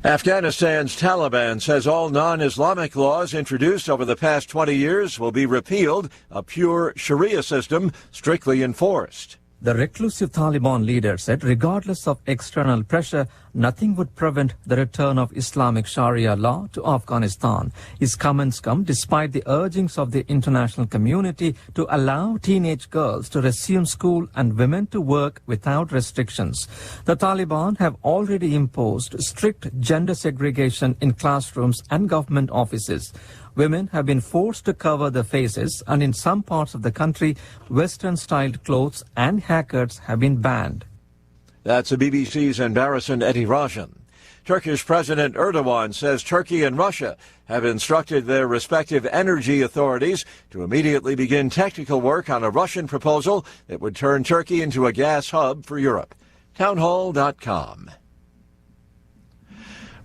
Afghanistan's Taliban says all non-Islamic laws introduced over the past 20 years will be repealed, a pure Sharia system strictly enforced. The reclusive Taliban leader said regardless of external pressure, nothing would prevent the return of Islamic Sharia law to Afghanistan. His comments come despite the urgings of the international community to allow teenage girls to resume school and women to work without restrictions. The Taliban have already imposed strict gender segregation in classrooms and government offices. Women have been forced to cover their faces, and in some parts of the country, Western-styled clothes and haircuts have been banned. That's the BBC's Embarrassing Eddie Rajan. Turkish President Erdogan says Turkey and Russia have instructed their respective energy authorities to immediately begin technical work on a Russian proposal that would turn Turkey into a gas hub for Europe. Townhall.com.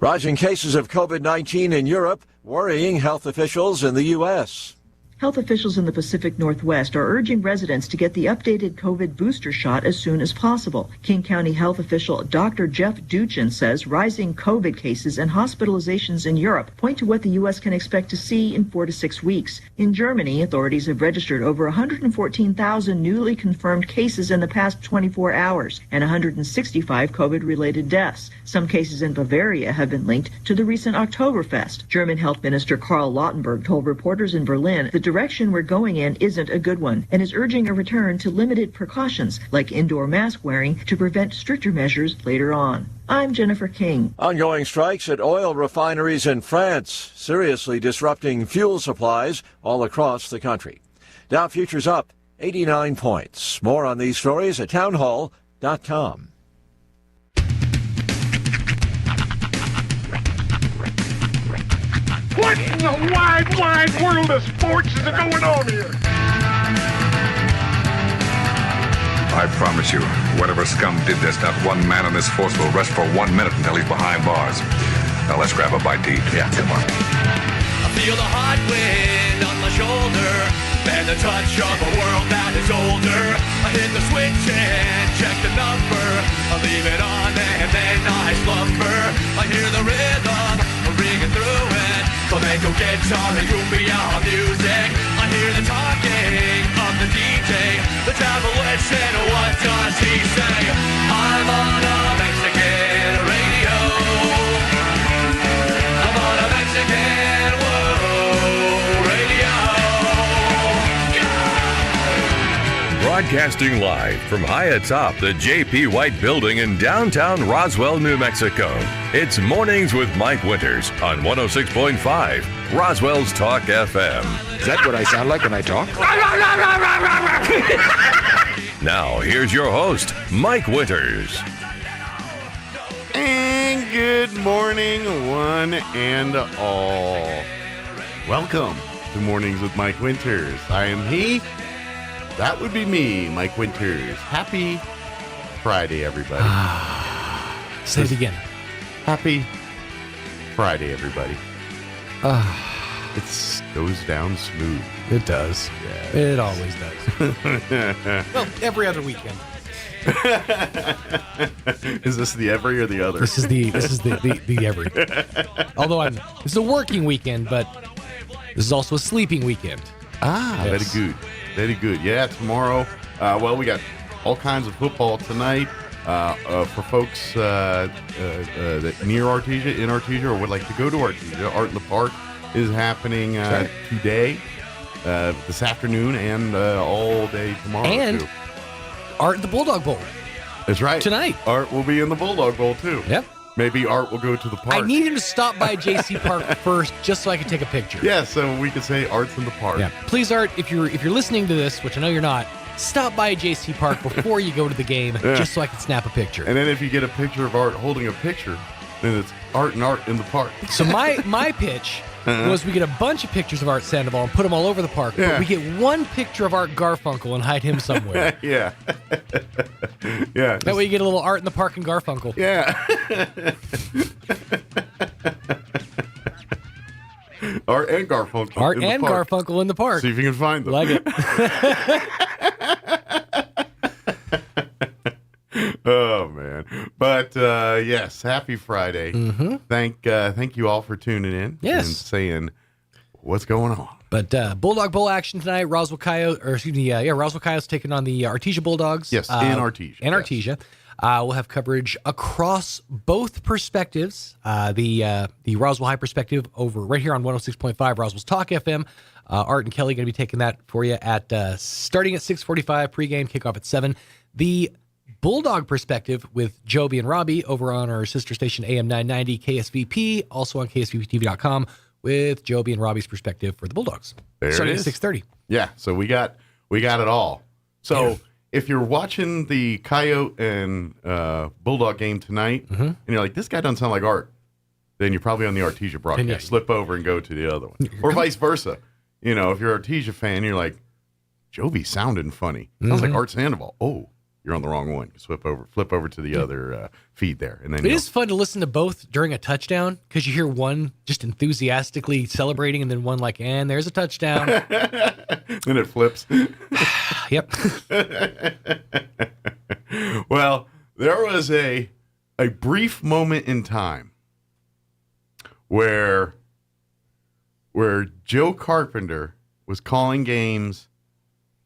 Rising cases of COVID-19 in Europe worrying health officials in the U.S. Health officials in the Pacific Northwest are urging residents to get the updated COVID booster shot as soon as possible. King County health official Dr. Jeff Duchin says rising COVID cases and hospitalizations in Europe point to what the U.S. can expect to see in 4 to 6 weeks. In Germany, authorities have registered over 114,000 newly confirmed cases in the past 24 hours and 165 COVID-related deaths. Some cases in Bavaria have been linked to the recent Oktoberfest. German Health Minister Karl Lautenberg told reporters in Berlin the direction we're going in isn't a good one and is urging a return to limited precautions like indoor mask wearing to prevent stricter measures later on. I'm Jennifer King. Ongoing strikes at oil refineries in France, seriously disrupting fuel supplies all across the country. Dow futures up 89 points. More on these stories at townhall.com. What in the wide, wide world of sports is going on here? I promise you, whatever scum did this, not one man on this force will rest for 1 minute until he's behind bars. Now let's grab a bite to eat. Yeah, come on. I feel the hot wind on my shoulder and the touch of a world that is older. I hit the switch and check the number. I leave it on and then I slumber. I hear the rhythm ringing through it. Flamenco guitar and cumbia music. I hear the talking of the DJ. The travel listen, what does he say? I'm on a Mexican radio. I'm on a Mexican radio. Broadcasting live from high atop the J.P. White Building in downtown Roswell, New Mexico. It's Mornings with Mike Winters on 106.5 Roswell's Talk FM. Is that what I sound like when I talk? Now, here's your host, Mike Winters. And good morning, one and all. Welcome to Mornings with Mike Winters. I am he. That would be me, Mike Winters. Happy Friday, everybody. Say it again. Happy Friday, everybody. It goes down smooth. It does. Yes. It always does. Well, every other weekend. Is this the every or the other? This is the every. Although this is a working weekend, but this is also a sleeping weekend. Ah, yes. Very good. Very good. Yeah, tomorrow. Well, we got all kinds of football tonight. For folks that near Artesia, in Artesia, or would like to go to Artesia, Art in the Park is happening today, this afternoon, and all day tomorrow. And too. Art at the Bulldog Bowl. That's right. Tonight. Art will be in the Bulldog Bowl, too. Yep. Maybe Art will go to the park. I need him to stop by JC Park first, just so I can take a picture. Yeah, so we could say Art's in the park. Yeah. Please, Art, if you're listening to this, which I know you're not, stop by JC Park before you go to the game, just so I can snap a picture. And then if you get a picture of Art holding a picture, then it's Art and Art in the park. So my pitch was we get a bunch of pictures of Art Sandoval and put them all over the park, but we get one picture of Art Garfunkel and hide him somewhere. Yeah. Yeah. That way you get a little Art in the Park and Garfunkel. Yeah. Art and Garfunkel. Art and Garfunkel in the park. See if you can find them. Like it. Oh, man. But yes, happy Friday. Mm-hmm. Thank you all for tuning in and saying what's going on. But Bulldog Bowl action tonight. Roswell Coyotes taking on the Artesia Bulldogs. Yes, in Artesia. In Artesia. We'll have coverage across both perspectives. The Roswell High perspective over right here on 106.5 Roswell's Talk FM. Art and Kelly going to be taking that for you at starting at 6:45 pregame, kickoff at 7. The Bulldog perspective with Joby and Robbie over on our sister station AM 990 KSVP, also on KSVPTV.com with Joby and Robbie's perspective for the Bulldogs. Starting at 6:30. Yeah, so we got it all. So if you're watching the Coyote and Bulldog game tonight, and you're like, this guy doesn't sound like Art, then you're probably on the Artesia broadcast. Slip over and go to the other one. Or vice versa. You know, if you're an Artesia fan, you're like, Joby sounding funny. Sounds like Art Sandoval. Oh, you're on the wrong one. Flip over to the other feed there. And then it is fun to listen to both during a touchdown because you hear one just enthusiastically celebrating and then one like, and there's a touchdown. Then it flips. Yep. Well, there was a brief moment in time where Joe Carpenter was calling games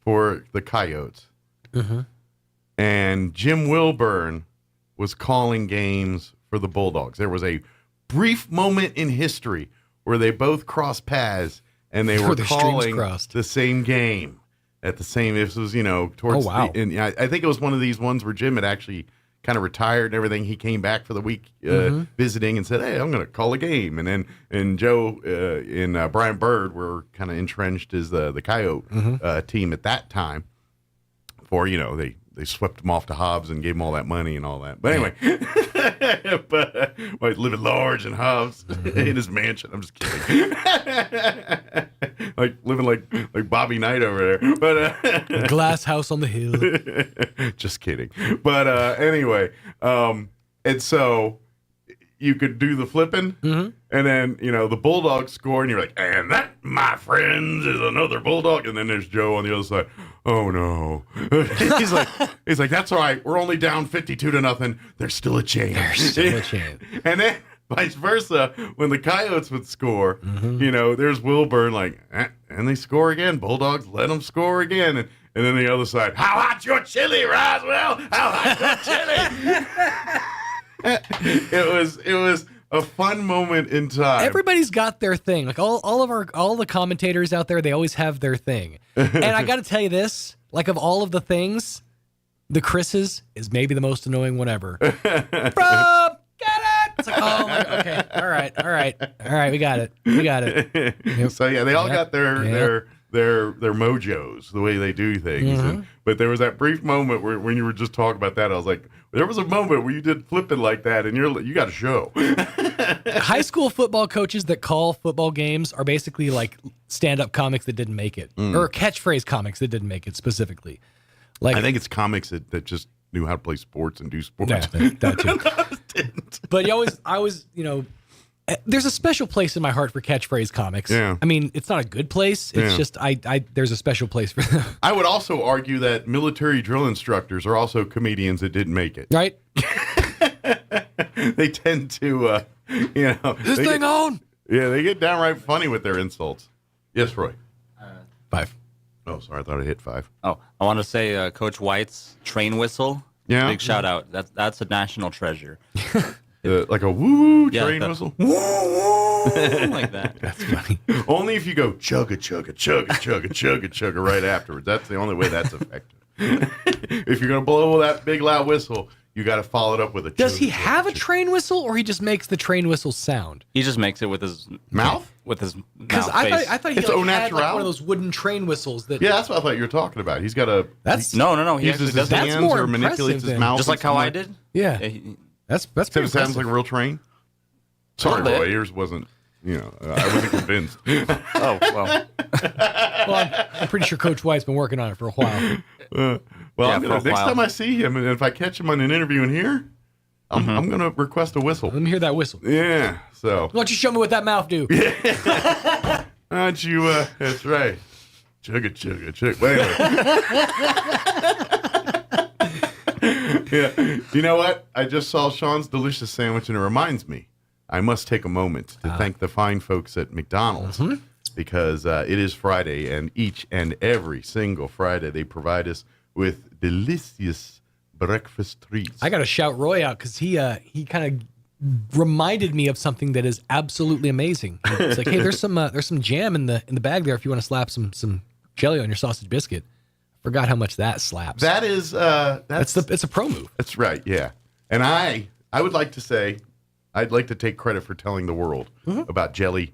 for the Coyotes. Mm-hmm. And Jim Wilburn was calling games for the Bulldogs. There was a brief moment in history where they both crossed paths and they were calling the same game at the same. This was, towards. I think it was one of these ones where Jim had actually kind of retired and everything. He came back for the week visiting and said, "Hey, I'm going to call a game." And Joe and Brian Bird were kind of entrenched as the Coyote team at that time. For they swept him off to Hobbs and gave him all that money and all that. But anyway, but living large in Hobbs in his mansion. I'm just kidding. Like living like Bobby Knight over there. But glass house on the hill. Just kidding. But anyway, and so you could do the flipping, and then the Bulldogs score, and you're like, and that, my friends, is another Bulldog. And then there's Joe on the other side. Oh no! he's like, that's all right. We're only down 52-0. There's still a chance. And then vice versa, when the Coyotes would score, there's Wilburn like, and they score again. Bulldogs let them score again, and then the other side, how hot your chili, Roswell? How hot your chili? It was a fun moment in time. Everybody's got their thing. Like all the commentators out there, they always have their thing. And I got to tell you this, like of all of the things, the Chris's is maybe the most annoying one ever. Bro, get it. It's like, oh my God. Okay. All right. We got it. Yep. So yeah, they all got their mojos, the way they do things. But there was that brief moment where when you were just talking about that, I was like, there was a moment where you did flipping like that, and you got a show. High school football coaches that call football games are basically like stand-up comics that didn't make it, or catchphrase comics that didn't make it specifically. Like I think it's comics that just knew how to play sports and do sports. Yeah, that too. But I always, there's a special place in my heart for catchphrase comics. Yeah. I mean, it's not a good place. It's just there's a special place for them. I would also argue that military drill instructors are also comedians that didn't make it. Right? They tend to, this thing on. Yeah, they get downright funny with their insults. Yes, Roy. 5. Oh, sorry, I thought I hit 5. Oh, I want to say Coach White's train whistle. Yeah. Big shout out. That's a national treasure. Like a woo train whistle. Woo woo like that. That's funny. Only if you go chugga chugga chugga chugga chugga chugga right afterwards. That's the only way that's effective. If you're gonna blow that big loud whistle, you got to follow it up with a. Does he have a train whistle, or he just makes the train whistle sound? He just makes it with his mouth. With his mouth. Because I thought he it's had like one of those wooden train whistles. That that's what I thought you were talking about. He's got a. No. He uses his hands or manipulates his mouth, just like how I did. Yeah. That's pretty it sounds like a real train. Sorry, Roy. Yours wasn't. I wasn't convinced. Oh well. Well, I'm pretty sure Coach White's been working on it for a while. Next time I see him, and if I catch him on an interview in here, I'm going to request a whistle. Let me hear that whistle. Yeah. So. Why don't you show me what that mouth do? Yeah. Why don't you? That's right. Chugga chugga chugga. Wait a minute. Yeah. You know what? I just saw Sean's delicious sandwich, and it reminds me, I must take a moment to thank the fine folks at McDonald's because it is Friday, and each and every single Friday they provide us with delicious breakfast treats. I got to shout Roy out because he kind of reminded me of something that is absolutely amazing. It's like, hey, there's some jam in the bag there if you want to slap some jelly on your sausage biscuit. Forgot how much that slaps. That is it's a pro move. That's right, yeah. And I would like to say, I'd like to take credit for telling the world about jelly,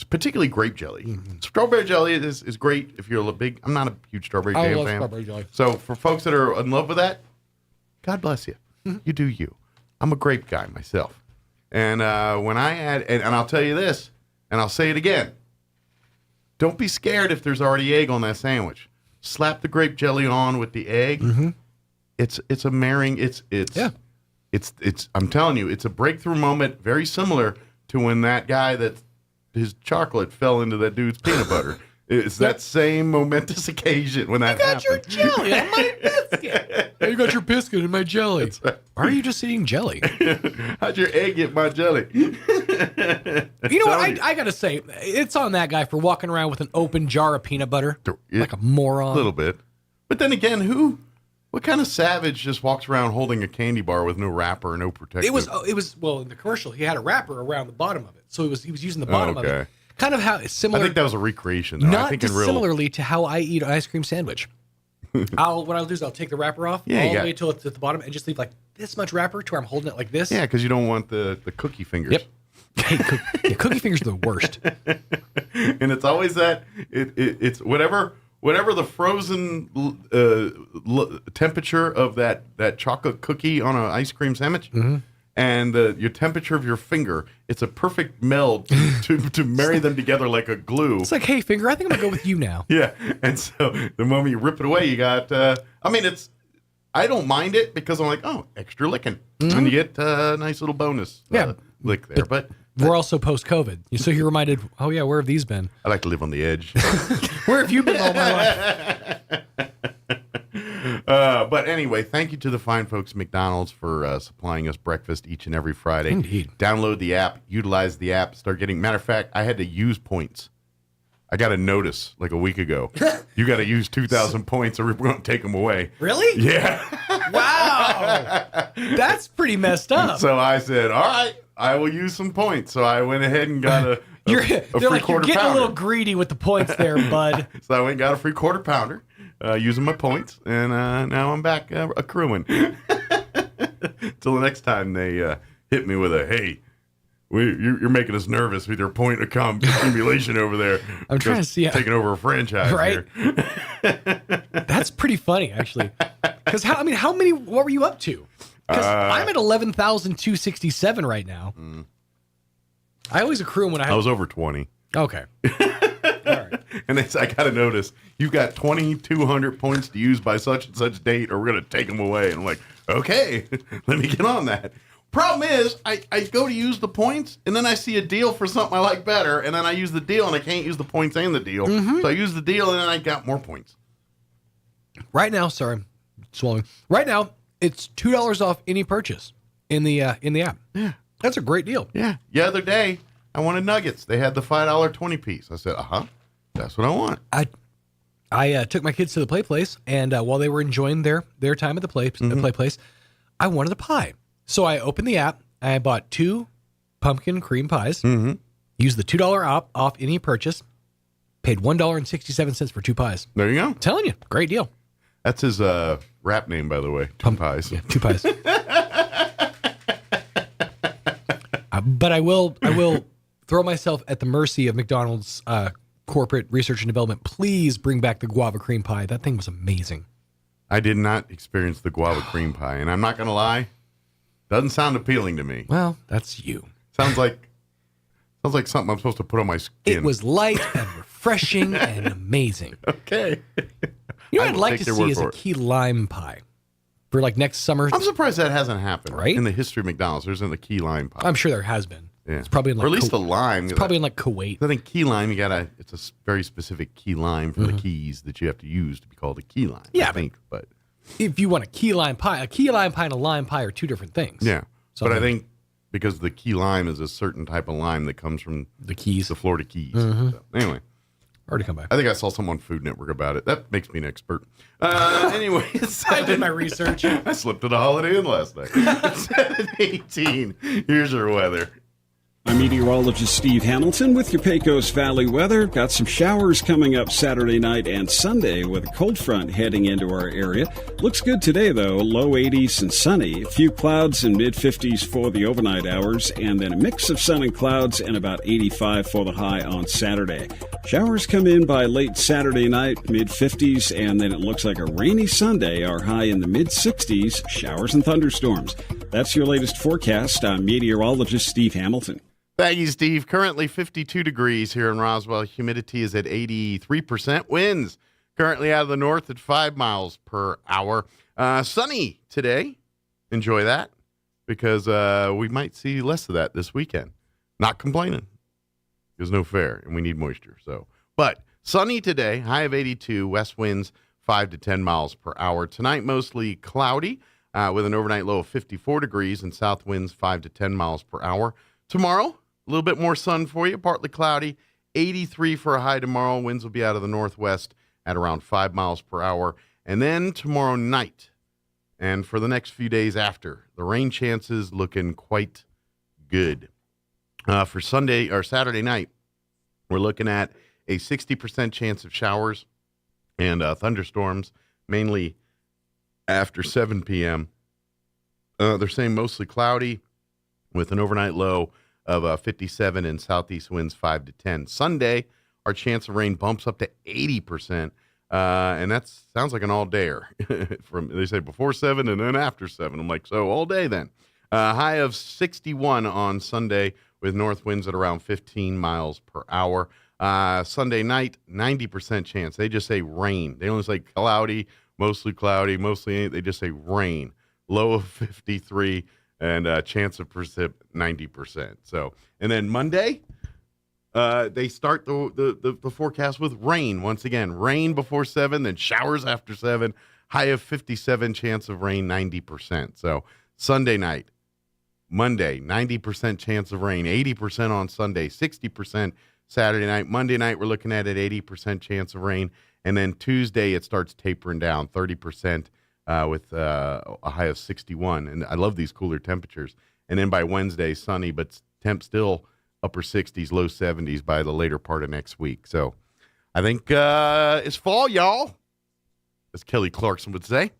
particularly grape jelly. Strawberry jelly is great if you're I'm not a huge strawberry jam love fan. strawberry jelly. So for folks that are in love with that, God bless you. You do you. I'm a grape guy myself. And when I add, and I'll tell you this, and I'll say it again, don't be scared if there's already egg on that sandwich. Slap the grape jelly on with the egg. It's a marrying. It's I'm telling you, it's a breakthrough moment, very similar to when that guy that his chocolate fell into that dude's peanut butter. It's that same momentous occasion when that happened. You got your jelly on my biscuit. You got your biscuit in my jelly. That's right. Why are you just eating jelly? How'd your egg get my jelly? You know what? I got to say, it's on that guy for walking around with an open jar of peanut butter. Like a moron. A little bit. But then again, what kind of savage just walks around holding a candy bar with no wrapper, no protective? It was well, in the commercial, he had a wrapper around the bottom of it. So he was using the bottom of it. Kind of how it's similar. I think that was a recreation, though. Not I think dissimilarly to how I eat an ice cream sandwich. What I'll do is I'll take the wrapper off all the way till it's at the bottom and just leave like this much wrapper to where I'm holding it like this. Yeah, because you don't want the cookie fingers. Yep. Hey, cookie fingers are the worst. And it's always that it's whatever the frozen temperature of that chocolate cookie on an ice cream sandwich. And your temperature of your finger, it's a perfect meld to marry them together like a glue. It's like, hey, finger, I think I'm going to go with you now. Yeah. And so the moment you rip it away, you got, I don't mind it because I'm like, oh, extra licking. And you get a nice little bonus lick there. But we're also post-COVID. So you're reminded, oh, yeah, where have these been? I like to live on the edge. Where have you been all my life? But anyway, thank you to the fine folks at McDonald's for supplying us breakfast each and every Friday. Indeed. Download the app, utilize the app, start getting. Matter of fact, I had to use points. I got a notice like a week ago. You got to use 2,000 points or we're going to take them away. Really? Yeah. Wow. That's pretty messed up. So I said, all right, I will use some points. So I went ahead and got a free you're quarter getting pounder. a little greedy with the points there, bud. So I went and got a free quarter pounder. Using my points, and now I'm back accruing. Till the next time they hit me with a, hey, you're making us nervous with your point accumulation over there. I'm trying to see taking over a franchise right? Here. That's pretty funny, actually. Because how many? What were you up to? Because I'm at 11,267 right now. I always accrue when I was over 20. Okay. And I got to notice, you've got 2,200 points to use by such and such date, or we're going to take them away. And I'm like, okay, let me get on that. Problem is, I go to use the points, and then I see a deal for something I like better, and then I use the deal, and I can't use the points and the deal. So I use the deal, and then I got more points. Right now, sorry, I'm swallowing. Right now, it's $2 off any purchase in the app. Yeah. That's a great deal. Yeah. The other day, I wanted nuggets. They had the $5 20 piece. I said, that's what I want. I took my kids to the play place, and while they were enjoying their time at the play place, I wanted a pie. So I opened the app, and I bought 2 pumpkin cream pies, used the $2 off any purchase, paid $1.67 for 2 pies. There you go. I'm telling you, great deal. That's his rap name, by the way. 2 pies. Yeah, 2 pies. But I will throw myself at the mercy of McDonald's corporate research and development. Please bring back the guava cream pie. That thing was amazing. I did not experience the guava cream pie, and I'm not going to lie, doesn't sound appealing to me. Well, that's you. Sounds like something I'm supposed to put on my skin. It was light and refreshing and amazing. Okay. You know what I'd like to see is a key lime pie for like next summer. I'm surprised that hasn't happened. Right? In the history of McDonald's, there isn't a key lime pie. I'm sure there has been. Yeah. It's probably in like or at least the lime. It's probably in like Kuwait. I think key lime, it's a very specific key lime for the keys that you have to use to be called a key lime. Yeah, I think, but if you want a key lime pie and a lime pie are two different things. Yeah. So but I think because the key lime is a certain type of lime that comes from the Keys, the Florida Keys. Mm-hmm. So, anyway. Already come back. I think I saw someone on Food Network about it. That makes me an expert. Anyway, I did my research. I slipped at a Holiday Inn last night. 7:18. Here's your weather. I'm meteorologist Steve Hamilton with your Pecos Valley weather. Got some showers coming up Saturday night and Sunday with a cold front heading into our area. Looks good today, though. Low 80s and sunny. A few clouds and mid-50s for the overnight hours, and then a mix of sun and clouds and about 85 for the high on Saturday. Showers come in by late Saturday night, mid-50s, and then it looks like a rainy Sunday. Our high in the mid-60s, showers and thunderstorms. That's your latest forecast. I'm meteorologist Steve Hamilton. Thank you, Steve. Currently 52 degrees here in Roswell. Humidity is at 83%. Winds currently out of the north at 5 miles per hour. Sunny today. Enjoy that because we might see less of that this weekend. Not complaining. There's no fair, and we need moisture. But sunny today, high of 82, west winds 5 to 10 miles per hour. Tonight, mostly cloudy with an overnight low of 54 degrees and south winds 5 to 10 miles per hour. Tomorrow, a little bit more sun for you, partly cloudy, 83 for a high tomorrow. Winds will be out of the northwest at around 5 miles per hour. And then tomorrow night, and for the next few days after, the rain chances looking quite good. For Sunday or Saturday night, we're looking at a 60% chance of showers and thunderstorms, mainly after 7 p.m. They're saying mostly cloudy with an overnight low of 57 and southeast winds 5 to 10. Sunday, our chance of rain bumps up to 80%, and that sounds like an all-dayer. They say before 7 and then after 7. I'm like, so all day then. High of 61 on Sunday with north winds at around 15 miles per hour. Sunday night, 90% chance. They just say rain. They only say cloudy, mostly, they just say rain. Low of 53 and chance of precip 90%. So, and then Monday, they start the forecast with rain. Once again, rain before 7, then showers after 7. High of 57, chance of rain 90%. So Sunday night, Monday, 90% chance of rain, 80% on Sunday, 60% Saturday night. Monday night, we're looking at an 80% chance of rain. And then Tuesday, it starts tapering down, 30% with a high of 61. And I love these cooler temperatures. And then by Wednesday, sunny, but temp still upper 60s, low 70s by the later part of next week. So I think it's fall, y'all, as Kelly Clarkson would say.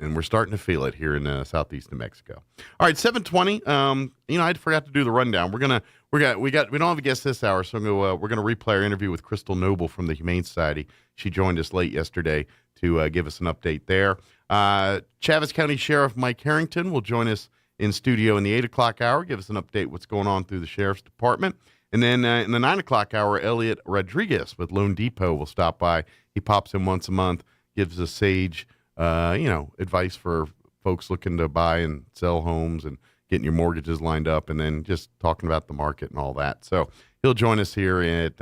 And we're starting to feel it here in southeast New Mexico. All right, 7:20. I forgot to do the rundown. We don't have a guest this hour, so we're gonna replay our interview with Crystal Noble from the Humane Society. She joined us late yesterday to give us an update there. Chaves County Sheriff Mike Harrington will join us in studio in the 8 o'clock hour, give us an update what's going on through the Sheriff's Department. And then in the 9 o'clock hour, Elliot Rodriguez with Loan Depot will stop by. He pops in once a month, gives us sage advice for folks looking to buy and sell homes and getting your mortgages lined up, and then just talking about the market and all that. So he'll join us here at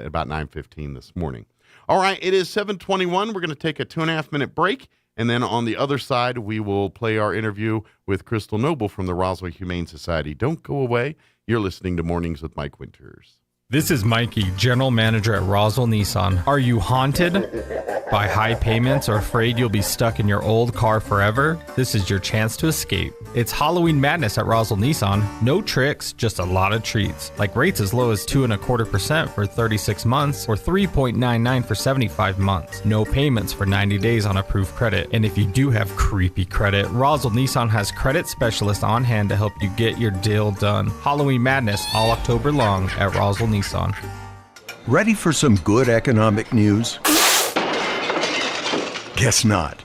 about 9:15 this morning. All right, it is 7:21. We're going to take a 2.5-minute break, and then on the other side, we will play our interview with Crystal Noble from the Roswell Humane Society. Don't go away. You're listening to Mornings with Mike Winters. This is Mikey, General Manager at Roswell Nissan. Are you haunted by high payments or afraid you'll be stuck in your old car forever? This is your chance to escape. It's Halloween madness at Roswell Nissan. No tricks, just a lot of treats. Like rates as low as 2.25% for 36 months or 3.99 for 75 months. No payments for 90 days on approved credit. And if you do have creepy credit, Roswell Nissan has credit specialists on hand to help you get your deal done. Halloween madness all October long at Roswell Nissan. Ready for some good economic news? Guess not.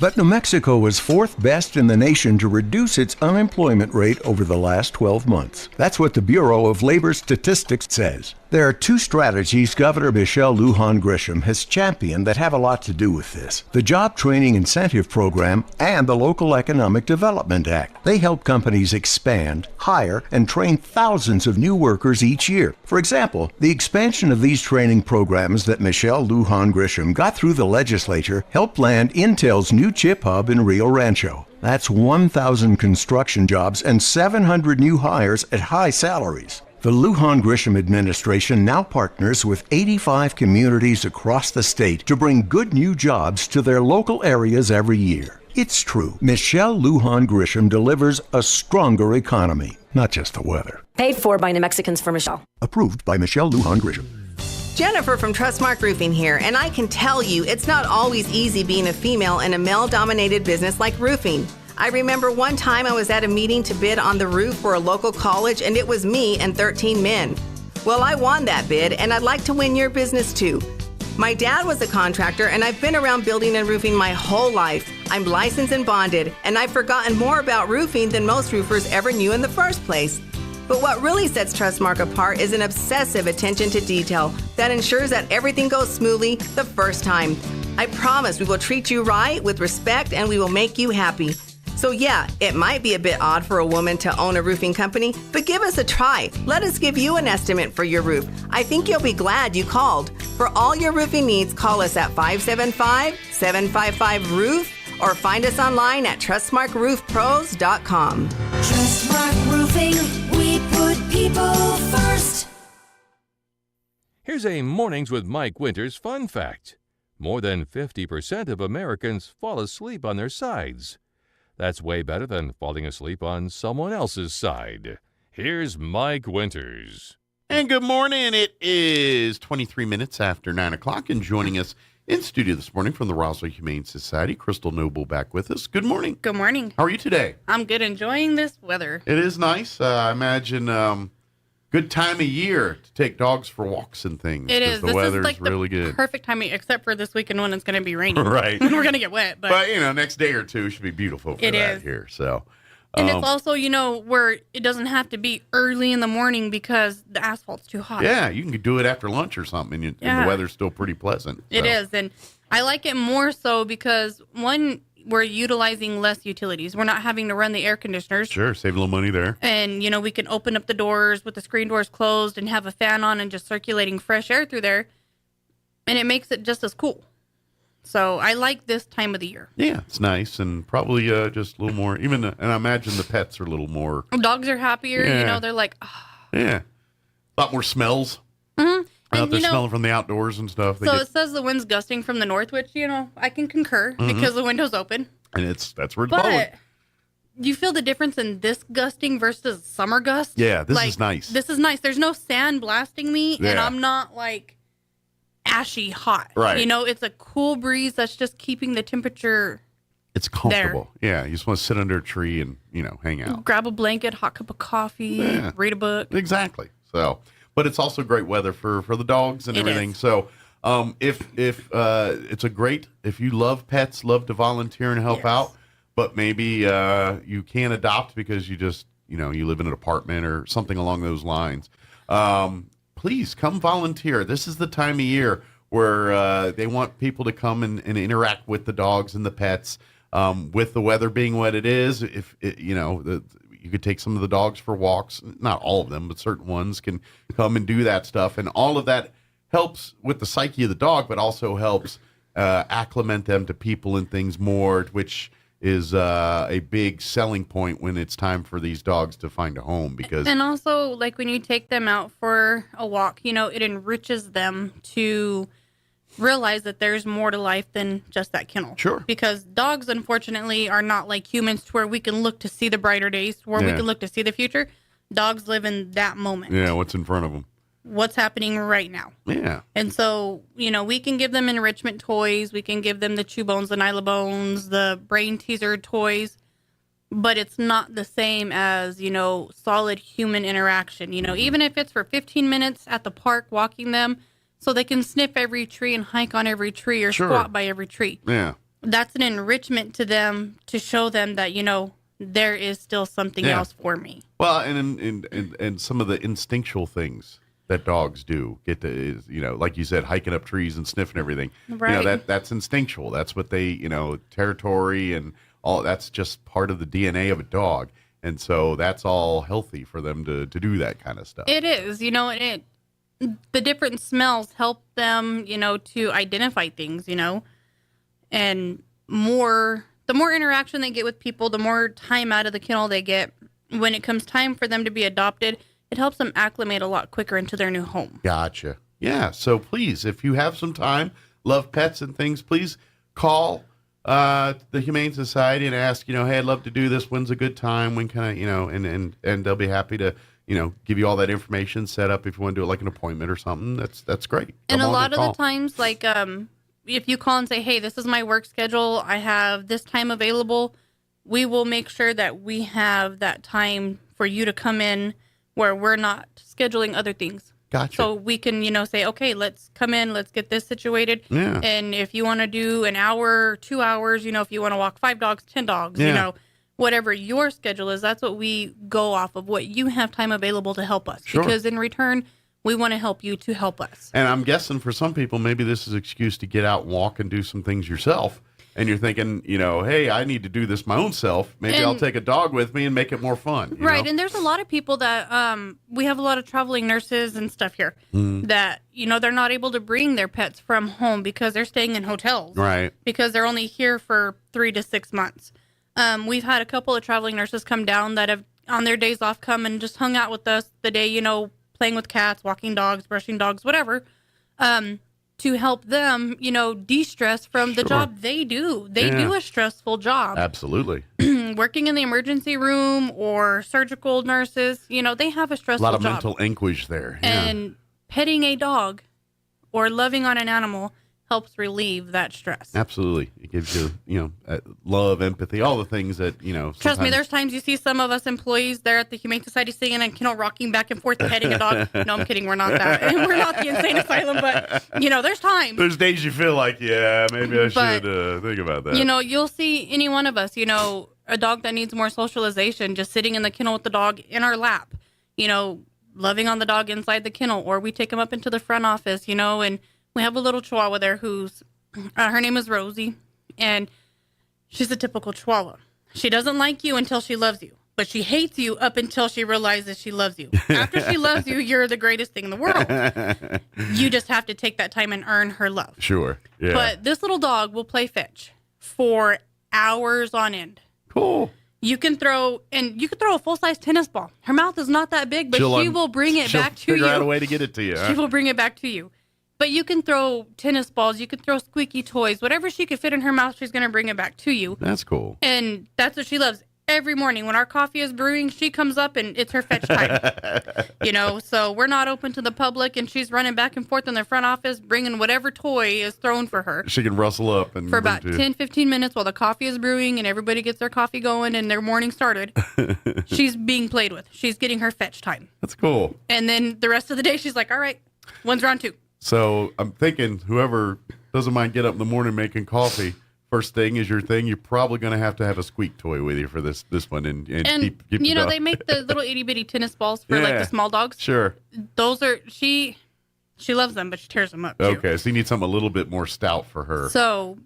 But New Mexico was 4th best in the nation to reduce its unemployment rate over the last 12 months. That's what the Bureau of Labor Statistics says. There are 2 strategies Governor Michelle Lujan Grisham has championed that have a lot to do with this: the Job Training Incentive Program and the Local Economic Development Act. They help companies expand, hire, and train thousands of new workers each year. For example, the expansion of these training programs that Michelle Lujan Grisham got through the legislature helped land Intel's new chip hub in Rio Rancho. That's 1,000 construction jobs and 700 new hires at high salaries. The Lujan Grisham administration now partners with 85 communities across the state to bring good new jobs to their local areas every year. It's true, Michelle Lujan Grisham delivers a stronger economy, not just the weather. Paid for by New Mexicans for Michelle. Approved by Michelle Lujan Grisham. Jennifer from Trustmark Roofing here, and I can tell you it's not always easy being a female in a male-dominated business like roofing. I remember one time I was at a meeting to bid on the roof for a local college, and it was me and 13 men. Well, I won that bid, and I'd like to win your business too. My dad was a contractor, and I've been around building and roofing my whole life. I'm licensed and bonded, and I've forgotten more about roofing than most roofers ever knew in the first place. But what really sets Trustmark apart is an obsessive attention to detail that ensures that everything goes smoothly the first time. I promise we will treat you right with respect, and we will make you happy. So yeah, it might be a bit odd for a woman to own a roofing company, but give us a try. Let us give you an estimate for your roof. I think you'll be glad you called. For all your roofing needs, call us at 575-755-ROOF or find us online at TrustmarkRoofPros.com. Trustmark Roofing, we put people first. Here's a Mornings with Mike Winters fun fact. More than 50% of Americans fall asleep on their sides. That's way better than falling asleep on someone else's side. Here's Mike Winters. And good morning. It is 23 minutes after 9 o'clock, and joining us in studio this morning from the Roswell Humane Society, Crystal Noble back with us. Good morning. Good morning. How are you today? I'm good, enjoying this weather. It is nice. I imagine good time of year to take dogs for walks and things. It is. The This weather's is like really the good. perfect timing, except for this weekend when it's going to be raining. Right. We're going to get wet. But, next day or two should be beautiful for It that is. here. So, And it's also, where it doesn't have to be early in the morning because the asphalt's too hot. yeah, you can do it after lunch or something, and Yeah. the weather's still pretty pleasant. It is. And I like it more so because, one, we're utilizing less utilities. We're not having to run the air conditioners. Sure, save a little money there. And, we can open up the doors with the screen doors closed and have a fan on and just circulating fresh air through there. And it makes it just as cool. So I like this time of the year. Yeah, it's nice, and probably just a little more, and I imagine the pets are a little more. Dogs are happier, Yeah. they're like, Yeah, a lot more smells. Mm-hmm. Out there smelling from the outdoors and stuff. So it says the wind's gusting from the north, which, I can concur because the window's open. And that's where it's blowing. But you feel the difference in this gusting versus summer gust? Yeah, this is nice. This is nice. There's no sand blasting me, and Yeah. I'm not like ashy hot. Right. It's a cool breeze that's just keeping the temperature. It's comfortable. Yeah, you just want to sit under a tree and, hang out. Grab a blanket, hot cup of coffee, read a book. Exactly. So, but it's also great weather for the dogs and It everything. is. So, if it's if you love pets, love to volunteer and help out, but maybe you can't adopt because you just you live in an apartment or something along those lines. Please come volunteer. This is the time of year where they want people to come and interact with the dogs and the pets. With the weather being what it is, if you could take some of the dogs for walks. Not all of them, but certain ones can come and do that stuff. And all of that helps with the psyche of the dog, but also helps acclimate them to people and things more, which is a big selling point when it's time for these dogs to find a home. Because And also, like when you take them out for a walk, it enriches them to realize that there's more to life than just that kennel. Sure. Because dogs, unfortunately, are not like humans to where we can look to see the brighter days, where we Yeah. can look to see the future. Dogs live in that moment. yeah, what's in front of them? What's happening right now. Yeah. And so, we can give them enrichment toys. We can give them the chew bones, the Nyla bones, the brain teaser toys. But it's not the same as, solid human interaction. Even if it's for 15 minutes at the park walking them so they can sniff every tree and hike on every tree or Sure. squat by every tree. Yeah. that's an enrichment to them to show them that, there is still something else for me. Well, and some of the instinctual things that dogs do like you said, hiking up trees and sniffing everything. Right. That's instinctual. That's what they, territory and all. That's just part of the DNA of a dog, and so that's all healthy for them to do that kind of stuff. It is, the different smells help them, to identify things, and the more interaction they get with people, the more time out of the kennel they get. When it comes time for them to be adopted, it helps them acclimate a lot quicker into their new home. Gotcha. Yeah. So please, if you have some time, love pets and things, please call the Humane Society and ask, hey, I'd love to do this. When's a good time? When can I, and they'll be happy to, give you all that information, set up if you want to do it like an appointment or something. That's great. And a lot of the times, like, if you call and say, hey, this is my work schedule, I have this time available, we will make sure that we have that time for you to come in where we're not scheduling other things. Gotcha. So we can, say, okay, let's come in, let's get this situated. Yeah. And if you want to do an hour, 2 hours, if you want to walk 5 dogs, 10 dogs, whatever your schedule is, that's what we go off of, what you have time available to help us. Sure. Because in return, we want to help you to help us. And I'm guessing for some people, maybe this is an excuse to get out and walk and do some things yourself. And you're thinking, hey, I need to do this my own self. Maybe I'll take a dog with me and make it more fun. Right. And there's a lot of people that we have a lot of traveling nurses and stuff here that, they're not able to bring their pets from home because they're staying in hotels. Right. Because they're only here for 3 to 6 months. We've had a couple of traveling nurses come down that have, on their days off, come and just hung out with us the day, playing with cats, walking dogs, brushing dogs, whatever, to help them, de-stress from the job they do. They do a stressful job. Absolutely. Working in the emergency room or surgical nurses, they have a stressful job. A lot of mental anguish there. And petting a dog or loving on an animal helps relieve that stress. Absolutely. It gives you, love, empathy, all the things that, Trust me, there's times you see some of us employees there at the Humane Society sitting in a rocking back and forth, petting a dog. No, I'm kidding. We're not that. We're not the insane asylum, but, there's times. There's days you feel like, maybe I should think about that. You'll see any one of us, a dog that needs more socialization, just sitting in the kennel with the dog in our lap, loving on the dog inside the kennel, or we take him up into the front office, and we have a little Chihuahua there who's, her name is Rosie, and she's a typical Chihuahua. She doesn't like you until she loves you, but she hates you up until she realizes she loves you. After she loves you, you're the greatest thing in the world. You just have to take that time and earn her love. Sure, yeah. But this little dog will play fetch for hours on end. Cool. You can throw a full-size tennis ball. Her mouth is not that big, but she will bring it back to you. She'll figure out a way to get it to you. She will bring it back to you. But you can throw tennis balls, you can throw squeaky toys, whatever she could fit in her mouth, she's going to bring it back to you. That's cool. And that's what she loves. Every morning when our coffee is brewing, she comes up and it's her fetch time. So we're not open to the public, and she's running back and forth in the front office, bringing whatever toy is thrown for her. She can rustle up. And for about 10, 15 minutes while the coffee is brewing and everybody gets their coffee going and their morning started. She's being played with. She's getting her fetch time. That's cool. And then the rest of the day, she's like, all right, when's round 2? So I'm thinking whoever doesn't mind get up in the morning making coffee, first thing is your thing. You're probably going to have a squeak toy with you for this one, and keep they make the little itty bitty tennis balls for like the small dogs. Sure. Those are she loves them, but she tears them up too. Okay, so you need something a little bit more stout for her. So,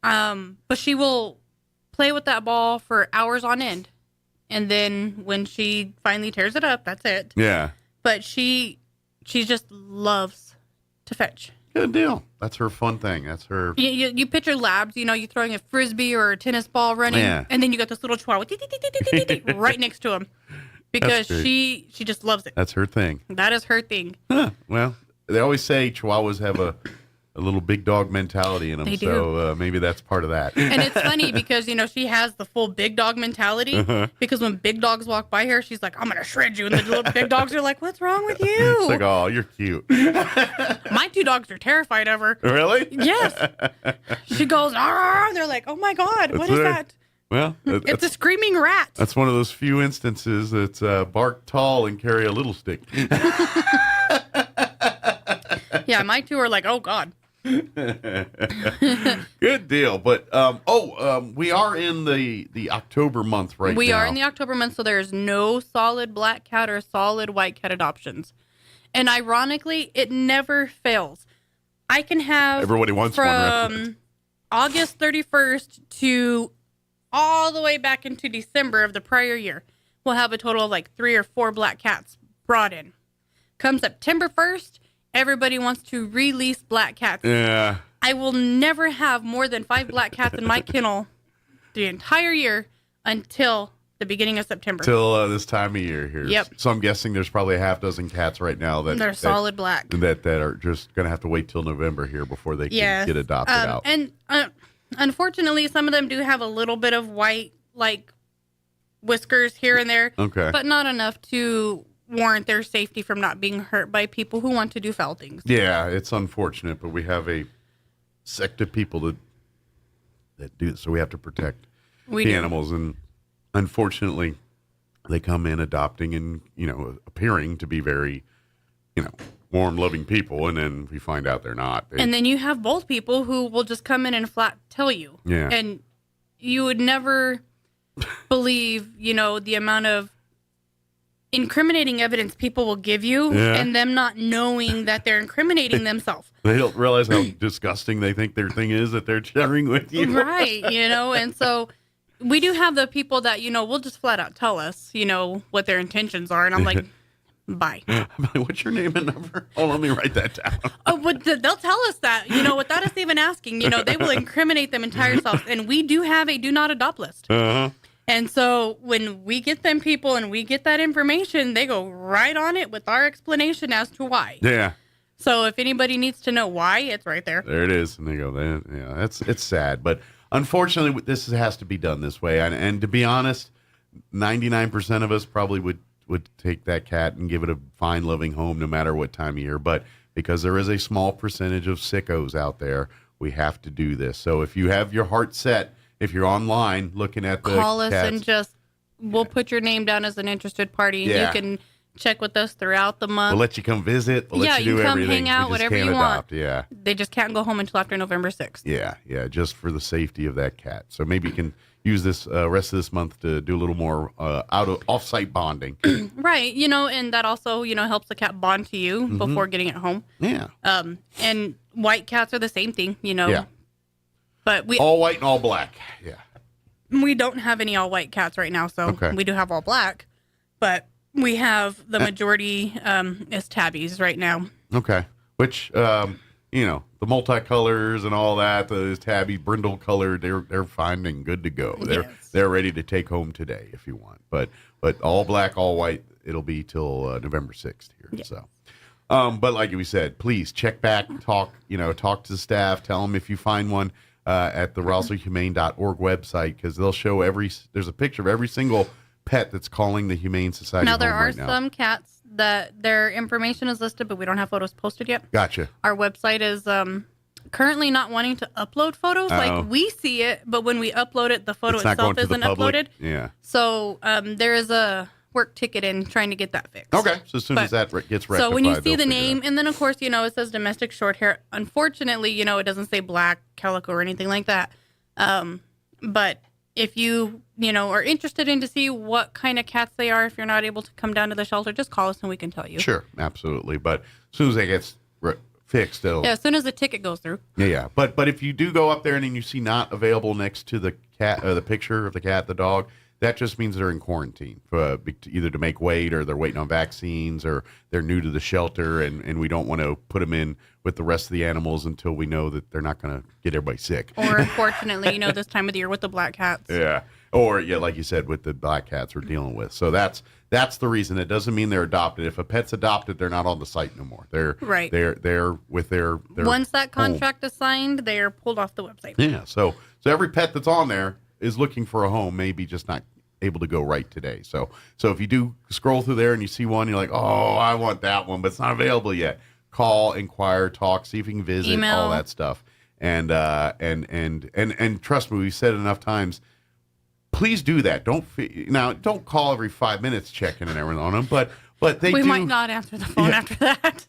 but she will play with that ball for hours on end, and then when she finally tears it up, that's it. Yeah. But she just loves to fetch. Good deal. That's her fun thing. That's her. You picture labs, you're throwing a frisbee or a tennis ball running, and then you got this little Chihuahua right next to him because she just loves it. That's her thing. That is her thing. Huh. Well, they always say Chihuahuas have a little big dog mentality in them. They do. So maybe that's part of that. And it's funny because, she has the full big dog mentality because when big dogs walk by her, she's like, I'm going to shred you. And the little big dogs are like, what's wrong with you? It's like, oh, you're cute. My 2 dogs are terrified of her. Really? Yes. She goes, ah, they're like, oh my God, what is that? Well, it's a screaming rat. That's one of those few instances that's bark tall and carry a little stick. Yeah, my 2 are like, oh God. Good deal. But we are in the October month right now. We are in the October month, so there's no solid black cat or solid white cat adoptions. And ironically, it never fails. I can have everybody wants one, right? From August 31st to all the way back into December of the prior year, we'll have a total of like 3 or 4 black cats brought in. Come September 1st, everybody wants to release black cats. Yeah. I will never have more than 5 black cats in my kennel the entire year until the beginning of September. Till this time of year here. Yep. So I'm guessing there's probably a half dozen cats right now they're solid black. That are just going to have to wait till November here before they can get adopted out. And unfortunately, some of them do have a little bit of white, like, whiskers here and there. Okay. But not enough to warrant their safety from not being hurt by people who want to do foul things. Yeah, it's unfortunate, but we have a sect of people that do, so we have to protect the animals. And unfortunately, they come in adopting and, appearing to be very, warm, loving people, and then we find out they're not. And then you have both people who will just come in and flat tell you. Yeah. And you would never believe, the amount of incriminating evidence people will give you and them not knowing that they're incriminating themselves. They don't realize how disgusting they think their thing is that they're sharing with you. Right, and so we do have the people that, will just flat out tell us, what their intentions are. And I'm like, bye. I'm like, what's your name and number? Oh, let me write that down. Oh, but they'll tell us that, without us even asking. They will incriminate them entire selves. And we do have a do not adopt list. Uh-huh. And so when we get them people and we get that information, they go right on it with our explanation as to why. Yeah. So if anybody needs to know why, it's right there. There it is. And they go, it's sad. But unfortunately, this has to be done this way. And to be honest, 99% of us probably would take that cat and give it a fine, loving home no matter what time of year. But because there is a small percentage of sickos out there, we have to do this. So if you have your heart set, if you're online looking at the call us cats, and we'll put your name down as an interested party. Yeah. You can check with us throughout the month. we'll let you come visit. We'll let you do can come everything. hang out, We just whatever can't you adopt. want. Yeah. They just can't go home until after November 6th. Yeah, just for the safety of that cat. So maybe you can use this rest of this month to do a little more off-site bonding. Right, and that also, helps the cat bond to you before getting it home. Yeah. And white cats are the same thing, Yeah. But we all white and all black. Yeah. We don't have any all white cats right now, so we do have all black, but we have the majority is tabbies right now. Okay. Which the multicolors and all that, those tabby brindle colored, they're fine and good to go. They're ready to take home today if you want. But all black, all white, it'll be till November 6th here. Yeah. So but like we said, please check back, talk to the staff, tell them if you find one at the RoswellHumane.org website, because they'll show there's a picture of every single pet that's calling the Humane Society Now, there home are right now. some cats that their information is listed, but we don't have photos posted yet. Gotcha. Our website is currently not wanting to upload photos. Like, we see it, but when we upload it, the photo It's not itself going to the isn't public? uploaded. Yeah. So there is a work ticket in trying to get that fixed. Okay. So as soon as that gets rectified, so when you see they'll the figure it name, out. and then of course, it says domestic short hair. Unfortunately, it doesn't say black, calico, or anything like that. But if you, are interested in to see what kind of cats they are, if you're not able to come down to the shelter, just call us and we can tell you. Sure, absolutely. But as soon as that gets fixed, it'll... Yeah, as soon as the ticket goes through. Yeah. But if you do go up there and then you see not available next to the cat, the picture of the cat, the dog, that just means they're in quarantine, either to make weight, or they're waiting on vaccines, or they're new to the shelter, and we don't want to put them in with the rest of the animals until we know that they're not going to get everybody sick. Or unfortunately, this time of the year with the black cats. Yeah. Or, like you said, with the black cats we're dealing with. So that's the reason. It doesn't mean they're adopted. If a pet's adopted, they're not on the site no more. They're with their Once that home. contract is signed, they are pulled off the website. Yeah. So every pet that's on there is looking for a home, maybe just not able to go right today. So if you do scroll through there and you see one, you're like, oh, I want that one, but it's not available yet. Call, inquire, talk, see if you can visit, email, all that stuff. And trust me, we've said it enough times. Please do that. Don't call every 5 minutes checking and everything on them, but But we might not answer the phone after that.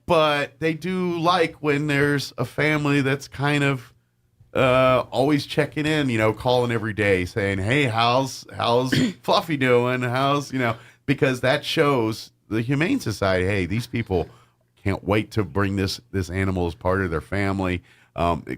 but they do like when there's a family that's kind of always checking in, calling every day saying, hey, how's Fluffy doing? Because that shows the Humane Society, hey, these people can't wait to bring this animal as part of their family,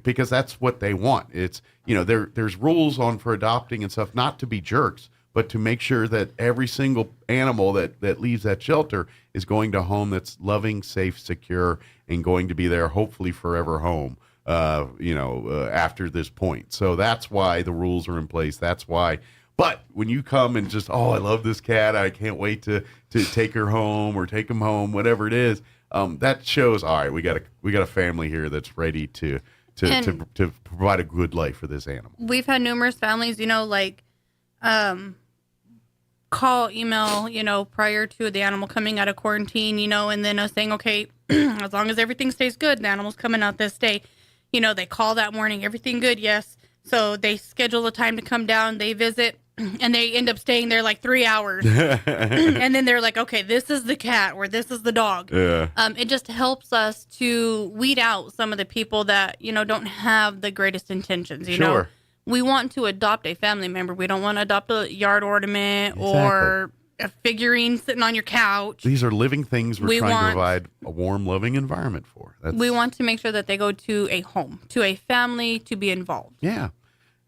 because that's what they want. It's, there's rules for adopting and stuff, not to be jerks, but to make sure that every single animal that leaves that shelter is going to a home that's loving, safe, secure, and going to be their hopefully forever home, after this point. So that's why the rules are in place. That's why. But when you come and just, I love this cat, I can't wait to take her home or take him home, whatever it is, that shows, all right, we got a family here that's ready to provide a good life for this animal. We've had numerous families, call, email, prior to the animal coming out of quarantine, and then us saying, okay, as long as everything stays good, the animal's coming out this day. They call that morning, everything good, yes. So they schedule a time to come down, they visit, and they end up staying there like 3 hours. And then they're like, okay, this is the cat or this is the dog. Yeah. It just helps us to weed out some of the people that, don't have the greatest intentions, you know. We want to adopt a family member. We don't want to adopt a yard ornament or a figurine sitting on your couch. These are living things we're trying to provide a warm, loving environment for. We want to make sure that they go to a home, to a family, to be involved. Yeah.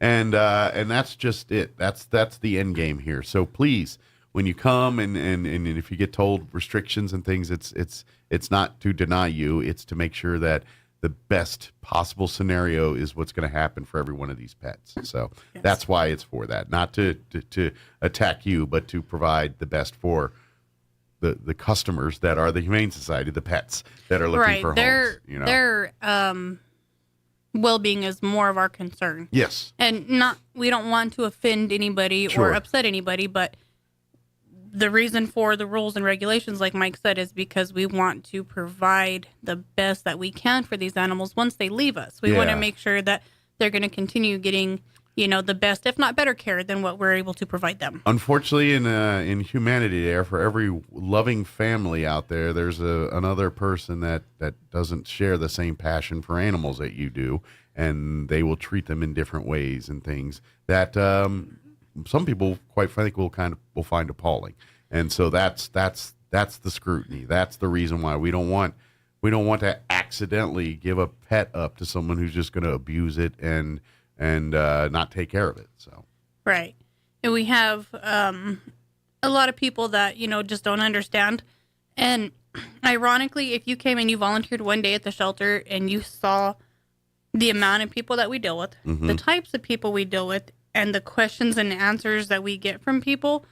And that's just it. That's the end game here. So please, when you come and if you get told restrictions and things, it's not to deny you. It's to make sure that the best possible scenario is what's going to happen for every one of these pets. So that's why it's for that, not to attack you, but to provide the best for the customers that are the Humane Society, the pets that are looking for homes. Their well-being is more of our concern. Yes. And we don't want to offend anybody or upset anybody, but the reason for the rules and regulations, like Mike said, is because we want to provide the best that we can for these animals once they leave us. We want to make sure that they're going to continue getting, the best, if not better care than what we're able to provide them. Unfortunately, in humanity there, for every loving family out there, there's another person that doesn't share the same passion for animals that you do, and they will treat them in different ways and things that some people, quite frankly, will find appalling. And so that's the scrutiny. That's the reason why we don't want to accidentally give a pet up to someone who's just going to abuse it and not take care of it. So right, and we have a lot of people that just don't understand. And ironically, if you came and you volunteered one day at the shelter and you saw the amount of people that we deal with, the types of people we deal with, and the questions and answers that we get from people,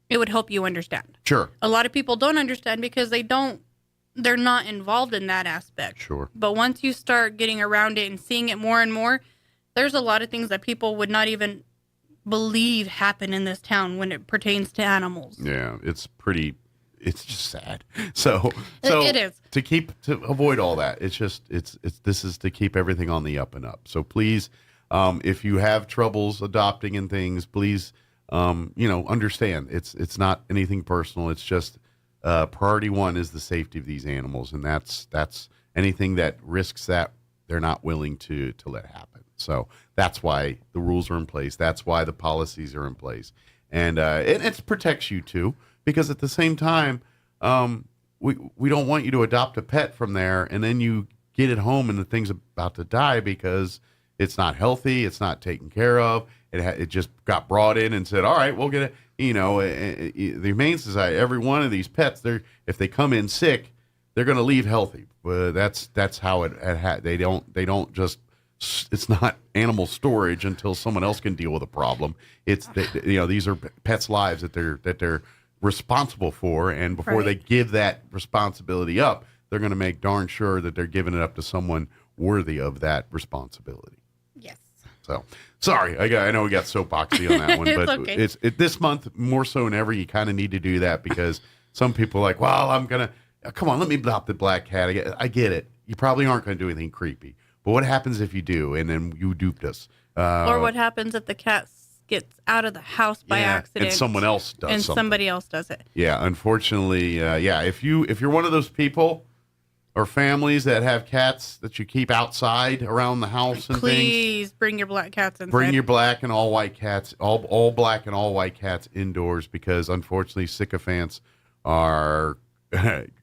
it would help you understand. Sure. A lot of people don't understand because they're not involved in that aspect. Sure. But once you start getting around it and seeing it more and more, there's a lot of things that people would not even believe happen in this town when it pertains to animals. Yeah, it's just sad. So it is. To avoid all that, this is to keep everything on the up and up. So please, if you have troubles adopting and things, please, understand it's not anything personal. It's just priority one is the safety of these animals, and that's anything that risks that they're not willing to let happen. So that's why the rules are in place. That's why the policies are in place, and it protects you too, because at the same time, we don't want you to adopt a pet from there and then you get it home and the thing's about to die because it's not healthy, it's not taken care of. It just got brought in and said, all right, we'll get it. The Humane Society, every one of these pets, if they come in sick, they're going to leave healthy. But that's how they don't just. It's not animal storage until someone else can deal with a problem. It's these are pets' lives that they're responsible for, and before they give that responsibility up, they're going to make darn sure that they're giving it up to someone worthy of that responsibility. Yes. So sorry, I know we got soapboxy on that one, It's but okay. This month more so than ever. You kind of need to do that because some people are like, well, I'm gonna come on, let me adopt the black cat. I get it. You probably aren't going to do anything creepy, but what happens if you do, and then you duped us? Or what happens if the cat gets out of the house by accident. And someone else does and something. somebody else does it. Yeah, unfortunately, if you're one of those people or families that have cats that you keep outside around the house and Please bring your black cats inside. bring your black and all white cats, all black and all white cats indoors, because unfortunately sycophants are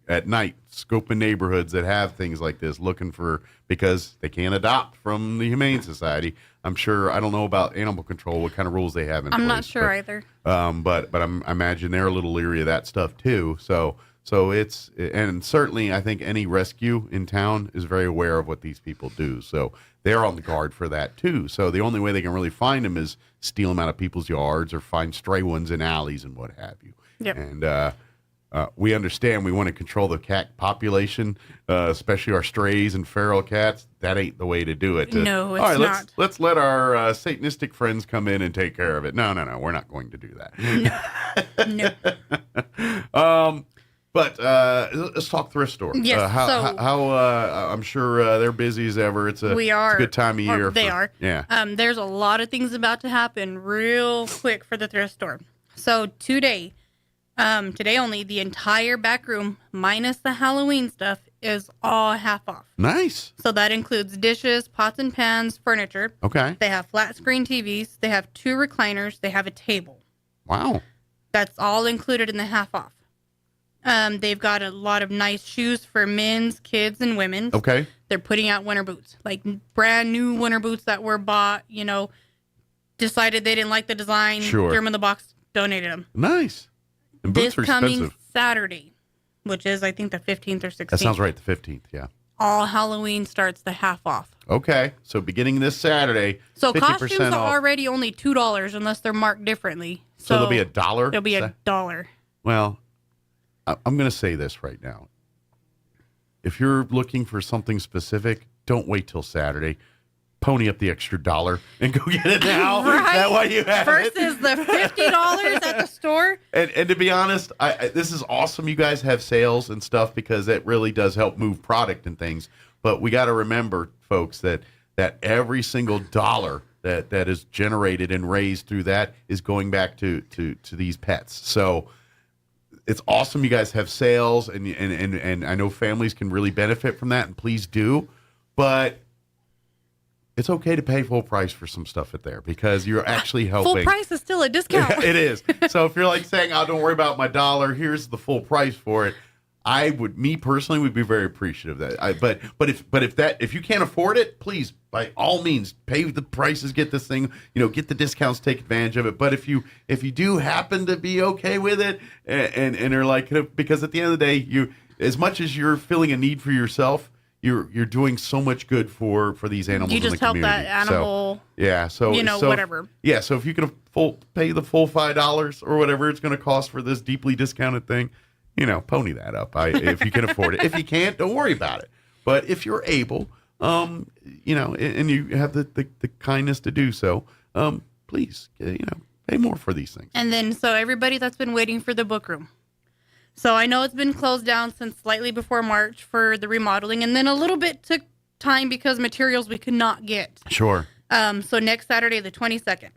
at night scoping neighborhoods that have things like this, looking for, because they can't adopt from the Humane Society. I'm sure, I don't know about animal control, what kind of rules they have in place. I'm not sure either. But I imagine they're a little leery of that stuff too. So it's, and certainly I think any rescue in town is very aware of what these people do. So they're on the guard for that too. So the only way they can really find them is steal them out of people's yards or find stray ones in alleys and what have you. Yep. And we understand we want to control the cat population, especially our strays and feral cats. That ain't the way to do it. No, it's all right, not. Let's let our Satanistic friends come in and take care of it. No, we're not going to do that. No. But let's talk thrift store. Yes. I'm sure they're busy as ever. It's a good time of year. They are. Yeah. There's a lot of things about to happen real quick for the thrift store. So today only, the entire back room minus the Halloween stuff is all half off. Nice. So that includes dishes, pots and pans, furniture. Okay. They have flat screen TVs. They have 2 recliners. They have a table. Wow. That's all included in the half off. They've got a lot of nice shoes for men's, kids, and women's. Okay. They're putting out winter boots, like brand new winter boots that were bought, decided they didn't like the design, Sure. threw them in the box, donated them. Nice. And boots This are coming expensive. Saturday, which is, I think, the 15th or 16th. That sounds right, the 15th, yeah. All Halloween starts the half off. Okay, so beginning this Saturday, So 50% costumes off. are already only $2 unless they're marked differently. So they'll be $1? They'll be $1. Well, I'm going to say this right now. If you're looking for something specific, don't wait till Saturday. Pony up the extra $1 and go get it now. Right? That way you have it. Versus the $50 at the store. And to be honest, this is awesome. You guys have sales and stuff because it really does help move product and things. But we got to remember, folks, that every single dollar that is generated and raised through that is going back to these pets. So it's awesome. You guys have sales, and I know families can really benefit from that, and please do. But it's okay to pay full price for some stuff at there because you're actually helping. Full price is still a discount. It is. So if you're like saying, "Oh, don't worry about my $1. Here's the full price for it," me personally would be very appreciative of that. But if you can't afford it, please by all means pay the prices, get this thing, get the discounts, take advantage of it. But if you do happen to be okay with it and are like, because at the end of the day, you, as much as you're feeling a need for yourself, you're doing so much good for these animals. You just in the help community. that animal. So whatever. Yeah, so if you can pay the full $5 or whatever it's going to cost for this deeply discounted thing, pony that up. If you can afford it. If you can't, don't worry about it. But if you're able, and you have the kindness to do so, please, pay more for these things. And then, so everybody that's been waiting for the book room. So I know it's been closed down since slightly before March for the remodeling, and then a little bit took time because materials we could not get. Sure. So next Saturday, the 22nd,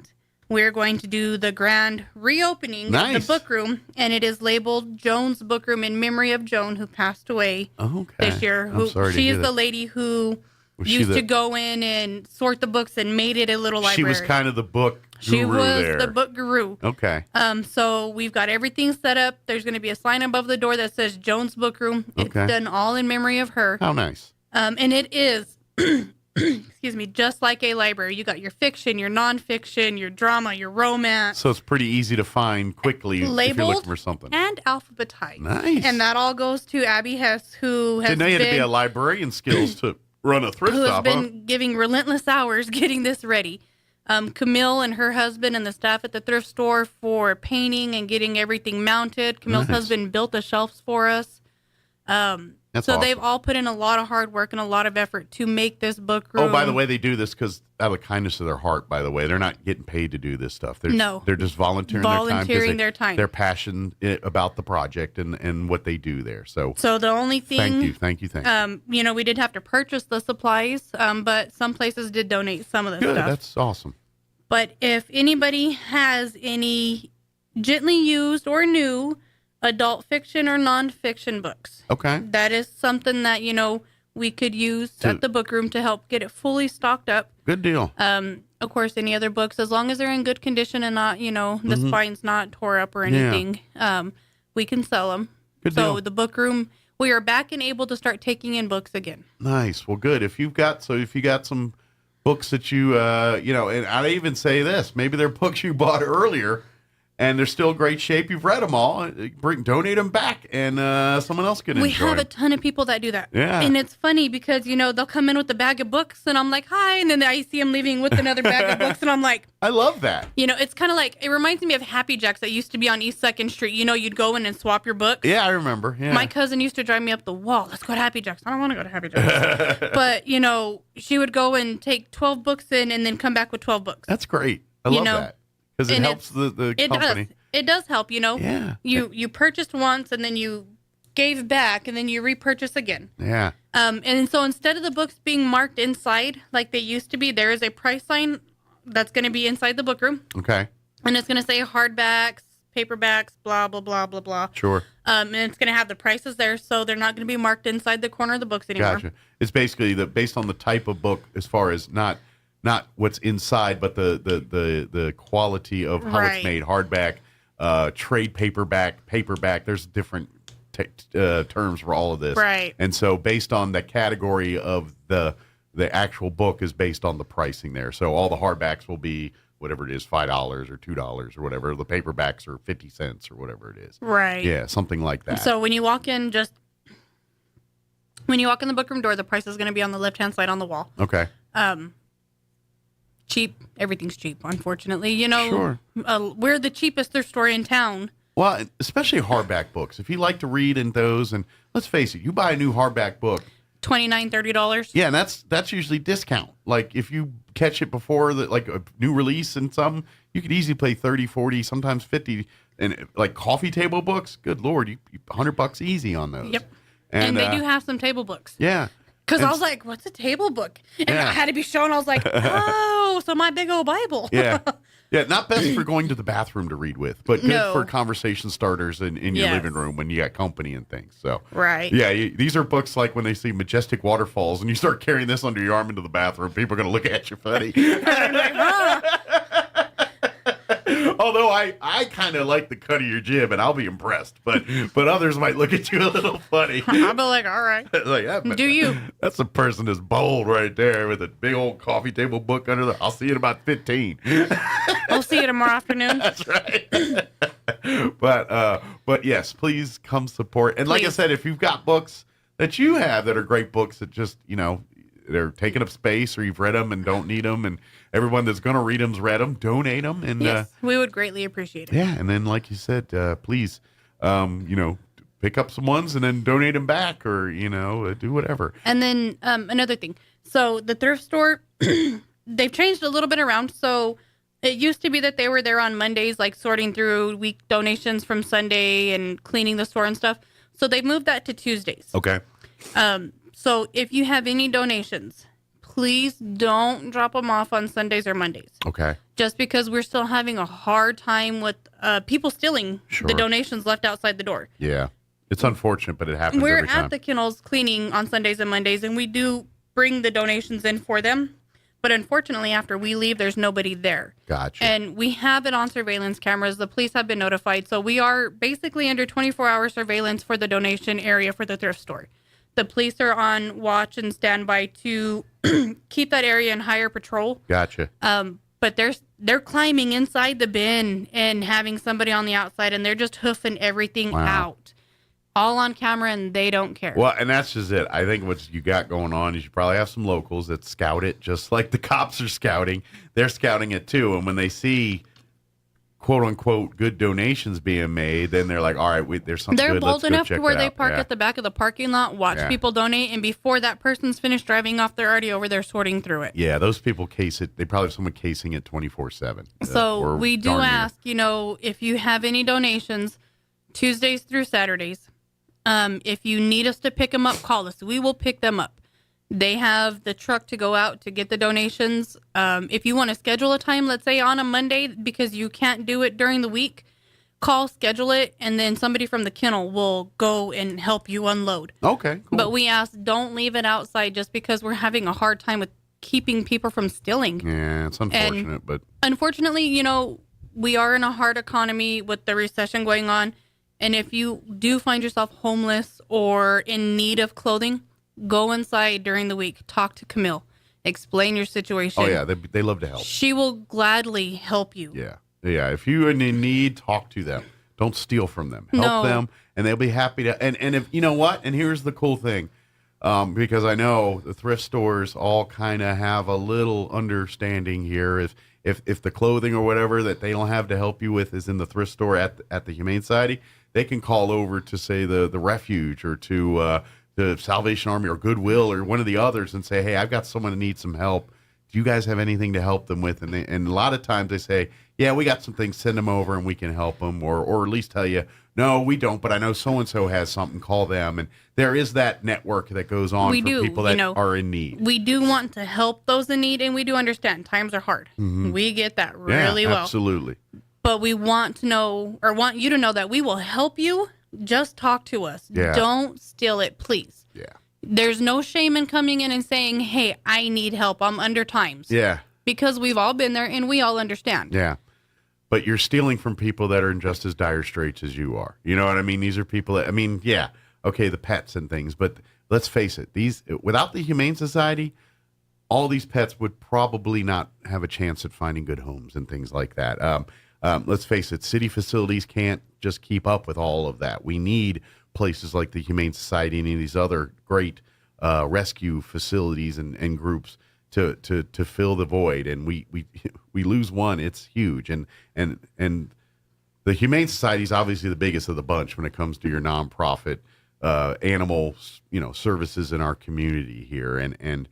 we're going to do the grand reopening of the book room, and it is labeled Joan's Book Room in memory of Joan, who passed away this year. She is the lady who used to go in and sort the books and made it a little library. She was kind of the book guru. She was the book guru. Okay. So we've got everything set up. There's going to be a sign above the door that says Joan's Book Room. It's done all in memory of her. How nice. And it is, excuse me, just like a library. You got your fiction, your nonfiction, your drama, your romance. So it's pretty easy to find quickly labeled if you're looking for something. And alphabetized. Nice. And that all goes to Abby Hess, who has Didn't know you had to be a librarian skills to run a thrift who has shop, been giving relentless hours getting this ready. Camille and her husband and the staff at the thrift store for painting and getting everything mounted. Camille's husband built the shelves for us. That's so awesome. they've all put in a lot of hard work and a lot of effort to make this book room. Oh, by the way, they do this because out of the kindness of their heart, by the way. They're not getting paid to do this stuff. They're just volunteering their time. They're passionate about the project and what they do there. So the only thing... Thank you. we did have to purchase the supplies, but some places did donate some of the Good, stuff. that's awesome. But if anybody has any gently used or new adult fiction or nonfiction books, Okay. that is something that, we could use at the book room to help get it fully stocked up. Good deal. Of course, any other books, as long as they're in good condition and not, the spine's not tore up or anything, we can sell them. Good so deal. the book room, we are back and able to start taking in books again. Nice. Well, good. If you got some books that you, and I even say this, maybe they're books you bought earlier and they're still great shape. You've read them all. Donate them back, and someone else can enjoy. We have a ton of people that do that. Yeah. And it's funny because, they'll come in with a bag of books, and I'm like, hi. And then I see them leaving with another bag of books, and I'm like, I love that. It's kind of like, it reminds me of Happy Jacks that used to be on East 2nd Street. You'd go in and swap your books. Yeah, I remember. Yeah. My cousin used to drive me up the wall. Let's go to Happy Jacks. I don't want to go to Happy Jacks. But, she would go and take 12 books in and then come back with 12 books. That's great. I love that. Because it helps the company. It does help, Yeah. You purchased once and then you gave back and then you repurchase again. Yeah. And so instead of the books being marked inside like they used to be, there is a price sign that's going to be inside the book room. Okay. And it's going to say hardbacks, paperbacks, blah, blah, blah, blah, blah. Sure. And it's going to have the prices there, so they're not going to be marked inside the corner of the books anymore. Gotcha. It's basically based on the type of book, as far as not what's inside, but the quality of how it's made. Hardback, trade paperback. There's different terms for all of this. Right. And so based on the category of the actual book is based on the pricing there. So all the hardbacks will be whatever it is, $5 or $2 or whatever. The paperbacks are 50 cents or whatever it is. Right. Yeah, something like that. So when you walk in the book room door, the price is going to be on the left-hand side on the wall. Okay. Cheap. Everything's cheap, unfortunately. Sure. We're the cheapest thrift store in town. Well, especially hardback books. If you like to read in those, and let's face it, you buy a new hardback book, $29, $30. yeah, and that's usually discount. Like if you catch it before like a new release and some, you could easily pay 30, 40, sometimes 50. And like coffee table books, good Lord, you $100 easy on those. Yep. And they do have some table books. Yeah. Because I was like, what's a table book? And Yeah. I had to be shown. I was like, oh, so my big old Bible. Yeah. Yeah, not best for going to the bathroom to read with, but good No. for conversation starters in your Yes. living room when you got company and things. So Right. yeah, these are books like when they see majestic waterfalls and you start carrying this under your arm into the bathroom, people are going to look at you funny. Although I kind of like the cut of your jib, and I'll be impressed, but others might look at you a little funny. I'll be like, all right. Like, Do you? That's a person that's bold right there with a big old coffee table book under the. I'll see you in about 15. We'll see you tomorrow afternoon. That's right. But yes, please come support. And like I Please. said, if you've got books that you have that are great books that just they're taking up space, or you've read them and don't need them, and everyone that's going to read them's read them, donate them, and Yes, we would greatly appreciate it. yeah, and then like you said, please, pick up some ones and then donate them back, or do whatever. And then another thing. So the thrift store, they've changed a little bit around. So it used to be that they were there on Mondays, like sorting through week donations from Sunday and cleaning the store and stuff. So they moved that to Tuesdays. Okay. So if you have any donations, please don't drop them off on Sundays or Mondays. Okay. Just because we're still having a hard time with people stealing Sure. the donations left outside the door. Yeah. It's unfortunate, but it happens We're every time. at the kennels cleaning on Sundays and Mondays, and we do bring the donations in for them. But unfortunately, after we leave, there's nobody there. Gotcha. And we have it on surveillance cameras. The police have been notified. So we are basically under 24-hour surveillance for the donation area for the thrift store. The police are on watch and standby to keep that area in higher patrol. Gotcha. But they're climbing inside the bin and having somebody on the outside, and they're just hoofing everything out. All on camera, and they don't care. Well, and that's just it. I think what you got going on is you probably have some locals that scout it, just like the cops are scouting. They're scouting it too, and when they see "quote unquote" good donations being made, then they're like, "All right, there's something They're good. bold Let's go enough check to where it they out." park Yeah. at the back of the parking lot, watch Yeah. people donate, and before that person's finished driving off, they're already over there sorting through it. Yeah, those people case it. They probably have someone casing it 24/7. So we do ask, if you have any donations, Tuesdays through Saturdays. If you need us to pick them up, call us. We will pick them up. They have the truck to go out to get the donations. If you want to schedule a time, let's say on a Monday, because you can't do it during the week, call, schedule it, and then somebody from the kennel will go and help you unload. Okay, cool. But we ask, don't leave it outside just because we're having a hard time with keeping people from stealing. Yeah, it's unfortunate, but unfortunately, we are in a hard economy with the recession going on. And if you do find yourself homeless or in need of clothing, go inside during the week. Talk to Camille. Explain your situation. Oh, yeah, they love to help. She will gladly help you. Yeah. Yeah, if you're in need, talk to them. Don't steal from them. Help them, and they'll be happy to. And if you know what, and here's the cool thing, because I know the thrift stores all kind of have a little understanding here. If the clothing or whatever that they don't have to help you with is in the thrift store at the Humane Society, they can call over to, say, the Refuge or to the Salvation Army or Goodwill or one of the others and say, hey, I've got someone that needs some help. Do you guys have anything to help them with? And a lot of times they say, yeah, we got some things, send them over and we can help them, or at least tell you, no, we don't, but I know so-and-so has something, call them. And there is that network that goes on people that are in need. We do want to help those in need, and we do understand times are hard. Mm-hmm. We get that really well. Absolutely. But we want to know, or want you to know, that we will help you. Just talk to us. Yeah. Don't steal it, please. Yeah. There's no shame in coming in and saying, hey, I need help. I'm under times. Yeah. Because we've all been there and we all understand. Yeah. But you're stealing from people that are in just as dire straits as you are. You know what I mean? These are people that, yeah, okay, the pets and things, but let's face it, without the Humane Society, all these pets would probably not have a chance at finding good homes and things like that. Let's face it, city facilities can't just keep up with all of that. We need places like the Humane Society and these other great rescue facilities and groups to fill the void. And we lose one, it's huge. And the Humane Society is obviously the biggest of the bunch when it comes to your nonprofit animal services in our community here. And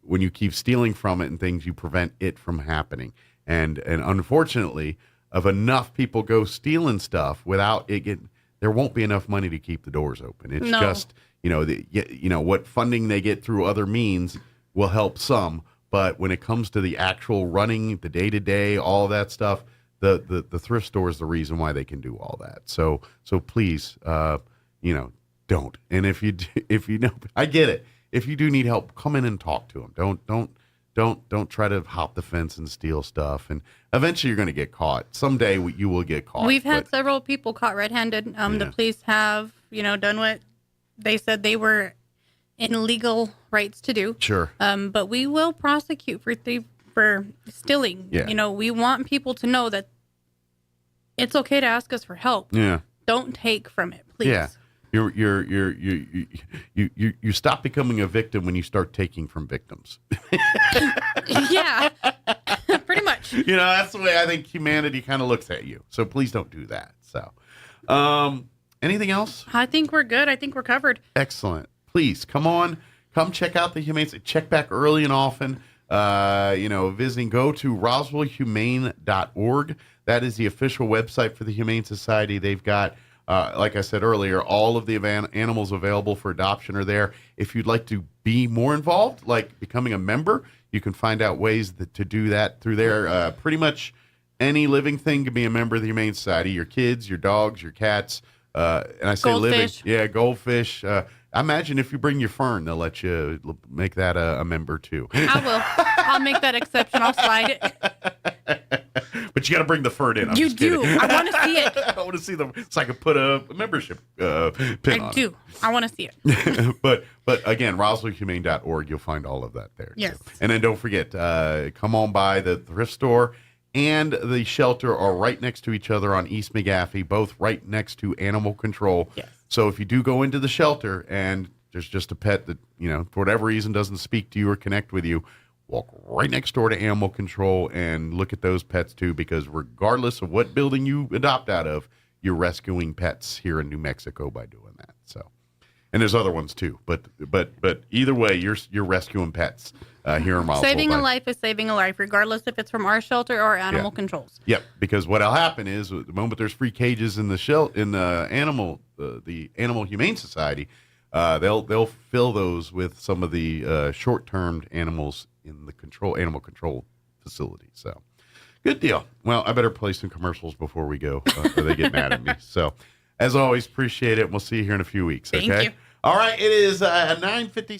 when you keep stealing from it and things, you prevent it from happening. And unfortunately, if enough people go stealing stuff without it there won't be enough money to keep the doors open. It's just, what funding they get through other means will help some. But when it comes to the actual running, the day-to-day, all that stuff, the thrift store is the reason why they can do all that. So please, don't. And if you know, I get it. If you do need help, come in and talk to them. Don't try to hop the fence and steal stuff. And eventually you're going to get caught. Someday you will get caught. We've had several people caught red-handed. The police have, done what they said they were in legal rights to do. Sure. But we will prosecute for stealing. Yeah. We want people to know that it's okay to ask us for help. Yeah. Don't take from it, please. Yeah. You stop becoming a victim when you start taking from victims. Yeah, pretty much. That's the way I think humanity kind of looks at you. So please don't do that. So, anything else? I think we're good. I think we're covered. Excellent. Please come check out the Humane. Check back early and often. Visiting. Go to roswellhumane.org. That is the official website for the Humane Society. They've got, like I said earlier, all of the animals available for adoption are there. If you'd like to be more involved, like becoming a member, you can find out ways to do that through there. Pretty much any living thing can be a member of the Humane Society. Your kids, your dogs, your cats. And I say goldfish. Living. Yeah, goldfish. I imagine if you bring your fern, they'll let you make that a member too. I will. I'll make that exception. I'll slide it. But you got to bring the fern in. You do. I want to see it. I want to see them so I can put a membership pin on I do. I want to see it. but again, roswellhumane.org, you'll find all of that there. Yes. Too. And then don't forget, come on by the thrift store and the shelter are right next to each other on East McGaffey, both right next to Animal Control. Yes. So if you do go into the shelter and there's just a pet that, for whatever reason doesn't speak to you or connect with you, walk right next door to Animal Control and look at those pets too, because regardless of what building you adopt out of, you're rescuing pets here in New Mexico by doing that. So, and there's other ones too, but either way, you're rescuing pets here in Roswell. Saving a life is saving a life, regardless if it's from our shelter or Animal Control's. Yep, because what'll happen is the moment there's free cages in the animal Humane Society, they'll fill those with some of the short-term animals in the animal control facility. So good deal. Well, I better play some commercials before we go, or they get mad at me. So as always, appreciate it. We'll see you here in a few weeks. Okay. Thank you. All right. It is 9:50.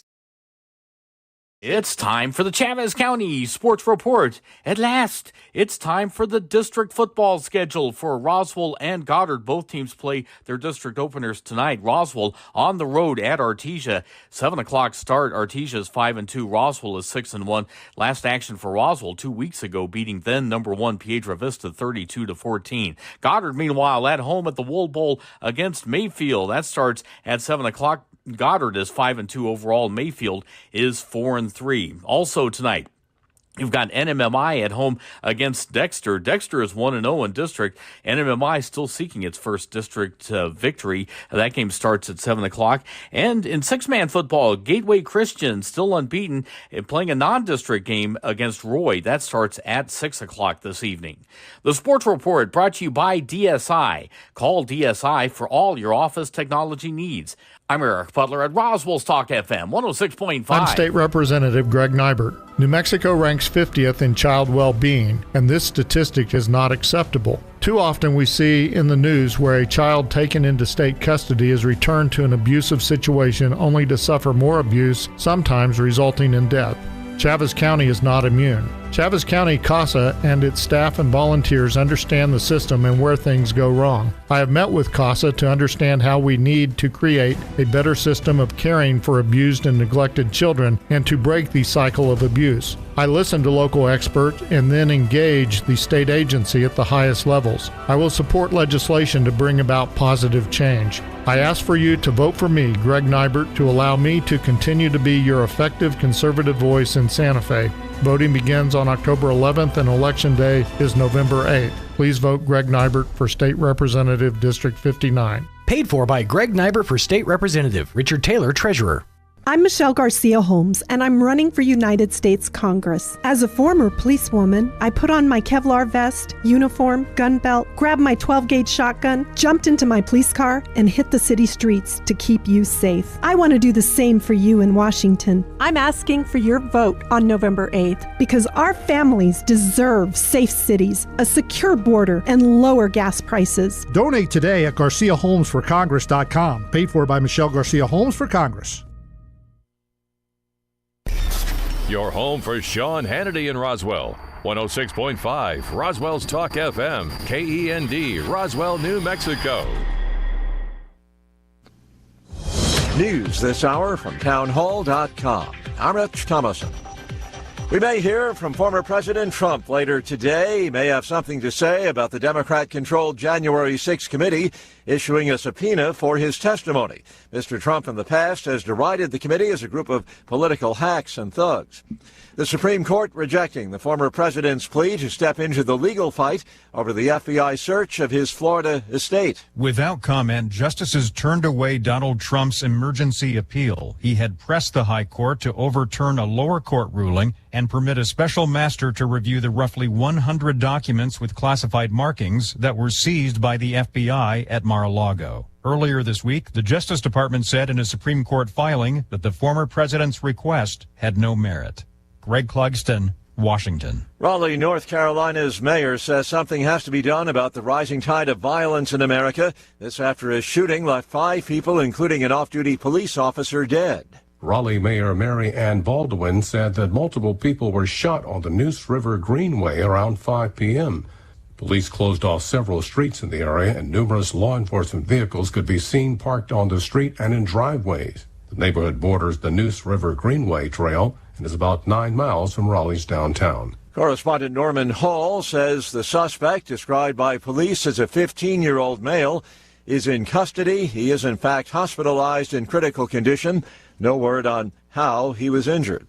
It's time for the Chavez County Sports Report. At last, it's time for the district football schedule for Roswell and Goddard. Both teams play their district openers tonight. Roswell on the road at Artesia. 7 o'clock start. Artesia is 5-2. Roswell is 6-1. Last action for Roswell 2 weeks ago, beating then number 1 Piedra Vista 32-14. Goddard, meanwhile, at home at the Wool Bowl against Mayfield. That starts at 7 o'clock. Goddard is 5-2 overall. Mayfield is 4-3. Also tonight, you've got NMMI at home against Dexter. Dexter is 1-0 in district. NMMI still seeking its first district victory. That game starts at 7 o'clock. And in six-man football, Gateway Christian still unbeaten, playing a non-district game against Roy. That starts at 6 o'clock this evening. The Sports Report brought to you by DSI. Call DSI for all your office technology needs. I'm Eric Butler at Roswell's Talk FM 106.5. I'm State Representative Greg Nybert. New Mexico ranks 50th in child well-being, and this statistic is not acceptable. Too often we see in the news where a child taken into state custody is returned to an abusive situation only to suffer more abuse, sometimes resulting in death. Chavez County is not immune. Chavez County CASA and its staff and volunteers understand the system and where things go wrong. I have met with CASA to understand how we need to create a better system of caring for abused and neglected children and to break the cycle of abuse. I listen to local experts and then engage the state agency at the highest levels. I will support legislation to bring about positive change. I ask for you to vote for me, Greg Nybert, to allow me to continue to be your effective conservative voice in Santa Fe. Voting begins on October 11th and Election Day is November 8th. Please vote Greg Nybert for State Representative District 59. Paid for by Greg Nybert for State Representative, Richard Taylor, Treasurer. I'm Michelle Garcia Holmes, and I'm running for United States Congress. As a former policewoman, I put on my Kevlar vest, uniform, gun belt, grabbed my 12-gauge shotgun, jumped into my police car, and hit the city streets to keep you safe. I want to do the same for you in Washington. I'm asking for your vote on November 8th because our families deserve safe cities, a secure border, and lower gas prices. Donate today at GarciaHolmesForCongress.com. Paid for by Michelle Garcia Holmes for Congress. Your home for Sean Hannity in Roswell. 106.5 Roswell's Talk FM, KEND, Roswell, New Mexico. News this hour from townhall.com. I'm Rich Thomason. We may hear from former President Trump later today. He may have something to say about the Democrat-controlled January 6th committee issuing a subpoena for his testimony. Mr. Trump in the past has derided the committee as a group of political hacks and thugs. The Supreme Court rejecting the former president's plea to step into the legal fight over the FBI search of his Florida estate. Without comment, justices turned away Donald Trump's emergency appeal. He had pressed the high court to overturn a lower court ruling and permit a special master to review the roughly 100 documents with classified markings that were seized by the FBI at Mar-a-Lago. Earlier this week, the Justice Department said in a Supreme Court filing that the former president's request had no merit. Greg Clugston, Washington. Raleigh, North Carolina's mayor says something has to be done about the rising tide of violence in America. This after a shooting left 5 people, including an off-duty police officer, dead. Raleigh Mayor Mary Ann Baldwin said that multiple people were shot on the Neuse River Greenway around 5 p.m. Police closed off several streets in the area, and numerous law enforcement vehicles could be seen parked on the street and in driveways. The neighborhood borders the Neuse River Greenway Trail and is about 9 miles from Raleigh's downtown. Correspondent Norman Hall says the suspect, described by police as a 15-year-old male, is in custody. He is in fact hospitalized in critical condition. No word on how he was injured.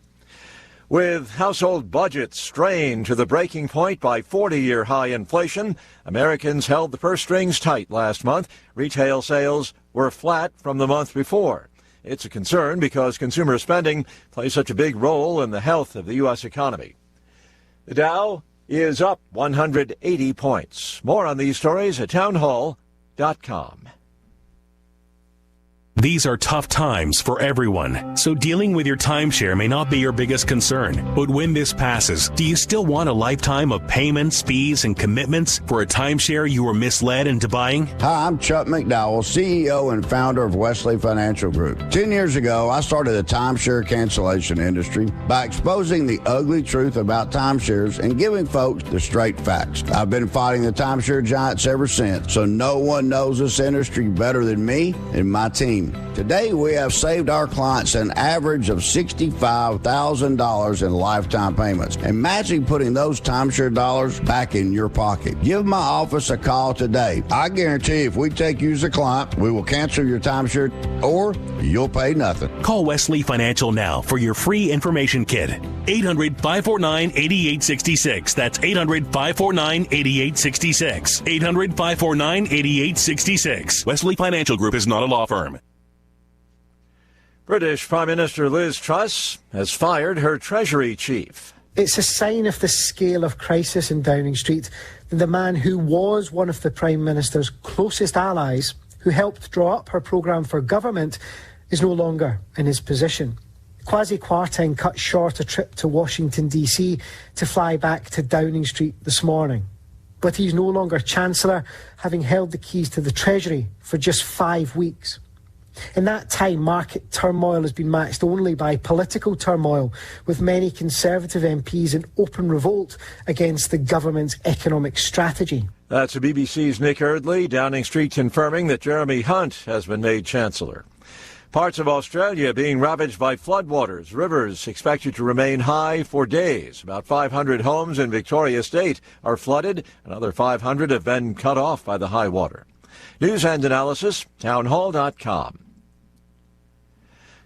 With household budgets strained to the breaking point by 40-year high inflation, Americans held the purse strings tight last month. Retail sales were flat from the month before. It's a concern because consumer spending plays such a big role in the health of the U.S. economy. The Dow is up 180 points. More on these stories at townhall.com. These are tough times for everyone, so dealing with your timeshare may not be your biggest concern. But when this passes, do you still want a lifetime of payments, fees, and commitments for a timeshare you were misled into buying? Hi, I'm Chuck McDowell, CEO and founder of Wesley Financial Group. 10 years ago, I started the timeshare cancellation industry by exposing the ugly truth about timeshares and giving folks the straight facts. I've been fighting the timeshare giants ever since, so no one knows this industry better than me and my team. Today, we have saved our clients an average of $65,000 in lifetime payments. Imagine putting those timeshare dollars back in your pocket. Give my office a call today. I guarantee if we take you as a client, we will cancel your timeshare or you'll pay nothing. Call Wesley Financial now for your free information kit. 800-549-8866. That's 800-549-8866. 800-549-8866. Wesley Financial Group is not a law firm. British Prime Minister Liz Truss has fired her Treasury chief. It's a sign of the scale of crisis in Downing Street that the man who was one of the Prime Minister's closest allies, who helped draw up her programme for government, is no longer in his position. Kwasi Kwarteng cut short a trip to Washington, D.C. to fly back to Downing Street this morning. But he's no longer Chancellor, having held the keys to the Treasury for just 5 weeks. In that time, market turmoil has been matched only by political turmoil, with many Conservative MPs in open revolt against the government's economic strategy. That's the BBC's Nick Eardley. Downing Street confirming that Jeremy Hunt has been made Chancellor. Parts of Australia being ravaged by floodwaters. Rivers expected to remain high for days. About 500 homes in Victoria State are flooded. Another 500 have been cut off by the high water. News and analysis, townhall.com.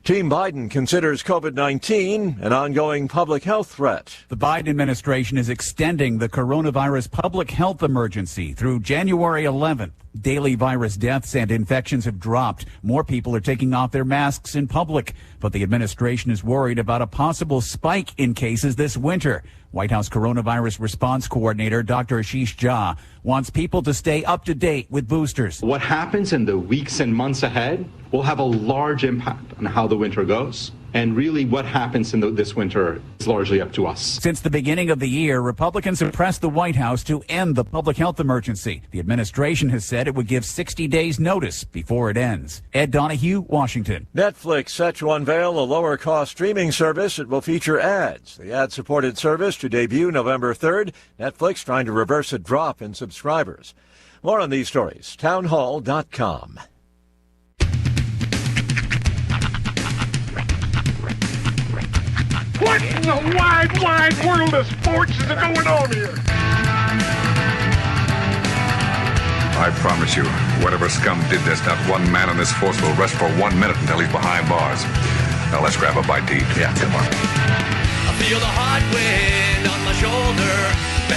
Team Biden considers COVID-19 an ongoing public health threat. The Biden administration is extending the coronavirus public health emergency through January 11th. Daily virus deaths and infections have dropped. More people are taking off their masks in public. But the administration is worried about a possible spike in cases this winter. White House Coronavirus Response Coordinator Dr. Ashish Jha wants people to stay up to date with boosters. What happens in the weeks and months ahead will have a large impact on how the winter goes. And really what happens in this winter is largely up to us. Since the beginning of the year, Republicans have pressed the White House to end the public health emergency. The administration has said it would give 60 days notice before it ends. Ed Donahue, Washington. Netflix set to unveil a lower-cost streaming service. It will feature ads. The ad-supported service to debut November 3rd. Netflix trying to reverse a drop in subscribers. More on these stories, townhall.com. What in the wide, wide world of sports is going on here? I promise you, whatever scum did this, not one man on this force will rest for 1 minute until he's behind bars. Now let's grab a bite to eat. Yeah, come on. I feel the hot wind on my shoulder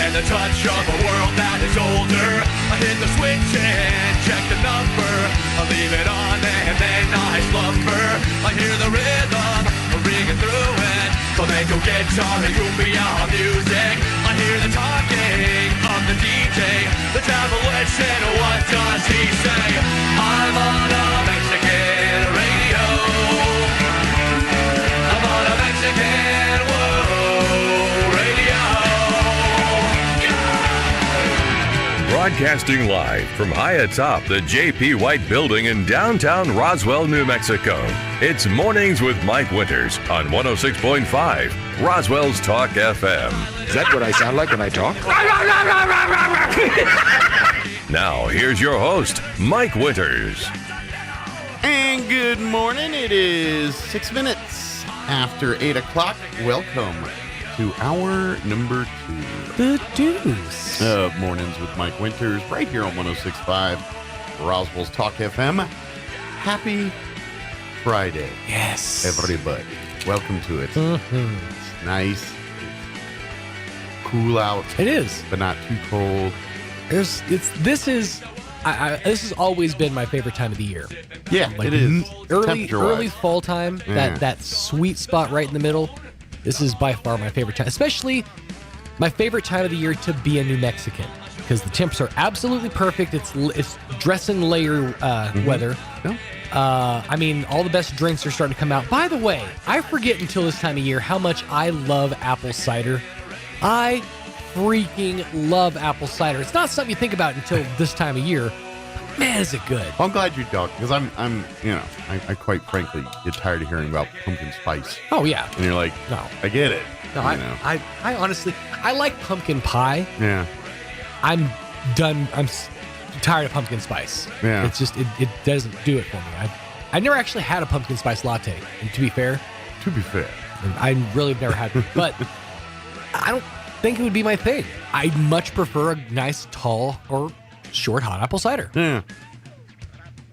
and the touch of a world that is older. I hit the switch and check the number. I leave it on and then I slumber. I hear the rhythm ringing through it. Flamenco guitar and cumbia music. I hear the talking of the DJ. The devil listen, what does he say? I'm on a Mexican radio. I'm on a Mexican radio. Broadcasting live from high atop the J.P. White Building in downtown Roswell, New Mexico. It's Mornings with Mike Winters on 106.5 Roswell's Talk FM. Is that what I sound like when I talk? Now, here's your host, Mike Winters. And good morning. It is 6 minutes after 8 o'clock. Welcome to hour number 2. The deuce. Of Mornings with Mike Winters, right here on 106.5 Roswell's Talk FM. Happy Friday. Yes. Everybody. Welcome to it. Mm-hmm. It's nice. It's cool out. It is. But not too cold. This has always been my favorite time of the year. Yeah, like it is. Early fall time, Yeah. that sweet spot right in the middle. This is by far my favorite time, especially my favorite time of the year to be a New Mexican. because the temps are absolutely perfect. It's dress and layer weather. Yeah. I mean, all the best drinks are starting to come out. By the way, I forget until this time of year how much I love apple cider. I freaking love apple cider. It's not something you think about until this time of year. Man, is it good. Well, I'm glad you talked, because I quite frankly get tired of hearing about pumpkin spice. Oh, yeah. And you're like, no, I get it. No, I honestly, I like pumpkin pie. Yeah. I'm done. I'm tired of pumpkin spice. Yeah. It's just, it doesn't do it for me. I never actually had a pumpkin spice latte. And to be fair, I really have never had one. But I don't think it would be my thing. I'd much prefer a nice, tall, or short hot apple cider. Yeah.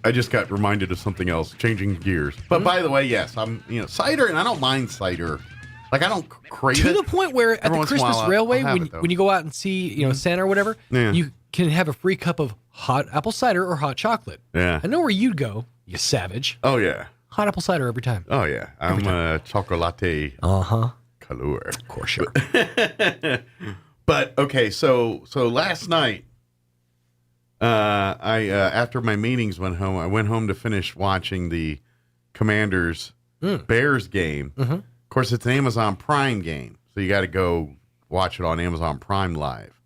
I just got reminded of something else, changing gears. But by the way, yes, I'm cider, and I don't mind cider. Like, I don't crave it. To the point where at the Christmas Railway, when you go out and see Santa or whatever, you can have a free cup of hot apple cider or hot chocolate. Yeah. I know where you'd go, you savage. Oh yeah. Hot apple cider every time. Oh yeah. I'm a chocolate color. Of course, sure. But okay, so last night, I after my meetings went home. I went home to finish watching the Commanders Bears game. Mm-hmm. Of course, it's an Amazon Prime game, so you got to go watch it on Amazon Prime Live.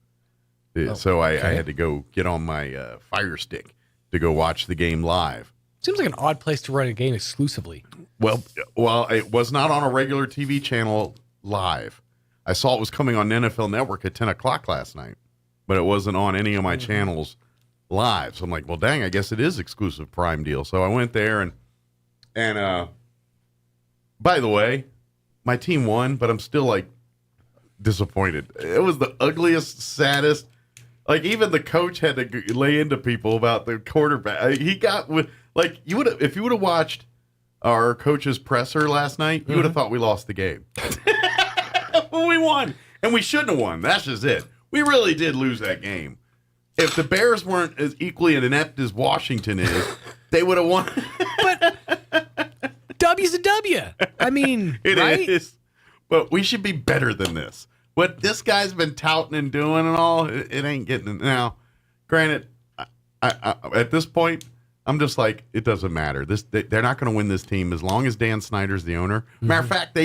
So I had to go get on my Fire Stick to go watch the game live. Seems like an odd place to run a game exclusively. Well, it was not on a regular TV channel live. I saw it was coming on NFL Network at 10 o'clock last night, but it wasn't on any of my channels live. So I'm like, well, dang, I guess it is exclusive Prime deal. So I went there and by the way, my team won, but I'm still like disappointed. It was the ugliest, saddest. Like, even the coach had to lay into people about the quarterback. He got with, like, if you would have watched our coach's presser last night, you would have thought we lost the game. But we won, and we shouldn't have won. That's just it. We really did lose that game. If the Bears weren't as equally inept as Washington is, they would have won. But W's a W. I mean, it right? is. But we should be better than this. What this guy's been touting and doing and all, it ain't getting it. Now, granted, I at this point, I'm just like, it doesn't matter. They're not going to win this team as long as Dan Snyder's the owner. Matter of fact,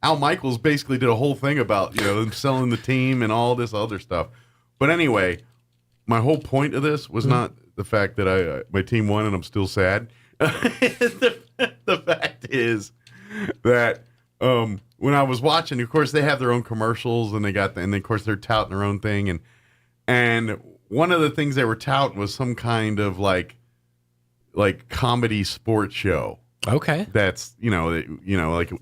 Al Michaels basically did a whole thing about them selling the team and all this other stuff. But anyway, my whole point of this was not the fact that my team won and I'm still sad. The fact is that when I was watching, of course, they have their own commercials and and of course they're touting their own thing. And one of the things they were touting was some kind of like comedy sports show. Okay. That's, like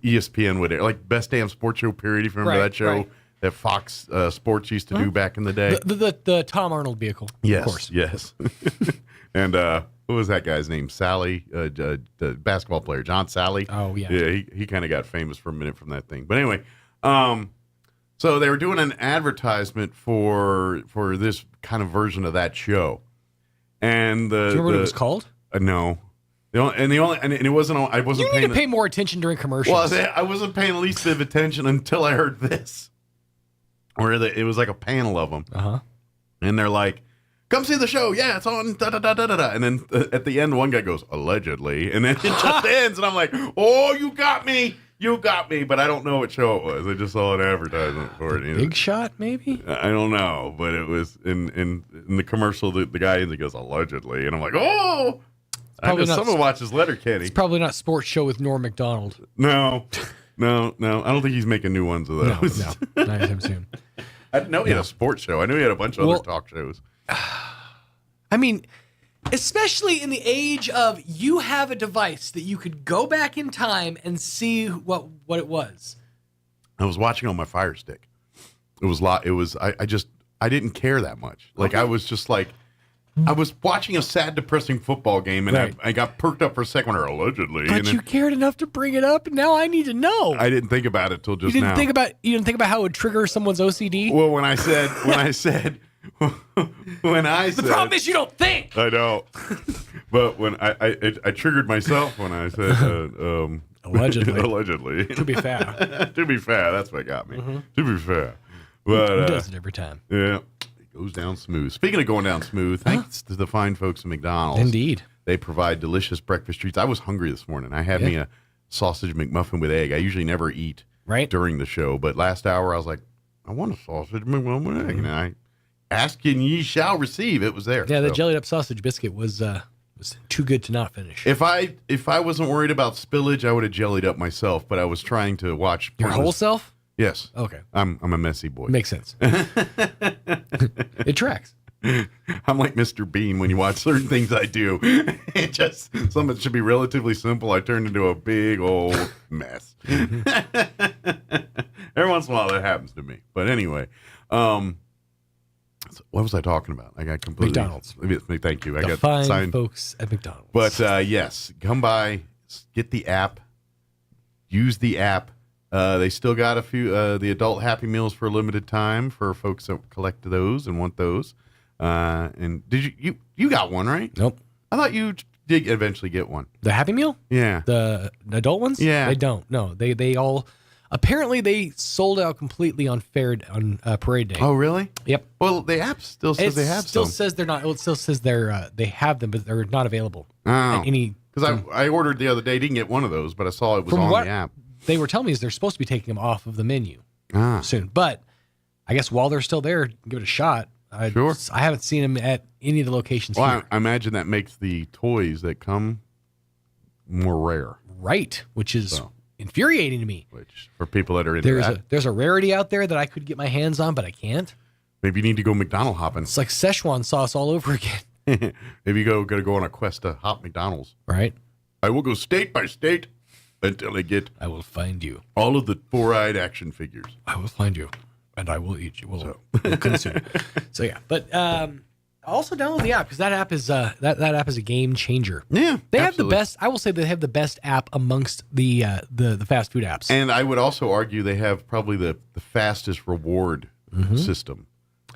ESPN would, like Best Damn Sports Show period. If you remember that show that Fox Sports used to do back in the day. The Tom Arnold vehicle. Yes. Of course. Yes. And what was that guy's name? Sally, the basketball player, John Sally. Oh, yeah. Yeah, he kind of got famous for a minute from that thing. But anyway, so they were doing an advertisement for this kind of version of that show. And do you remember what it was called? No. And it wasn't. I wasn't. You need to pay more attention during commercials. Well, I wasn't paying the least bit of attention until I heard this, where it was like a panel of them, and they're like, "Come see the show, yeah, it's on." Da, da, da, da, da. And then at the end, one guy goes, "Allegedly," and then it just ends, and I'm like, "Oh, you got me." But I don't know what show it was. I just saw an advertisement for it. Big Shot, maybe? I don't know, but it was in the commercial. The guy in it goes, "Allegedly," and I'm like, "Oh." Someone watches Letterkenny. It's probably not Sports Show with Norm Macdonald. No. I don't think he's making new ones of those. No, not anytime soon. I didn't know he had a sports show. I knew he had a bunch of other talk shows. I mean, especially in the age of you have a device that you could go back in time and see what it was. I was watching on my Fire Stick. It was I didn't care that much. Like, I was just like, I was watching a sad, depressing football game, and I got perked up for a second, or allegedly. But you cared enough to bring it up, and now I need to know. I didn't think about it till just now. You didn't think about how it would trigger someone's OCD? Well, when I said, the problem is you don't think. I know. But when I triggered myself when I said, allegedly. Allegedly. To be fair. To be fair, that's what got me. To be fair. But he does it every time. Yeah. Goes down smooth. Speaking of going down smooth, thanks to the fine folks at McDonald's. Indeed. They provide delicious breakfast treats. I was hungry this morning. I had me a sausage McMuffin with egg. I usually never eat during the show, but last hour I was like, I want a sausage McMuffin with egg. And I ask and ye shall receive. It was there. Yeah, the jellied up sausage biscuit was too good to not finish. If I wasn't worried about spillage, I would have jellied up myself, but I was trying to watch your whole self? Yes. Okay. I'm a messy boy. Makes sense. It tracks. I'm like Mr. Bean when you watch certain things I do. It just, something should be relatively simple. I turn into a big old mess. Every once in a while that happens to me. But anyway, what was I talking about? I got completely... McDonald's. Thank you. I the got fine signed. Folks at McDonald's. But yes, come by, get the app, use the app. They still got a few the adult Happy Meals for a limited time for folks that collect those and want those. And did you got one, right? Nope. I thought you did eventually get one. The Happy Meal? Yeah. The adult ones? Yeah. They don't. No. They all apparently they sold out completely on Parade Day. Oh, really? Yep. Well, the app still says they have still some. says they're not. Well, it still says they have them, but they're not available. Oh. At any. Because I ordered the other day, didn't get one of those, but I saw it was on the app. They were telling me is they're supposed to be taking them off of the menu soon. But I guess while they're still there, give it a shot. Sure. I haven't seen them at any of the locations Well, here. I imagine that makes the toys that come more rare. Right, which is infuriating to me. Which, for people that are into that. There's a rarity out there that I could get my hands on, but I can't. Maybe you need to go McDonald's hopping. It's like Szechuan sauce all over again. Maybe you got to go on a quest to hop McDonald's. Right. I will go state by state until I get... I will find you. All of the four-eyed action figures. I will find you, and I will eat you. We'll consume. So yeah, but also download the app because that app is that app is a game changer. Yeah, they have the best. I will say they have the best app amongst the fast food apps. And I would also argue they have probably the fastest reward system.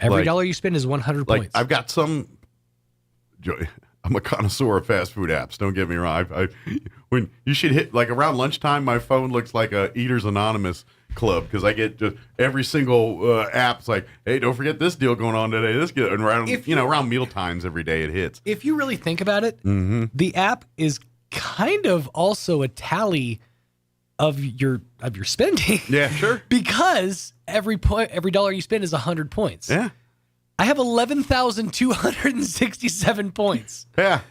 Every dollar you spend is 100 points. I've got some. I'm a connoisseur of fast food apps. Don't get me wrong. When you should hit like around lunchtime, my phone looks like a Eaters Anonymous club because I get just every single app's like, hey, don't forget this deal going on today. This and around around meal times every day it hits. If you really think about it, the app is kind of also a tally of your spending. Yeah, sure. Because every dollar you spend is 100 points. Yeah. I have 11,267 points. Yeah.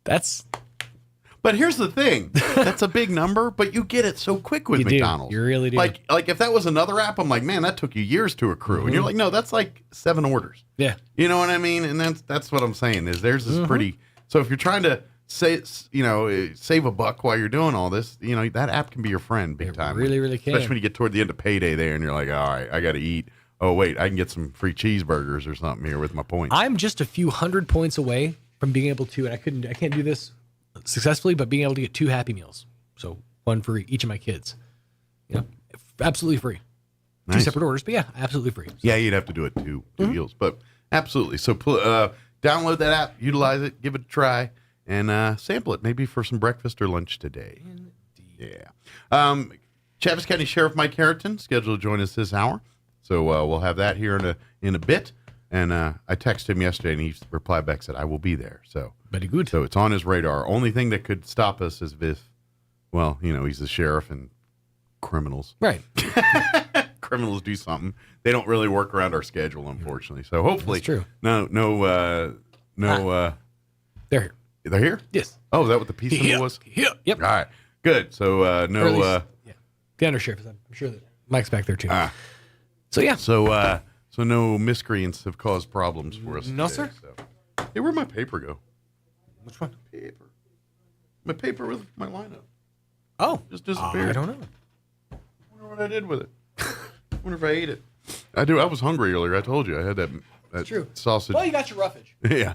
But here's the thing. That's a big number, but you get it so quick with McDonald's. You really do. Like if that was another app, I'm like, man, that took you years to accrue. And you're like, no, that's like 7 orders. Yeah. You know what I mean? And that's what I'm saying is theirs is pretty. So if you're trying to save a buck while you're doing all this, that app can be your friend big time. Really, really can. Especially when you get toward the end of payday there and you're like, all right, I got to eat. Oh, wait, I can get some free cheeseburgers or something here with my points. I'm just a few hundred points away from being able to, and I can't do this successfully, but being able to get 2 Happy Meals. So one for each of my kids. Absolutely free. Nice. 2 separate orders, but yeah, absolutely free. So. Yeah, you'd have to do it two meals, but absolutely. So download that app, utilize it, give it a try, and sample it maybe for some breakfast or lunch today. Indeed. Yeah. Chaves County Sheriff Mike Harrington scheduled to join us this hour. So we'll have that here in a bit. And I texted him yesterday, and he replied back, said, I will be there. So very good. So it's on his radar. Only thing that could stop us is if, he's the sheriff and criminals. Right. Criminals do something. They don't really work around our schedule, unfortunately. So hopefully. That's true. No. They're here. They're here? Yes. Oh, is that what the peace symbol was? Yep. All right. Good. So no. The undersheriff. I'm sure that Mike's back there too. So yeah. So no miscreants have caused problems for us. No, today, sir. So. Hey, where'd my paper go? Which one? My paper with my lineup. Oh, just disappeared. I don't know. I wonder what I did with it. I wonder if I ate it. I do. I was hungry earlier. I told you I had that true. sausage. Well, you got your roughage. Yeah.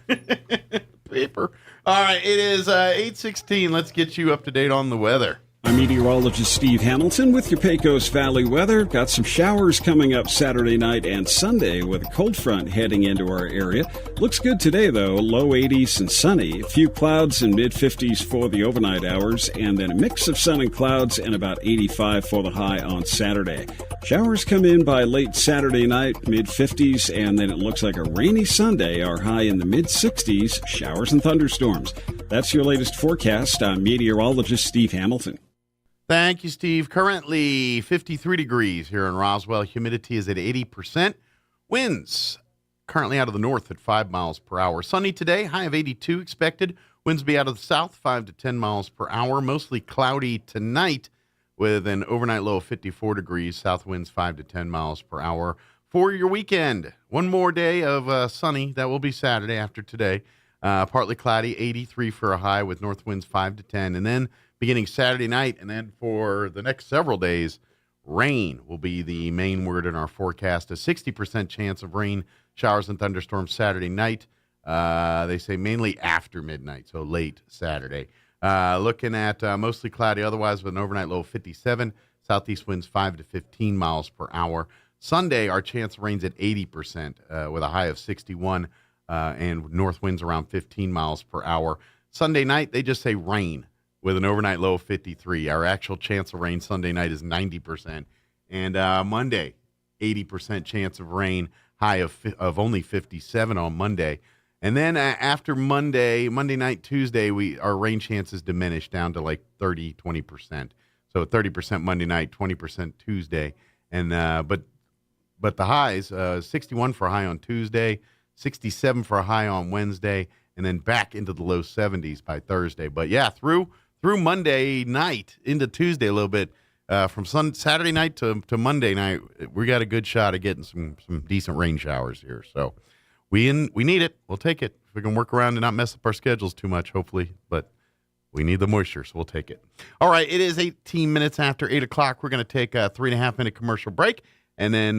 Paper. All right. It is 8:16. Let's get you up to date on the weather. I'm meteorologist Steve Hamilton with your Pecos Valley weather. Got some showers coming up Saturday night and Sunday with a cold front heading into our area. Looks good today, though. Low 80s and sunny. A few clouds and mid-50s for the overnight hours, and then a mix of sun and clouds and about 85 for the high on Saturday. Showers come in by late Saturday night, mid-50s, and then it looks like a rainy Sunday. Our high in the mid-60s, showers and thunderstorms. That's your latest forecast. I'm meteorologist Steve Hamilton. Thank you, Steve. Currently 53 degrees here in Roswell. Humidity is at 80%. Winds currently out of the north at 5 miles per hour. Sunny today, high of 82 expected. Winds be out of the south, 5 to 10 miles per hour. Mostly cloudy tonight with an overnight low of 54 degrees. South winds 5 to 10 miles per hour. For your weekend, one more day of sunny. That will be Saturday after today. Partly cloudy, 83 for a high with north winds 5 to 10. And then beginning Saturday night, and then for the next several days, rain will be the main word in our forecast. A 60% chance of rain, showers and thunderstorms Saturday night. They say mainly after midnight, so late Saturday. Looking at mostly cloudy otherwise with an overnight low of 57. Southeast winds 5 to 15 miles per hour. Sunday, our chance of rain's at 80% with a high of 61 and north winds around 15 miles per hour. Sunday night, they just say rain with an overnight low of 53. Our actual chance of rain Sunday night is 90%. And Monday, 80% chance of rain, high of only 57 on Monday. And then after Monday night, Tuesday, our rain chances diminish down to like 30, 20%. So 30% Monday night, 20% Tuesday. And but the highs, 61 for a high on Tuesday, 67 for a high on Wednesday, and then back into the low 70s by Thursday. But yeah, through Monday night into Tuesday a little bit, from Saturday night to Monday night, we got a good shot of getting some decent rain showers here. So we need it. We'll take it. If we can work around and not mess up our schedules too much, hopefully. But we need the moisture, so we'll take it. All right, it is 18 minutes after 8 o'clock. We're going to take a 3.5-minute commercial break. And then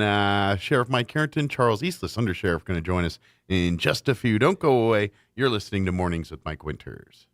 Sheriff Mike Carrington, Charles Eastless, Undersheriff, going to join us in just a few. Don't go away. You're listening to Mornings with Mike Winters.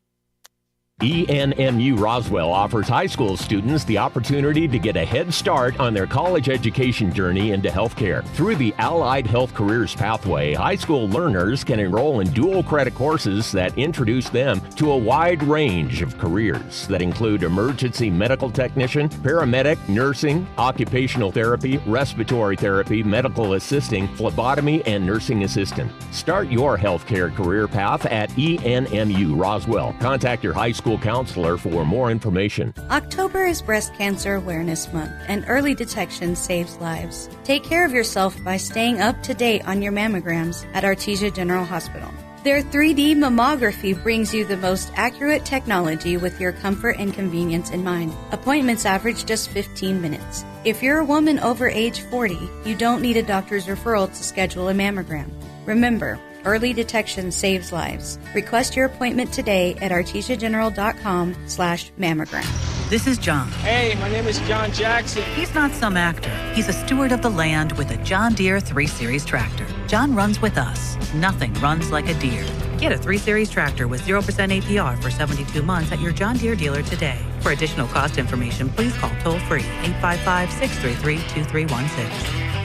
ENMU Roswell offers high school students the opportunity to get a head start on their college education journey into healthcare. Through the Allied Health Careers Pathway, high school learners can enroll in dual credit courses that introduce them to a wide range of careers that include emergency medical technician, paramedic, nursing, occupational therapy, respiratory therapy, medical assisting, phlebotomy, and nursing assistant. Start your healthcare career path at ENMU Roswell. Contact your high school counselor for more information. October is Breast Cancer Awareness Month, and early detection saves lives. Take care of yourself by staying up to date on your mammograms at Artesia General Hospital. Their 3D mammography brings you the most accurate technology with your comfort and convenience in mind. Appointments average just 15 minutes. If you're a woman over age 40, you don't need a doctor's referral to schedule a mammogram. Remember, early detection saves lives. Request your appointment today at artesiageneral.com/mammogram. This is John. Hey, my name is John Jackson. He's not some actor. He's a steward of the land with a John Deere 3 Series tractor. John runs with us. Nothing runs like a Deere. Get a 3 Series tractor with 0% APR for 72 months at your John Deere dealer today. For additional cost information, please call toll-free 855-633-2316.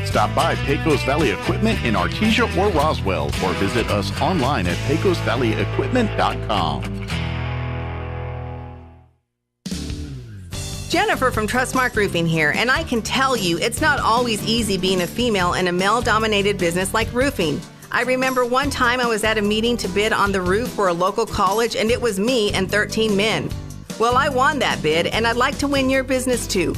Stop by Pecos Valley Equipment in Artesia or Roswell, or visit us online at pecosvalleyequipment.com. Jennifer from Trustmark Roofing here, and I can tell you it's not always easy being a female in a male-dominated business like roofing. I remember one time I was at a meeting to bid on the roof for a local college, and it was me and 13 men. Well, I won that bid, and I'd like to win your business too.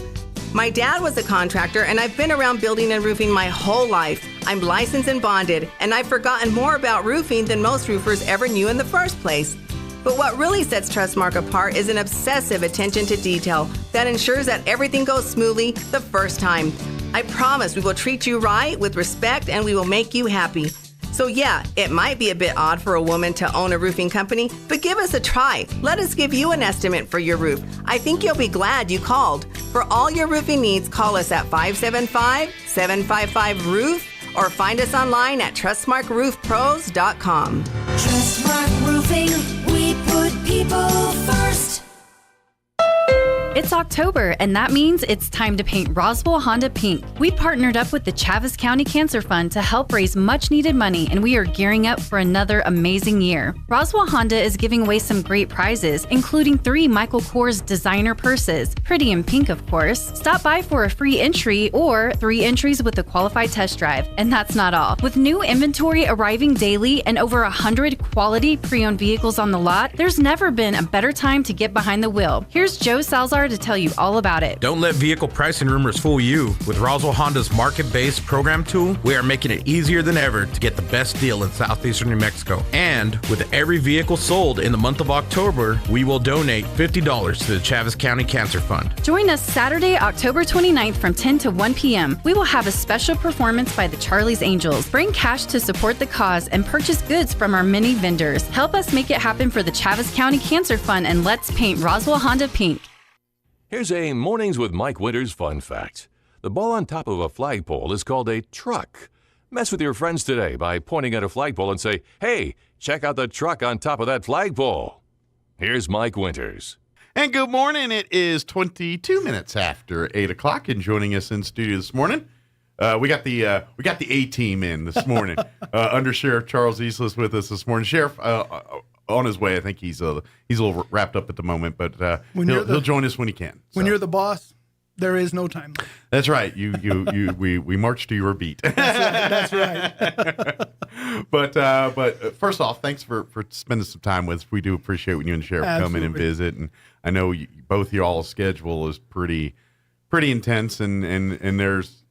My dad was a contractor, and I've been around building and roofing my whole life. I'm licensed and bonded, and I've forgotten more about roofing than most roofers ever knew in the first place. But what really sets Trustmark apart is an obsessive attention to detail that ensures that everything goes smoothly the first time. I promise we will treat you right with respect, and we will make you happy. So yeah, it might be a bit odd for a woman to own a roofing company, but give us a try. Let us give you an estimate for your roof. I think you'll be glad you called. For all your roofing needs, call us at 575-755-ROOF or find us online at TrustmarkRoofPros.com. Trustmark Roofing, we put people first. It's October, and that means it's time to paint Roswell Honda pink. We partnered up with the Chaves County Cancer Fund to help raise much-needed money, and we are gearing up for another amazing year. Roswell Honda is giving away some great prizes, including 3 Michael Kors designer purses, pretty in pink, of course. Stop by for a free entry or 3 entries with a qualified test drive. And that's not all. With new inventory arriving daily and over 100 quality pre-owned vehicles on the lot, there's never been a better time to get behind the wheel. Here's Joe Salzar to tell you all about it. Don't let vehicle pricing rumors fool you. With Roswell Honda's market-based program tool, we are making it easier than ever to get the best deal in southeastern New Mexico. And with every vehicle sold in the month of October, we will donate $50 to the Chaves County Cancer Fund. Join us Saturday, October 29th from 10 to 1 p.m. We will have a special performance by the Charlie's Angels. Bring cash to support the cause and purchase goods from our many vendors. Help us make it happen for the Chaves County Cancer Fund, and let's paint Roswell Honda pink. Here's a Mornings with Mike Winters fun fact. The ball on top of a flagpole is called a truck. Mess with your friends today by pointing at a flagpole and say, "Hey, check out the truck on top of that flagpole." Here's Mike Winters. And good morning. It is 22 minutes after 8 o'clock, and joining us in studio this morning, we got the A-team in this morning. Under Sheriff Charles Eastlis with us this morning. Sheriff, on his way. I think he's a little wrapped up at the moment, but he'll join us when he can. When you're the boss, there is no time. That's right. We march to your beat. That's right. But first off, thanks for spending some time with us. We do appreciate when you and the Sheriff come in and visit. And I know both y'all's schedule is pretty intense, and there's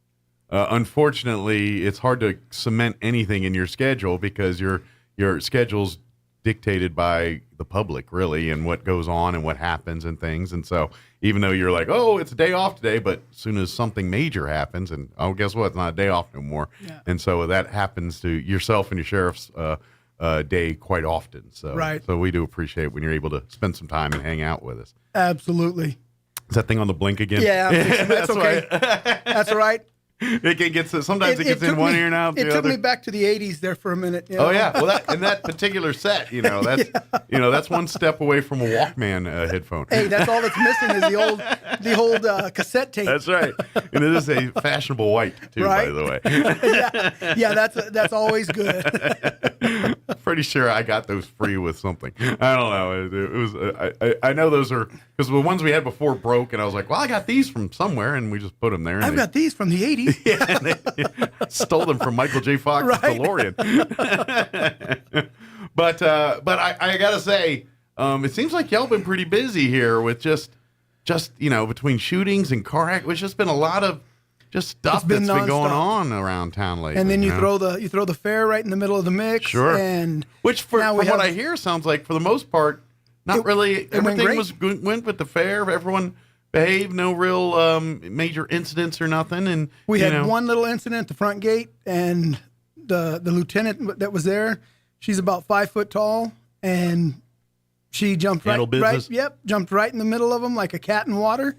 unfortunately it's hard to cement anything in your schedule because your schedule's dictated by the public, really, and what goes on and what happens and things. And so even though you're like, oh, it's a day off today, but as soon as something major happens, and guess what? It's not a day off no more. Yeah. And so that happens to yourself and your sheriff's day quite often. So, right. So we do appreciate when you're able to spend some time and hang out with us. Absolutely. Is that thing on the blink again? Yeah, that's okay. That's all right. It gets sometimes it gets in one ear and out the other. It took me back to the 80s there for a minute. Oh yeah, well in that particular set, that's one step away from a Walkman headphone. Hey, that's all that's missing is the old cassette tape. That's right, and it is a fashionable white too, right? By the way. yeah, that's always good. Pretty sure I got those free with something. I don't know. It was I know those are because the ones we had before broke, and I was like, well, I got these from somewhere, and we just put them there. And I've got these from the 80s. Yeah, they stole them from Michael J. Fox's DeLorean. But I gotta say, it seems like y'all been pretty busy here with just between shootings and car accidents. It's just been a lot of just stuff that's been going on around town lately. And then you throw the fair right in the middle of the mix. Sure. And which from what I hear sounds like for the most part, everything went with the fair. Everyone behaved, no real major incidents or nothing. And we had one little incident at the front gate, and the lieutenant that was there, she's about 5 foot tall, and she jumped jumped right in the middle of them like a cat in water.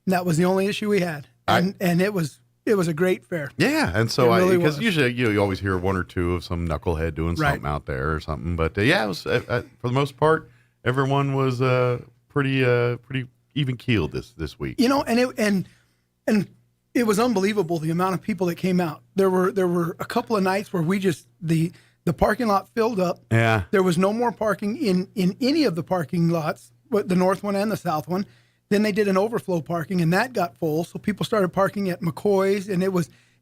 And that was the only issue we had, and it was a great fair. Yeah, and so because usually you always hear one or two of some knucklehead doing something out there or something, but it was for the most part everyone was pretty even keeled this week. And it was unbelievable the amount of people that came out. There were a couple of nights where we just the parking lot filled up. Yeah. There was no more parking in any of the parking lots, the north one and the south one. Then they did an overflow parking, and that got full. So people started parking at McCoy's, and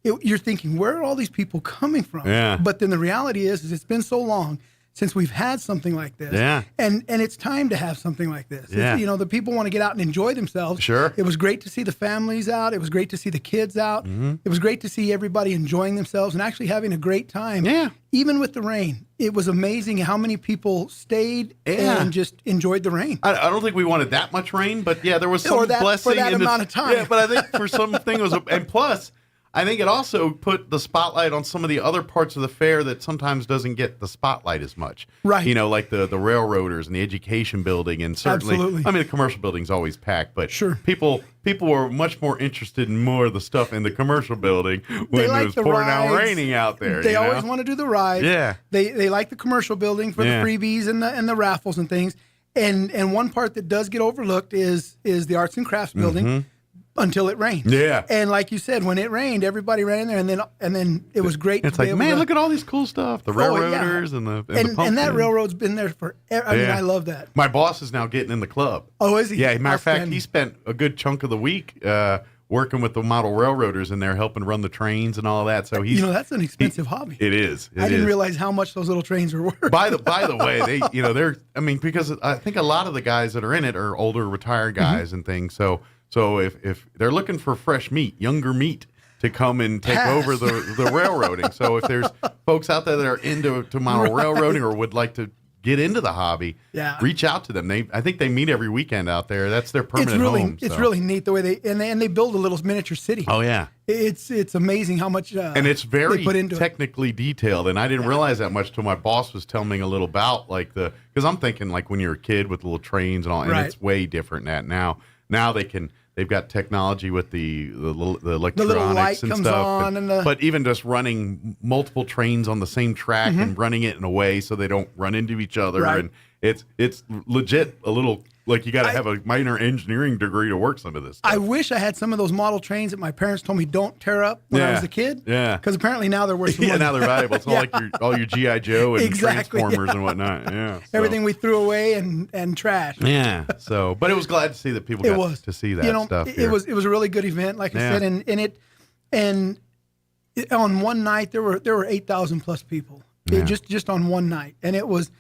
you're thinking, where are all these people coming from? Yeah. But then the reality is it's been so long since we've had something like this. Yeah. And it's time to have something like this. Yeah. The people want to get out and enjoy themselves. Sure. It was great to see the families out. It was great to see the kids out. Mm-hmm. It was great to see everybody enjoying themselves and actually having a great time. Yeah. Even with the rain. It was amazing how many people stayed and just enjoyed the rain. I don't think we wanted that much rain, but yeah, there was some blessing for that amount of time. Yeah, but I think for something it was, and plus, I think it also put the spotlight on some of the other parts of the fair that sometimes doesn't get the spotlight as much. Right. Like the railroaders and the education building, and certainly, absolutely. I mean, the commercial building's always packed, but sure. People were much more interested in more of the stuff in the commercial building when it was pouring out raining out there. They always want to do the rides. Yeah. They like the commercial building for the freebies and the raffles and things. And one part that does get overlooked is the arts and crafts building until it rains. Yeah. And like you said, when it rained, everybody ran in there, and then it was great. It's like, man, look at all these cool stuff. The railroaders and the pumpkin. And that railroad's been there forever. I mean, I love that. My boss is now getting in the club. Oh, is he? Yeah, matter of fact, he spent a good chunk of the week working with the model railroaders in there, helping run the trains and all that. So he's, that's an expensive hobby. It is. I didn't realize how much those little trains are worth. By the way, they, they're, I mean, because I think a lot of the guys that are in it are older, retired guys and things. So if they're looking for fresh meat, younger meat to come and take over the railroading. So if there's folks out there that are into model railroading or would like to get into the hobby, reach out to them. I think they meet every weekend out there. That's their permanent home. It's really neat the way they build a little miniature city. Oh yeah, it's amazing how much and it's very they put into technically detailed. And I didn't realize that much till my boss was telling me a little about because I'm thinking like when you're a kid with little trains and all, and it's way different than that now. Now they've got technology with the electronics and stuff. But even just running multiple trains on the same track and running it in a way so they don't run into each other. Right. And it's legit a little like you got to have a minor engineering degree to work some of this stuff. I wish I had some of those model trains that my parents told me don't tear up when I was a kid. Yeah. Because apparently now they're worth some money. Now they're valuable. It's not like all your G.I. Joe and Transformers and whatnot. Yeah. Everything we threw away and trash. Yeah. So, but it was glad to see that people got to see that stuff. It was a really good event, like I said, and on one night there were 8,000 plus people. Just on one night. And it was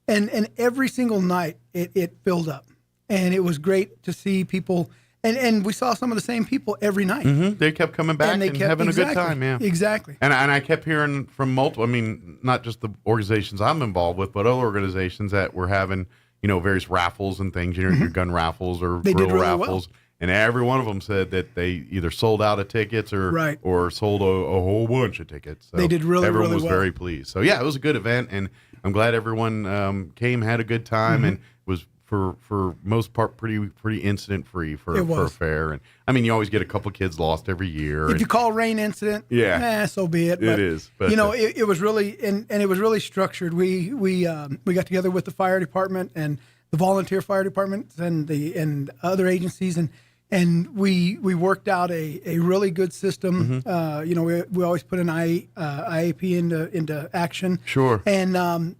and every single night it filled up. And it was great to see people, and we saw some of the same people every night. They kept coming back and having a good time, Exactly. And I kept hearing from multiple, I mean, not just the organizations I'm involved with, but other organizations that were having, various raffles and things, your gun raffles or grill raffles. Well. And every one of them said that they either sold out of tickets or sold a whole bunch of tickets. So they did really, everyone really was very pleased. So, yeah, it was a good event, and I'm glad everyone came, had a good time, and was for most part pretty incident free for a fair. And I mean, you always get a couple kids lost every year. If you call rain incident, so be it. But, it is. But, it was really and it was really structured. We got together with the fire department and the volunteer fire departments and other agencies and we worked out a really good system. We always put an IAP into action. Sure. And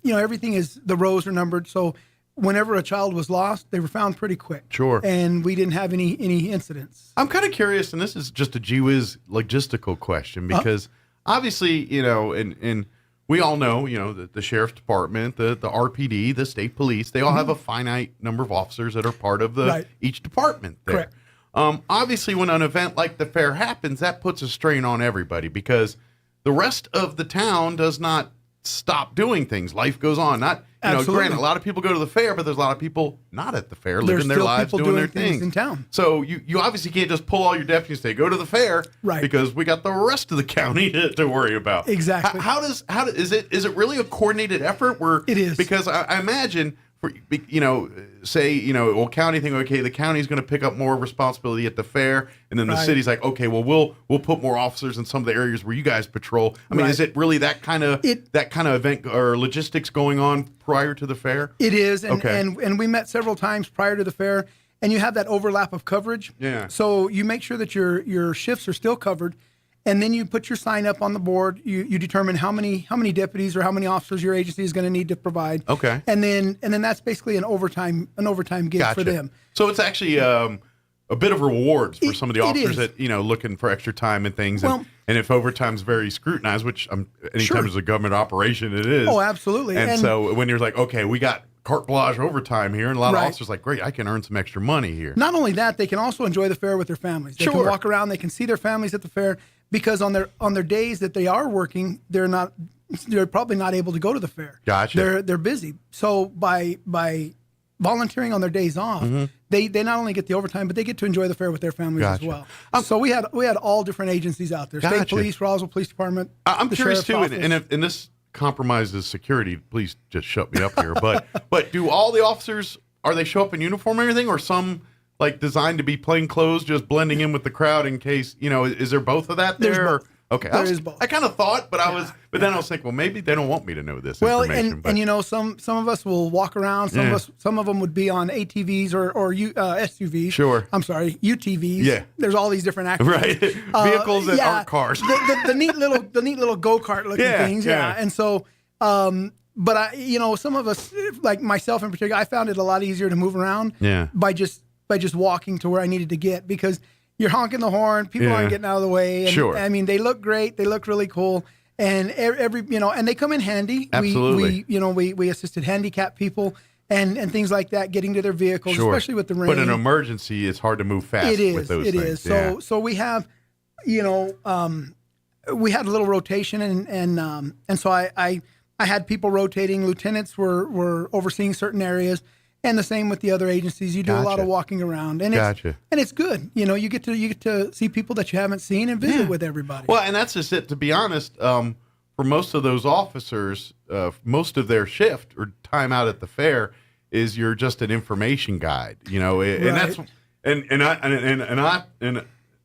everything is, the rows are numbered, so whenever a child was lost, they were found pretty quick. Sure. And we didn't have any incidents. I'm kind of curious, and this is just a gee-whiz logistical question, because obviously, and we all know, the sheriff's department, the RPD, the state police, they all have a finite number of officers that are part of each department there. Correct. Obviously, when an event like the fair happens, that puts a strain on everybody because the rest of the town does not stop doing things. Life goes on. Granted, a lot of people go to the fair, but there's a lot of people not at the fair, living their lives, doing their things in town. So you obviously can't just pull all your deputies and say, go to the fair, because we got the rest of the county to worry about. Exactly. How is it really a coordinated effort? It is. Because I imagine, county thing, okay, the county's going to pick up more responsibility at the fair, and then the city's like, okay, well, we'll put more officers in some of the areas where you guys patrol. I mean, is it really that kind of event or logistics going on prior to the fair? It is, and we met several times prior to the fair, and you have that overlap of coverage. Yeah. So you make sure that your shifts are still covered. And then you put your sign up on the board. You determine how many deputies or how many officers your agency is going to need to provide. Okay. And then that's basically an overtime gig for them. So it's actually a bit of rewards for some of the officers that looking for extra time and things. And if overtime's very scrutinized, which anytime there's a government operation, it is. Oh, absolutely. And so when you're like, okay, we got carte blanche overtime here, and a lot of officers like, great, I can earn some extra money here. Not only that, they can also enjoy the fair with their families. They can walk around, they can see their families at the fair, because on their days that they are working, they're probably not able to go to the fair. Gotcha. They're busy. So by volunteering on their days off, they not only get the overtime, but they get to enjoy the fair with their families as well. So we had all different agencies out there: state police, Roswell Police Department. I'm curious too, and this compromises security, please just shut me up here. But do all the officers, are they show up in uniform or anything, or some like designed to be plain clothes, just blending in with the crowd in case, is there both of that there? Okay, There is both. I kind of thought, but then I was thinking, well, maybe they don't want me to know this information. And you know, some of us will walk around. Some of them would be on ATVs or SUVs. Sure. I'm sorry, UTVs. Yeah. There's all these different acronyms. Right. Vehicles that aren't cars. the neat little go-kart looking things. Yeah. And so, but some of us, like myself in particular, I found it a lot easier to move around. By just walking to where I needed to get, because you're honking the horn, people aren't getting out of the way. And, I mean, they look great, they look really cool, and and they come in handy. Absolutely. We assisted handicapped people and things like that getting to their vehicles, especially with the rain. But in an emergency, it's hard to move fast. With those things. It is. So we have, we had a little rotation, and so I had people rotating. Lieutenants were overseeing certain areas. And the same with the other agencies. You do a lot of walking around, and it's good. You get to see people that you haven't seen and visit with everybody. Well, and that's just it. To be honest, for most of those officers, most of their shift or time out at the fair is you're just an information guide. And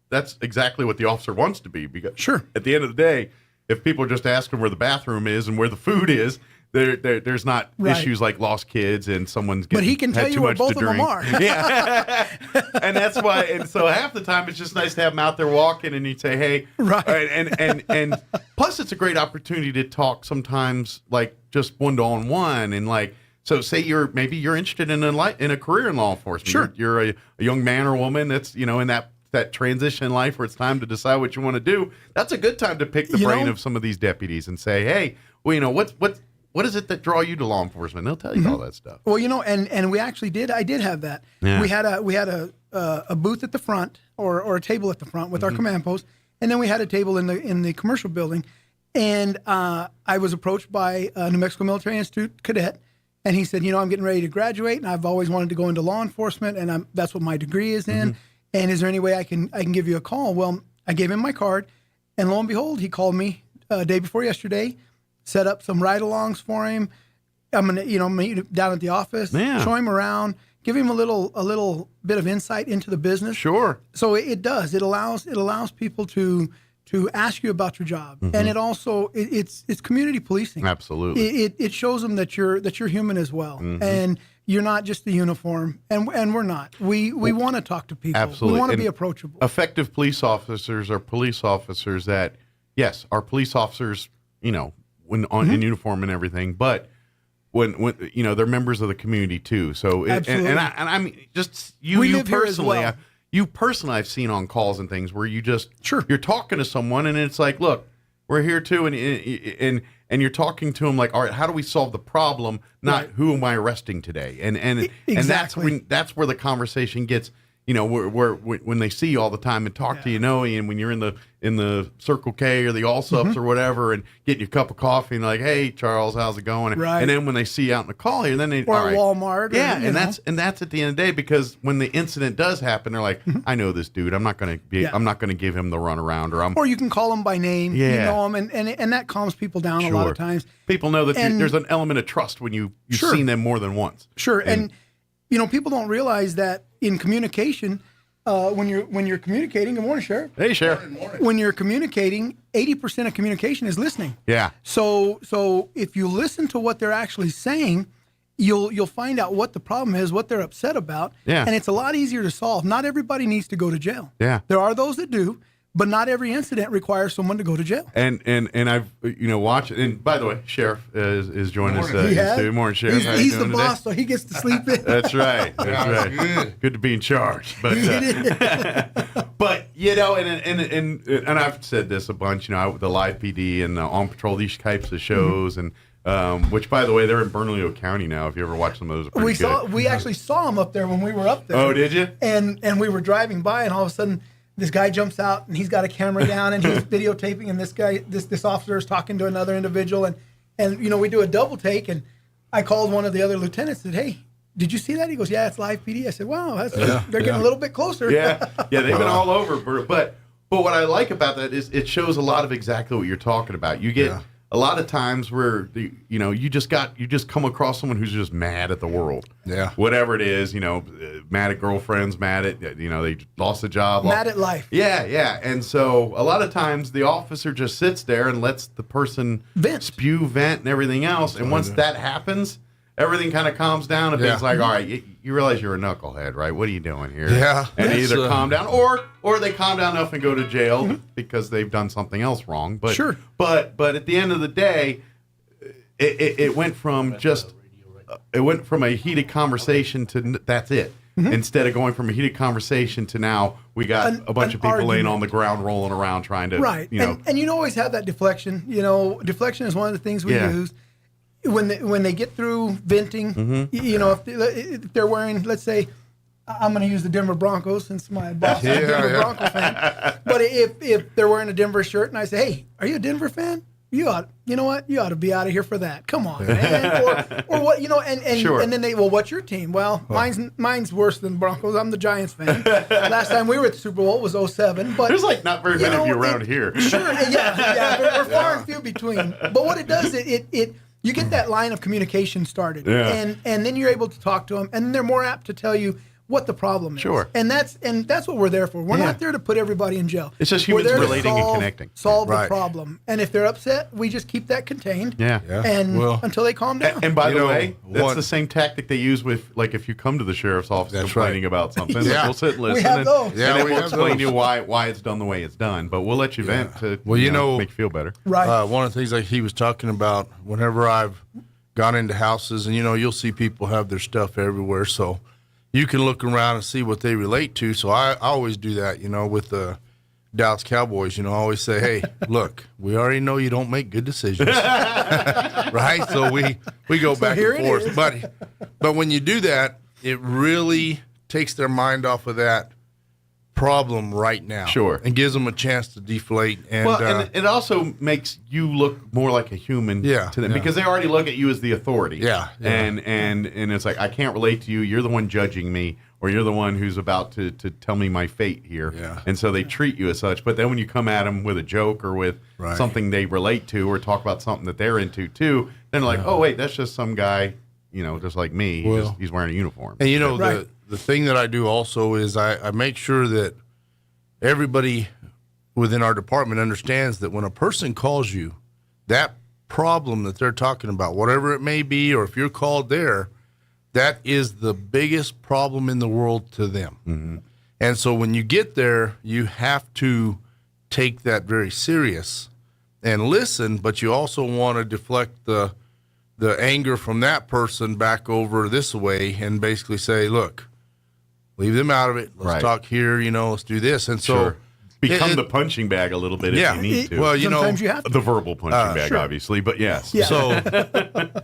that's exactly what the officer wants to be. Because at the end of the day, if people are just asking where the bathroom is and where the food is. There's not issues like lost kids and someone's getting. But he can tell you where both of them are. Yeah, and that's why. And so half the time it's just nice to have them out there walking, and you'd say, "Hey," and plus it's a great opportunity to talk sometimes, like just one-on-one, and like so. Say you're interested in a career in law enforcement. Sure, you're a young man or woman that's in that transition in life where it's time to decide what you want to do. That's a good time to pick the brain of some of these deputies and say, "Hey, well, what is it that draw you to law enforcement?" They'll tell you all that stuff. Well, and we actually did. I did have that. Yeah. We had a booth at the front or a table at the front with our command post, and then we had a table in the commercial building. And I was approached by a New Mexico Military Institute cadet, and he said, "I'm getting ready to graduate, and I've always wanted to go into law enforcement, and that's what my degree is in. And is there any way I can give you a call?" Well, I gave him my card, and lo and behold, he called me day before yesterday. Set up some ride-alongs for him. I'm gonna, meet him down at the office, show him around, give him a little bit of insight into the business. Sure. So it does. It allows people to ask you about your job, and it also it's community policing. Absolutely. It shows them that you're human as well, and you're not just the uniform, and we're not. We want to talk to people. Absolutely. We want to be approachable. Effective police officers are police officers that, yes, are police officers. When in uniform and everything, but when they're members of the community too. So and I mean just you personally, I've seen on calls and things where you just you're talking to someone and it's like, look, we're here too, and you're talking to them like, all right, how do we solve the problem? Not who am I arresting today? And that's where the conversation gets. When they see you all the time and talk to you, and when you're in the Circle K or the Allsups or whatever, and getting your cup of coffee and like, "Hey, Charles, how's it going?" Right. And then when they see you out in the call here, then they or Walmart, that's at the end of the day, because when the incident does happen, they're like, "I know this dude. I'm not going to give him the runaround," or you can call him by name. You know him, and that calms people down a lot of times. People know that there's an element of trust when you've seen them more than once. Sure, and people don't realize that in communication, when you're communicating. Good morning, Sheriff. Hey, Sheriff. Good morning. When you're communicating, 80% of communication is listening. Yeah. So if you listen to what they're actually saying, you'll find out what the problem is, what they're upset about. Yeah. And it's a lot easier to solve. Not everybody needs to go to jail. Yeah. There are those that do. But not every incident requires someone to go to jail. And I've watched. And by the way, Sheriff is joining us. Good morning, Sheriff. He's the boss, so he gets to sleep in. That's right. That's right. Good to be in charge. But but and I've said this a bunch. The Live PD and On Patrol, these types of shows, and which by the way, they're in Bernalillo County now. If you ever watch some of those, we actually saw them up there when we were up there. Oh, did you? And we were driving by, and all of a sudden, this guy jumps out and he's got a camera down and he's videotaping, and this officer is talking to another individual, and we do a double take, and I called one of the other lieutenants and said, "Hey, did you see that?" He goes, "Yeah, it's Live PD." I said, "Wow, they're getting a little bit closer." Yeah, they've been all over. But what I like about that is it shows a lot of exactly what you're talking about. You get a lot of times where you just come across someone who's just mad at the world. Yeah. Whatever it is, mad at girlfriends, mad at they lost a job, mad at life. Yeah. And so a lot of times the officer just sits there and lets the person vent and everything else. And once that happens, everything kind of calms down and it's like, all right, you realize you're a knucklehead, right? What are you doing here? Yeah. And they either calm down or they calm down enough and go to jail because they've done something else wrong. But sure. But at the end of the day, it went from a heated conversation to that's it. Instead of going from a heated conversation to now we got a bunch of people laying on the ground rolling around trying to and you always have that deflection. Deflection is one of the things we use. When they get through venting, if they're wearing, let's say, I'm going to use the Denver Broncos since my boss is a Denver Bronco fan. But if they're wearing a Denver shirt and I say, hey, are you a Denver fan? You ought to be out of here for that. Come on, man. or what, and then what's your team? Well, mine's worse than Broncos. I'm the Giants fan. Last time we were at the Super Bowl it was 2007. But there's not very many of you around here. Sure, we're far and few between. But what it does, you get that line of communication started, and then you're able to talk to them, and they're more apt to tell you what the problem is. Sure. And that's what we're there for. We're not there to put everybody in jail. It's just humans relating and connecting. Solve the problem. And if they're upset, we just keep that contained. Yeah. And until they calm down. And by the way, that's the same tactic they use with, like, if you come to the sheriff's office complaining about something, we'll sit and listen. We have those. And then we'll explain to you why it's done the way it's done. But we'll let you vent to make you feel better. Right. One of the things like he was talking about, whenever I've gone into houses, and you'll see people have their stuff everywhere, so you can look around and see what they relate to. So I always do that, with the Dallas Cowboys. I always say, hey, look, we already know you don't make good decisions, right? So we go back and forth. But when you do that, it really takes their mind off of that problem right now. Sure. And gives them a chance to deflate. And, and it also makes you look more like a human to them because they already look at you as the authority. Yeah. And it's like, I can't relate to you. You're the one judging me, or you're the one who's about to tell me my fate here. Yeah. And so they treat you as such. But then when you come at them with a joke or with something they relate to or talk about something that they're into too, then they're like, oh, wait, that's just some guy, just like me. He's wearing a uniform. And, the thing that I do also is I make sure that everybody within our department understands that when a person calls you, that problem that they're talking about, whatever it may be, or if you're called there, that is the biggest problem in the world to them. Mm-hmm. And so when you get there, you have to take that very serious and listen, but you also want to deflect the anger from that person back over this way and basically say, look, leave them out of it. Let's talk here, let's do this. And so become the punching bag a little bit if you need to. Well, sometimes you have to. The verbal punching bag, obviously, but yes. Yeah.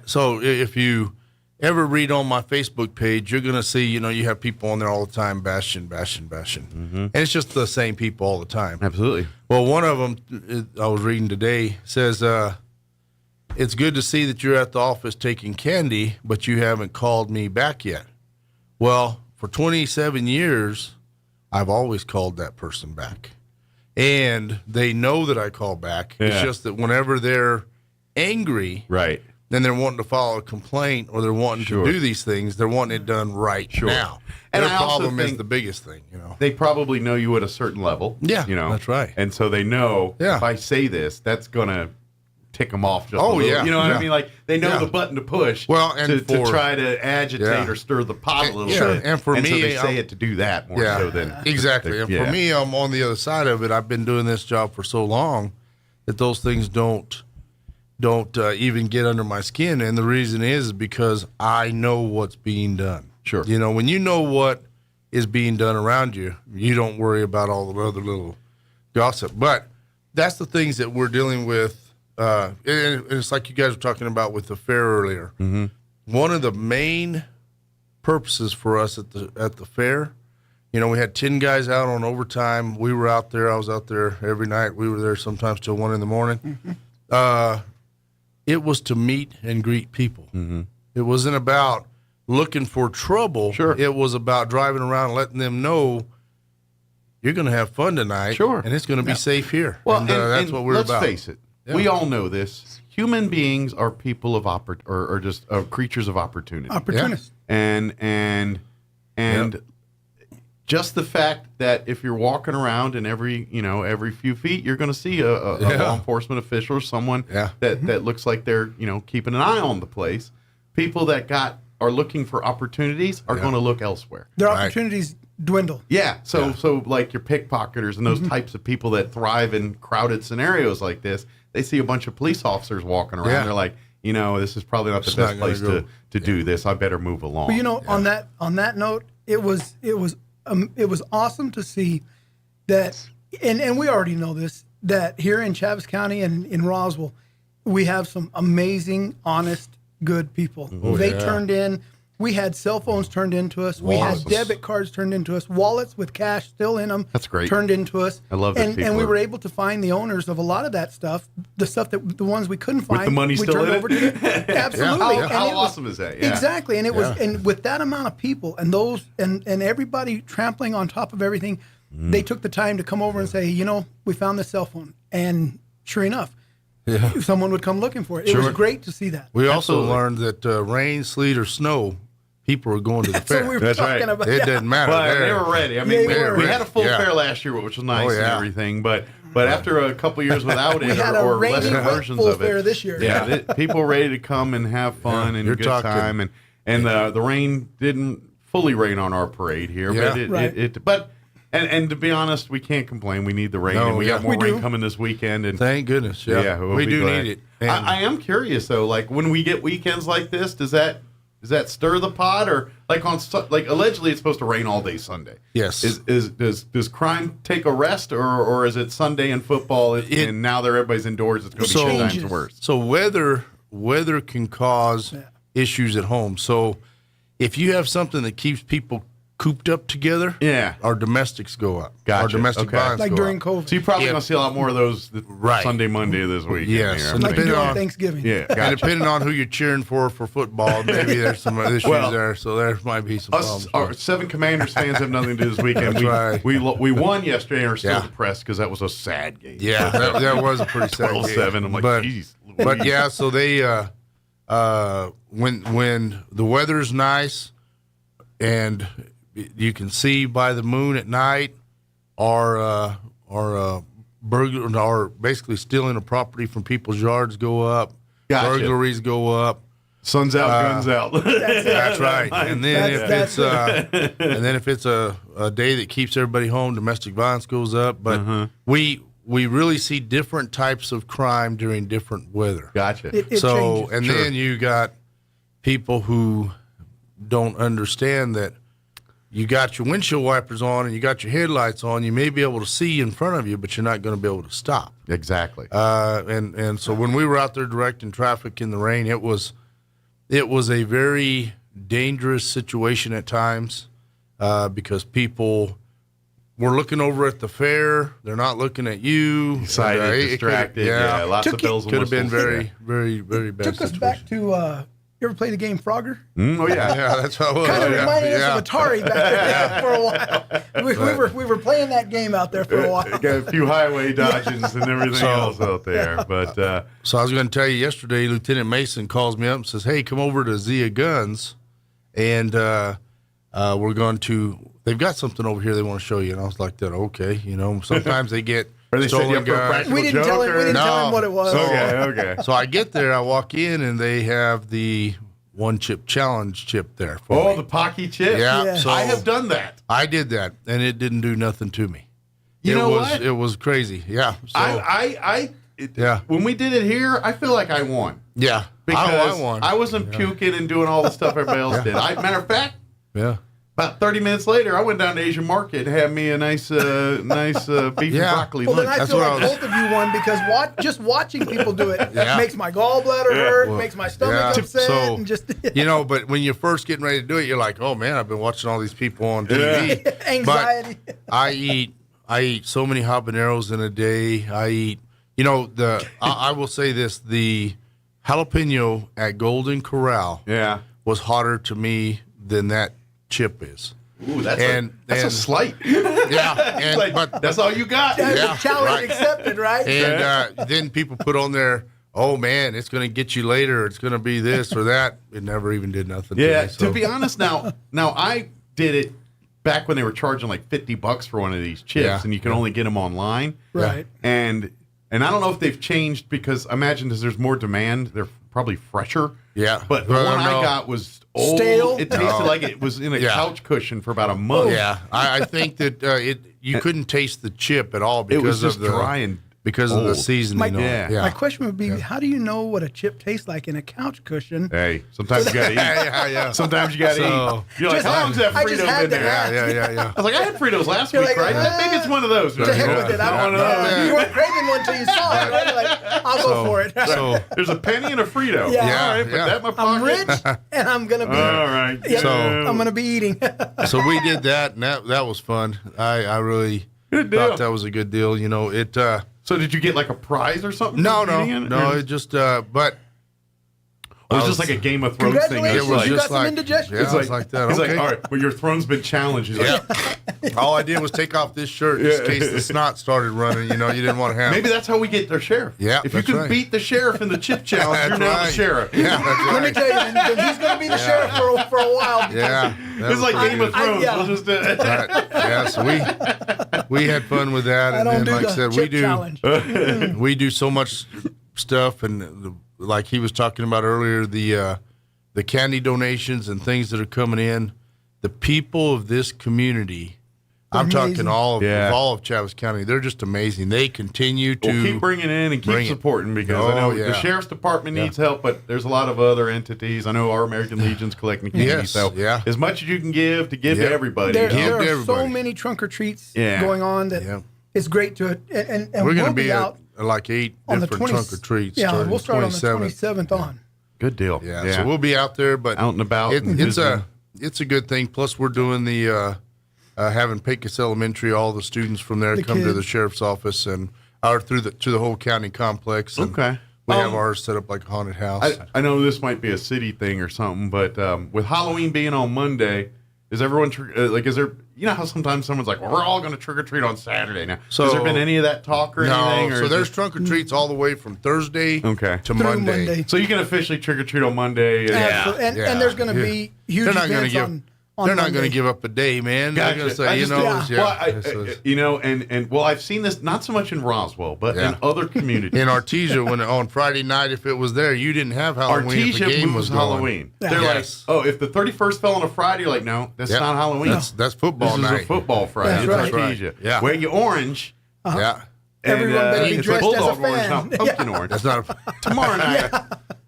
So if you ever read on my Facebook page, you're going to see, you have people on there all the time bashing. Mm-hmm. And it's just the same people all the time. Absolutely. Well, one of them I was reading today says, it's good to see that you're at the office taking candy, but you haven't called me back yet. Well, for 27 years, I've always called that person back. And they know that I call back. Yeah. It's just that whenever they're angry, then they're wanting to file a complaint or they're wanting to do these things, they're wanting it done now. And their I also problem is think the biggest thing, They probably know you at a certain level. Yeah, that's right. And so they know if I say this, that's going to tick them off just a little. Yeah. You know what I mean? Like, they know the button to push to try to agitate or stir the pot a little bit. And for me, so they say it to do that more so than... Exactly. And for me, I'm on the other side of it. I've been doing this job for so long that those things don't even get under my skin. And the reason is because I know what's being done. Sure. When you know what is being done around you, you don't worry about all the other little gossip. But that's the things that we're dealing with. And it's like you guys were talking about with the fair earlier. Mm-hmm. One of the main purposes for us at the fair, we had 10 guys out on overtime. We were out there. I was out there every night. We were there sometimes till 1 a.m. Mm-hmm. It was to meet and greet people. Mm-hmm. It wasn't about looking for trouble. Sure. It was about driving around and letting them know you're going to have fun tonight. Sure. And it's going to be safe here. Well, and that's what we're let's about. Let's face it. we all know this. Human beings are people of or just creatures of opportunity. Opportunists. And just the fact that if you're walking around and every few feet, you're going to see a law enforcement official or someone that looks like they're, keeping an eye on the place. People that are looking for opportunities are going to look elsewhere. Their opportunities dwindle. Yeah. So like your pickpocketers and those types of people that thrive in crowded scenarios like this, they see a bunch of police officers walking around. They're like, this is probably not the best place to do this. I better move along. But on that note, it was awesome to see that, and we already know this, that here in Chaves County and in Roswell, we have some amazing, honest, good people. They turned in. We had cell phones turned into us. We had debit cards turned into us. Wallets with cash still in them. That's great. Turned into us. I love that. And we were able to find the owners of a lot of that stuff. The ones we couldn't find. With the money we still turned in over it? to them. Absolutely. How awesome is that? Yeah. Exactly. And it was, and with that amount of people and those and everybody trampling on top of everything, they took the time to come over and say, we found this cell phone. And sure enough, someone would come looking for it. It was great to see that. We also learned that rain, sleet, or snow, people are going to the fair. What we were talking about. It doesn't matter. Well, they were ready. I mean, we had a full Yeah. fair last year, which was nice and everything. But after a couple years without it, had a or rainy, lesser wet versions full of it, fair this year. Yeah, people were ready to come and have fun and you're good talking- time. And the rain didn't fully rain on our parade here, but and to be honest, we can't complain. We need the rain, and we got more rain coming this weekend. And thank goodness. Yeah, we'll we be do glad. need it. I am curious though, like when we get weekends like this, does that stir the pot, or like allegedly it's supposed to rain all day Sunday? Yes. Does crime take a rest, or is it Sunday and football and now that everybody's indoors, it's going to be 10 times worse? So weather can cause issues at home. So if you have something that keeps people cooped up together, our domestics go up. Gotcha. Our domestic violence Like go during up. COVID. So you're probably going to see a lot more of those Sunday, Monday this week. Yes, here, and Like depending during on Thanksgiving. Yeah, gotcha. and depending on who you're cheering for football, maybe there's some issues there. So there might be some Us, problems. our Seven Commanders fans have nothing to do this weekend. That's we right. we won yesterday and are still Yeah. depressed because that was a sad game. Yeah, that was a pretty sad game. 12-7. I'm like, but, geez. But yeah, so they when the weather's nice and you can see by the moon at night, our burglar or basically stealing a property from people's yards go up. Gotcha. Burglaries go up. Sun's out, guns out. That's right. And then if it's a day that keeps everybody home, domestic violence goes up. But we really see different types of crime during different weather. Gotcha. It changes. And then you got people who don't understand that you got your windshield wipers on and you got your headlights on. You may be able to see in front of you, but you're not going to be able to stop. Exactly. And so when we were out there directing traffic in the rain, it was a very dangerous situation at times because people were looking over at the fair. They're not looking at you. Excited, distracted. Lots of bells and whistles. Could have been whistles. very, very bad Took us situation. back to, you ever play the game Frogger? Oh, yeah. Yeah, that's how it was. Kind of reminded us of Atari back there for a while. We were playing that game out there for a while. Got a few highway dodges and everything else out there. But so I was going to tell you yesterday, Lieutenant Mason calls me up and says, "Hey, come over to Zia Guns, and we're going to. They've got something over here they want to show you." And I was like, "That okay? Sometimes they get Are they setting you stolen up for a guns." practical We didn't tell him. joke, We or- didn't tell him what it was. Okay. So I get there, I walk in, and they have the one chip challenge chip there. For Oh, me. the Pocky chip? Yeah. So I have done that. I did that, and it didn't do nothing to me. You know what? It was crazy. Yeah. So, yeah. When we did it here, I feel like I won. Yeah. Because I won. I wasn't puking and doing all the stuff everybody else did. Matter of fact, Yeah. about 30 minutes later, I went down to Asian Market and had me a nice beef and broccoli Well, then lunch. I feel like both of you won because just watching people do it Yeah. makes my gallbladder hurt, Well, makes my stomach yeah. upset, So, and just but when you're first getting ready to do it, you're like, oh man, I've been watching all these people on TV. anxiety. But I eat so many habaneros in a day. I eat, I will say this, the jalapeno at Golden Corral was hotter to me than that chip is. Ooh, that's a slight. Yeah, but that's all you got. Challenge accepted, right? And then people put on there, oh man, it's going to get you later. It's going to be this or that. It never even did nothing. Yeah, to me, so. to be honest, now I did it back when they were charging like $50 for one of these chips, and you can only get them online. Right. And I don't know if they've changed because I imagine there's more demand. They're probably fresher. Yeah. But the one I got was old. Stale? It tasted like it was in a couch cushion for about a month. Yeah, I think that you couldn't taste the chip at all because it was just of the dry and because of the seasoning. My question would be, how do you know what a chip tastes like in a couch cushion? Hey, sometimes you got to eat. Yeah. Sometimes you got to eat. You're like, how long's that Fritos in there? Yeah. I was like, I had Fritos last week, right? Maybe it's one of those. To heck with it. I don't know. You weren't craving one until you saw it, right? You're like, I'll go for it. So there's a penny and a Frito. Yeah. All right, put that in my pocket. I'm rich, and I'm going to be. All right. Yeah, so I'm going to be eating. So we did that, and that was fun. I really thought that was a good deal. You know, it... So did you get like a prize or something? No. It just, but it was just like a Game of Thrones thing. Congratulations, It was you just got some like- indigestion. Yeah, It's it's like that. He's Okay. like, all right, well, your throne's been challenged. He's like, All I did was take off this shirt just in case the snot started running. You know, you didn't want to have. maybe that's how we get our sheriff. Yeah, if you that's can right. beat the sheriff in the chip challenge, That's you're now the right. sheriff. Yeah, that's Let me right. tell you, he's going to be the sheriff for a while. Yeah, that It's was like Game of pretty Thrones. yeah. We'll just, Right. Yeah, so we had fun with that, I and don't then do like I the said, chip challenge. we do so much stuff, and like he was talking about earlier, the candy donations and things that are coming in. The people of this community, I'm talking all of Chaves County, they're just amazing. They continue to keep bringing in and keep supporting because I know the sheriff's department needs help, but there's a lot of other entities. I know our American Legion's collecting candy, so as much as you can give to everybody. There are so many trunk or treats going on that it's great to and we're going to be out at like 8 on the different trunk or treats. Yeah, we'll start on the 27th. 27th on. Good deal. Yeah, so we'll be out there, but out and about. It's a good thing. Plus, we're doing the having Pecos Elementary. All the students from there come to the sheriff's office and to the whole county complex. And we have ours set up like a haunted house. I know this might be a city thing or something, but with Halloween being on Monday, is everyone is there? You know how sometimes someone's like, well, we're all going to trick or treat on Saturday now. So, has there been any of that talk or anything? No, so there's trunk or treats all the way from Thursday to Monday. So you can officially trick or treat on Monday. And there's going to be huge events on They're not going to give up a day, man. They're going to say, I've seen this not so much in Roswell, but in other communities. In Artesia, when on Friday night, if it was there, you didn't have Halloween. Artesia if the game moves was going. Halloween. They're like, oh, if the 31st fell on a Friday, you're like, no, that's not Halloween. That's football night. This is a football Friday. That's It's right. Artesia. Yeah. Wear your orange. Yeah. Everyone better be it's dressed bulldog as a fan. orange, not pumpkin orange. That's not Tomorrow night.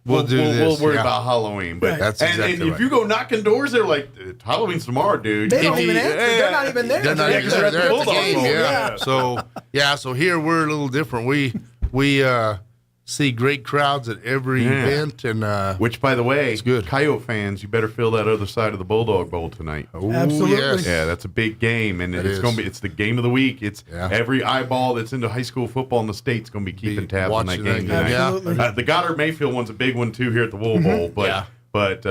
We'll do this. We'll worry about Halloween, but That's and exactly if you go knocking doors, they're like, Halloween's tomorrow, dude. They don't even answer. They're not even there. They're not even they're there. at the They're at the Bulldog game. Bowl. Yeah. So here we're a little different. We see great crowds at every event, and which, by the way, it's good. Coyote fans, you better fill that other side of the Bulldog Bowl tonight. Oh, Absolutely. yes. Yeah, that's a big game, and it's is. going to be. It's the game of the week. It's every eyeball that's into high school football in the state's going to be keeping tabs on that game tonight. Absolutely. The Goddard Mayfield one's a big one too here at the Wool Bowl, but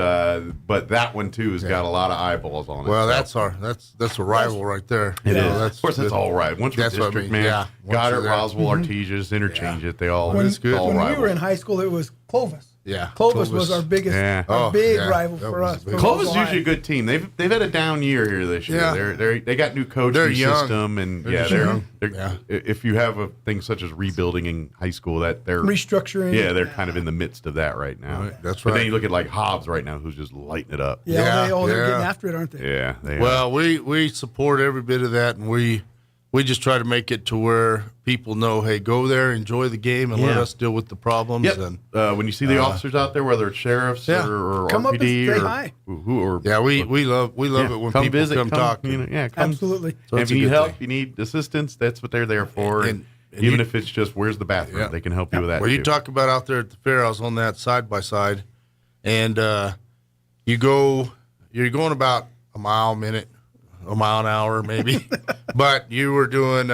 that one too has got a lot of eyeballs on it. Well, that's a rival right there. It is. That's Of course, that's all right. Once we're district, man. Yeah. Goddard, Roswell, Artesia, just interchange it. They all. When, It's good. All when we rivals. were in high school, it was Clovis. Yeah. Clovis was our biggest, rival for us. Clovis is usually a good team. They've had a down year here this year. Yeah. They got new coach, They're new young. system, and They're young. If you have a thing such as rebuilding in high school, that they're restructuring. Yeah, they're kind of in the midst of that right now. Right, that's But right. then you look at like Hobbs right now, who's just lighting it up. They're getting after it, aren't they? Yeah. They Well, we support every bit of that, and we just try to make it to where people know, hey, go there, enjoy the game, and let us deal with the problems. Yep. And when you see the officers out there, whether it's sheriffs or Come up and RPD say or hi. we love it when come people visit, come talk. come. Absolutely. So And it's if a you need good help, thing. you need assistance, that's what they're there for. And even you- if it's just where's the bathroom, they can help you with that. Well, you too. talk about out there at the fair. I was on that side by side, and you're going about a mile an hour maybe, but you were doing.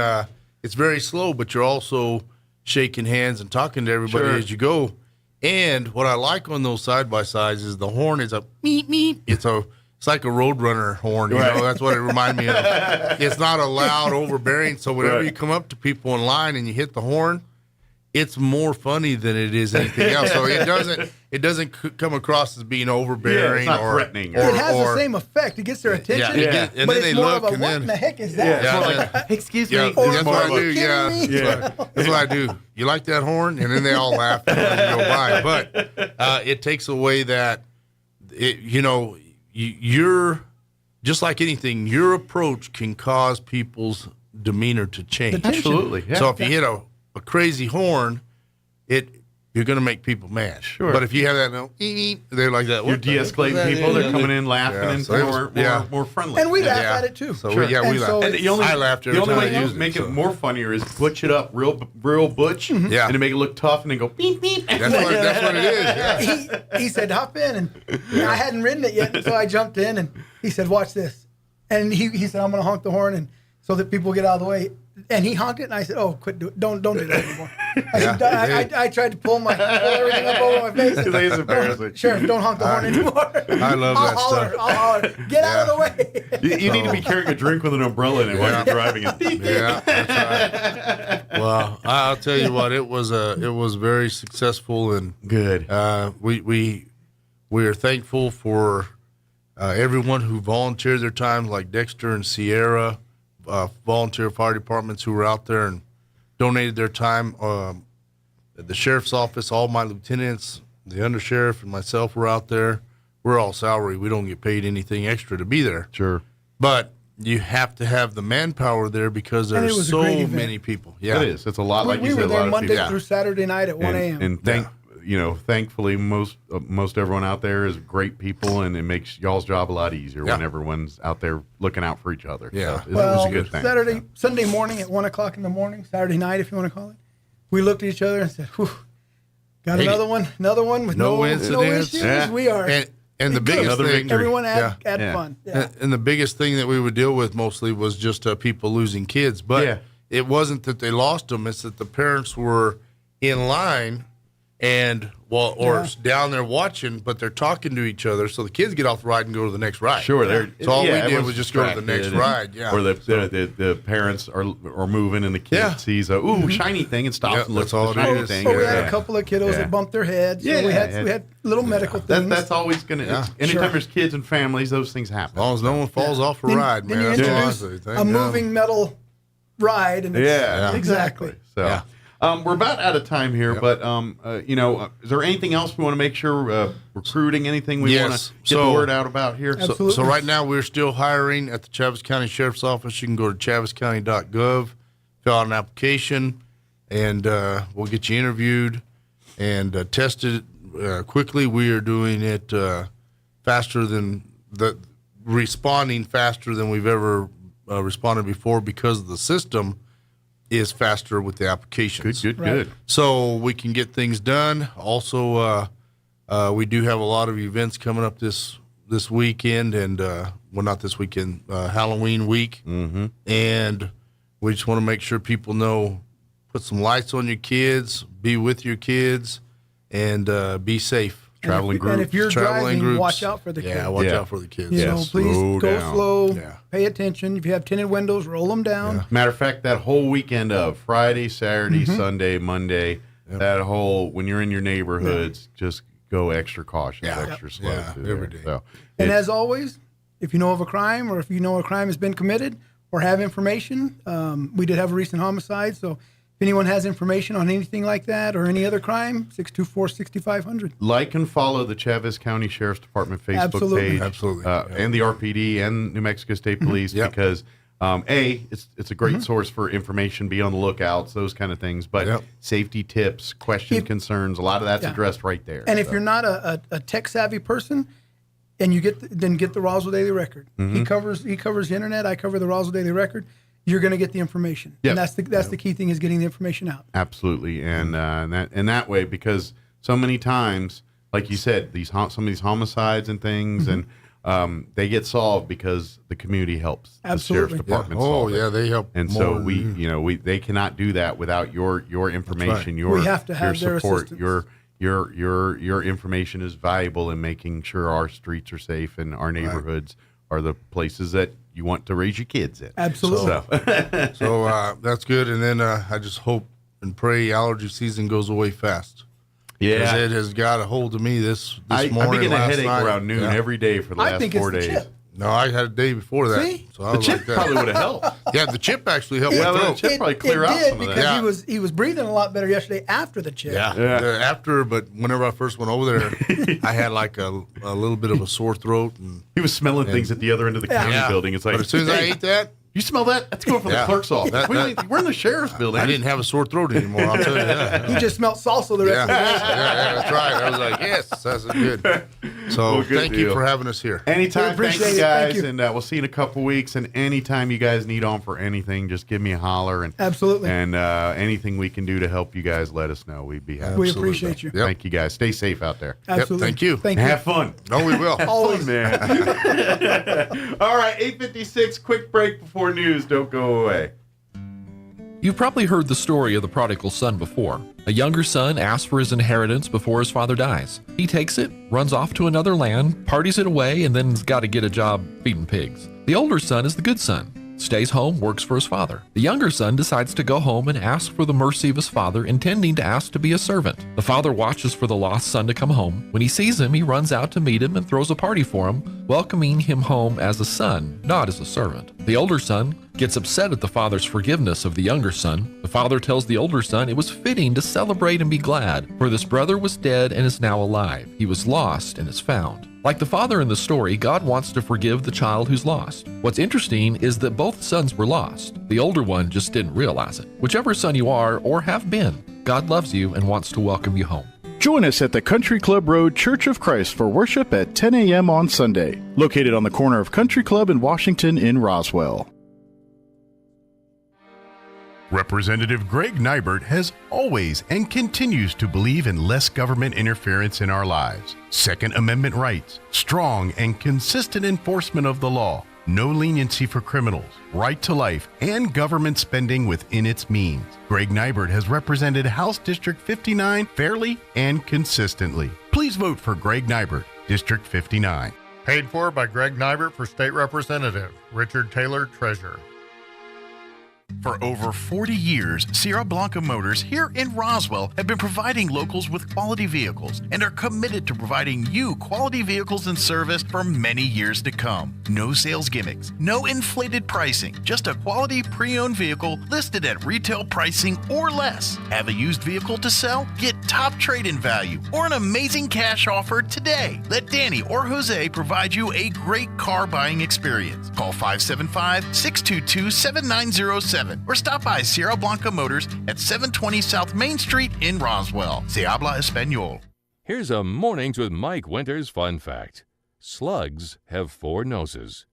It's very slow, but you're also shaking hands and talking to everybody as you go. And what I like on those side by sides is the horn is a meep meep. it's like a Roadrunner horn. You know, that's what it reminded me of. It's not a loud, overbearing. So whenever you come up to people in line and you hit the horn, it's more funny than it is anything else. So it doesn't come across as being overbearing or threatening. It has the same effect. It gets their attention. And but then it's they more look, of a, and what then in the heck is that? Like, excuse me. That's what I do. That's what I do. You like that horn? And then they all laugh and go by. But it takes away that. You're just like anything. Your approach can cause people's demeanor to change. Absolutely. Yeah. So if you hit a crazy horn, you're going to make people mad. Sure. But if you have that, they're like that. You're de-escalating people. They're coming in laughing and more friendly. And we laugh at it too. So we laugh. And I laughed every the only time way to make it more funnier is butch it up real butch, and to make it look tough, and then go beep beep. That's what it is. Yeah. He said, hop in, and I hadn't ridden it yet, so I jumped in, and he said, watch this. And he said, I'm going to honk the horn, and so that people get out of the way. And he honked it, and I said, "Oh, quit! Don't do that anymore." I tried to pull everything up over my face. It's embarrassing. Sheriff, don't honk the horn anymore. I love that stuff. I'll holler. Get out of the way. You need to be carrying a drink with an umbrella in it while you're driving it. Yeah, that's right. Well, I'll tell you what, it was very successful and good. We are thankful for everyone who volunteered their time, like Dexter and Sierra. Volunteer fire departments who were out there and donated their time. At the sheriff's office, all my lieutenants, the undersheriff, and myself were out there. We're all salary. We don't get paid anything extra to be there. Sure. But you have to have the manpower there because there's so many people. Yeah, it is. It's a lot. Like we you said, were there a lot Monday of people. through Saturday night at 1 a.m. And thankfully, most everyone out there is great people, and it makes y'all's job a lot easier when everyone's out there looking out for each other. Yeah, so it was a good thing. Sunday morning at 1 o'clock in the morning, Saturday night, if you want to call it, we looked at each other and said, "Whew, got another one with no issues." Yeah. We are. And the biggest thing, everyone had fun. Yeah. And the biggest thing that we would deal with mostly was just people losing kids. But it wasn't that they lost them; it's that the parents were in line and down there watching, but they're talking to each other. So the kids get off the ride and go to the next ride. Sure, so all we did was just go to the next ride. Yeah, or the parents are moving and the kid sees a shiny thing and stops and looks at the shiny thing. So we had a couple of kiddos that bumped their heads. So we had little medical things. That's always going to. Anytime there's kids and families, those things happen. As long as no one falls off a ride, man. Then you introduce a moving metal ride, and exactly. So. We're about out of time here, but is there anything else we want to make sure recruiting anything we want to get the word out about here? So right now we're still hiring at the Chaves County Sheriff's Office. You can go to chaviscounty.gov, fill out an application, and we'll get you interviewed and tested quickly. We are doing it responding faster than we've ever responded before because of the system is faster with the applications. Good. So we can get things done. Also, we do have a lot of events coming up this weekend, and not this weekend, Halloween week. Mm-hmm. And we just want to make sure people know, put some lights on your kids, be with your kids, and be safe. Traveling groups. And if you're driving, watch out for the kids. Yeah, watch out for the kids. Please go slow. Yeah. Pay attention. If you have tinted windows, roll them down. Yeah. Matter of fact, that whole weekend of Friday, Saturday, Sunday, Monday, that whole, when you're in your neighborhoods, just go extra cautious, extra slow. Every day. So, and as always, if you know of a crime or if you know a crime has been committed or have information, we did have a recent homicide, so if anyone has information on anything like that or any other crime, 624-6500. Like and follow the Chaves County Sheriff's Department Facebook page. Absolutely. And the RPD and New Mexico State Police because, it's a great source for information, be on the lookouts, those kind of things. But safety tips, concerns, a lot of that's addressed right there. And if you're not a tech-savvy person, and you get the Roswell Daily Record. Mm-hmm. He covers the internet. I cover the Roswell Daily Record. You're going to get the information. Yep. And that's the key thing is getting the information out. Absolutely. And that way, because so many times, like you said, some of these homicides and things, and they get solved because the community helps. Absolutely. The Sheriff's Department solve it. They help. And so they cannot do that without your information, we have to have your support, their your information is valuable in making sure our streets are safe and our neighborhoods are the places that you want to raise your kids in. Absolutely. So that's good. And then I just hope and pray allergy season goes away fast. Yeah, it has got a hold of me this morning. I've been getting a headache night. around noon every day for the last 4 days. Chip. No, I had a day before that. See? So I was chip like that. probably would have helped. Yeah, the chip actually helped my the throat. chip probably clear out some of that. Because he was breathing a lot better yesterday after the chip. After, but whenever I first went over there, I had like a little bit of a sore throat. And he was smelling things at the other end of the county building. It's like, but as soon as I ate that, you smell that? That's going from the clerk's office. We're in the sheriff's building. I didn't have a sore throat anymore. I'll tell you that. You just smelled salsa the rest of the day. Yeah, that's right. I was like, yes, that's good. So Well, good thank deal. you for having us here. Anytime, We thank appreciate you it. guys, Thank you. and we'll see you in a couple weeks. And anytime you guys need on for anything, just give me a holler. And Absolutely. And anything we can do to help you guys, let us know. We'd be happy. We appreciate you. Yep. Thank you guys. Stay safe out there. Absolutely. Thank you. Thank you. Have fun. Oh, we will. Always. Man. All right, 8:56. Quick break before news. Don't go away. You've probably heard the story of the prodigal son before. A younger son asks for his inheritance before his father dies. He takes it, runs off to another land, parties it away, and then's got to get a job feeding pigs. The older son is the good son. Stays home, works for his father. The younger son decides to go home and ask for the mercy of his father, intending to ask to be a servant. The father watches for the lost son to come home. When he sees him, he runs out to meet him and throws a party for him, welcoming him home as a son, not as a servant. The older son gets upset at the father's forgiveness of the younger son. The father tells the older son it was fitting to celebrate and be glad, for this brother was dead and is now alive. He was lost and is found. Like the father in the story, God wants to forgive the child who's lost. What's interesting is that both sons were lost. The older one just didn't realize it. Whichever son you are or have been, God loves you and wants to welcome you home. Join us at the Country Club Road Church of Christ for worship at 10 a.m. on Sunday, located on the corner of Country Club and Washington in Roswell. Representative Greg Nybert has always and continues to believe in less government interference in our lives, Second Amendment rights, strong and consistent enforcement of the law, no leniency for criminals, right to life, and government spending within its means. Greg Nybert has represented House District 59 fairly and consistently. Please vote for Greg Nybert, District 59. Paid for by Greg Nybert for State Representative, Richard Taylor, Treasurer. For over 40 years, Sierra Blanca Motors here in Roswell have been providing locals with quality vehicles and are committed to providing you quality vehicles and service for many years to come. No sales gimmicks, no inflated pricing, just a quality pre-owned vehicle listed at retail pricing or less. Have a used vehicle to sell? Get top trade-in value or an amazing cash offer today. Let Danny or Jose provide you a great car buying experience. Call 575-622-7907 or stop by Sierra Blanca Motors at 720 South Main Street in Roswell. Se habla español. Here's a Mornings with Mike Winters fun fact. Slugs have 4 noses,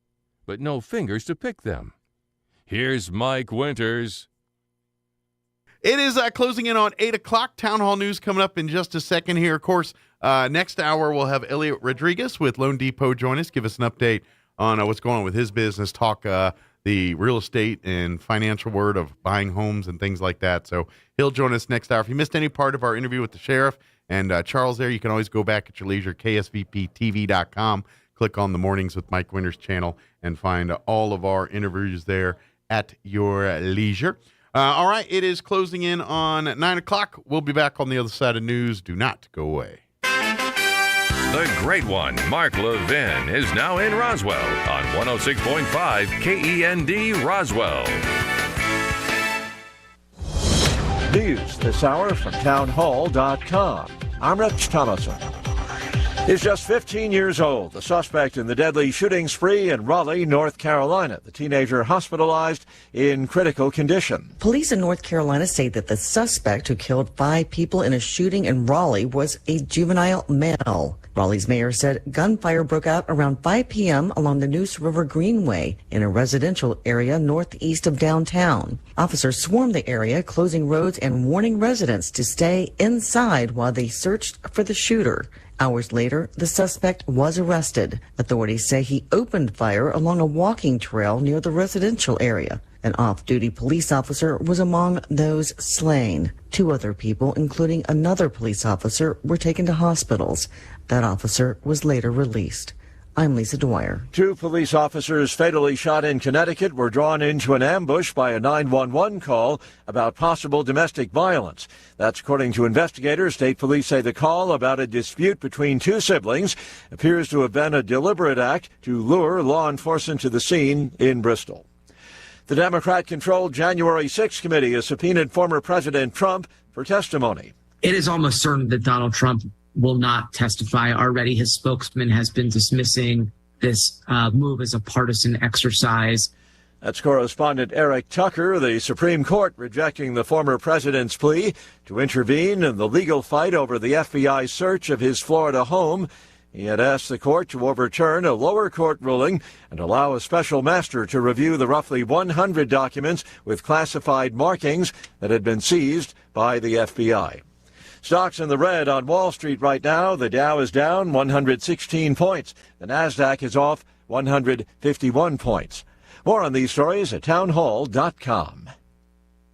but no fingers to pick them. Here's Mike Winters. It is closing in on 8 o'clock. Town Hall News coming up in just a second here. Of course, next hour we'll have Elliot Rodriguez with Loan Depot join us, give us an update on what's going on with his business, talk the real estate and financial word of buying homes and things like that. So he'll join us next hour. If you missed any part of our interview with the sheriff and Charles there, you can always go back at your leisure, ksvptv.com, click on the Mornings with Mike Winters channel and find all of our interviews there at your leisure. All right, it is closing in on 9 o'clock. We'll be back on the other side of news. Do not go away. The great one, Mark Levin, is now in Roswell on 106.5 KEND Roswell. News this hour from townhall.com. I'm Rich Thomason. He's just 15 years old, the suspect in the deadly shooting spree in Raleigh, North Carolina. The teenager hospitalized in critical condition. Police in North Carolina say that the suspect who killed 5 people in a shooting in Raleigh was a juvenile male. Raleigh's mayor said gunfire broke out around 5 p.m. along the Neuse River Greenway in a residential area northeast of downtown. Officers swarmed the area, closing roads and warning residents to stay inside while they searched for the shooter. Hours later, the suspect was arrested. Authorities say he opened fire along a walking trail near the residential area. An off-duty police officer was among those slain. 2 other people, including another police officer, were taken to hospitals. That officer was later released. I'm Lisa Dwyer. 2 police officers fatally shot in Connecticut were drawn into an ambush by a 911 call about possible domestic violence. That's according to investigators. State police say the call about a dispute between 2 siblings appears to have been a deliberate act to lure law enforcement to the scene in Bristol. The Democrat-controlled January 6th committee has subpoenaed former President Trump for testimony. It is almost certain that Donald Trump will not testify. Already his spokesman has been dismissing this move as a partisan exercise. That's correspondent Eric Tucker. The Supreme Court rejecting the former president's plea to intervene in the legal fight over the FBI search of his Florida home. He had asked the court to overturn a lower court ruling and allow a special master to review the roughly 100 documents with classified markings that had been seized by the FBI. Stocks in the red on Wall Street right now. The Dow is down 116 points. The Nasdaq is off 151 points. More on these stories at townhall.com.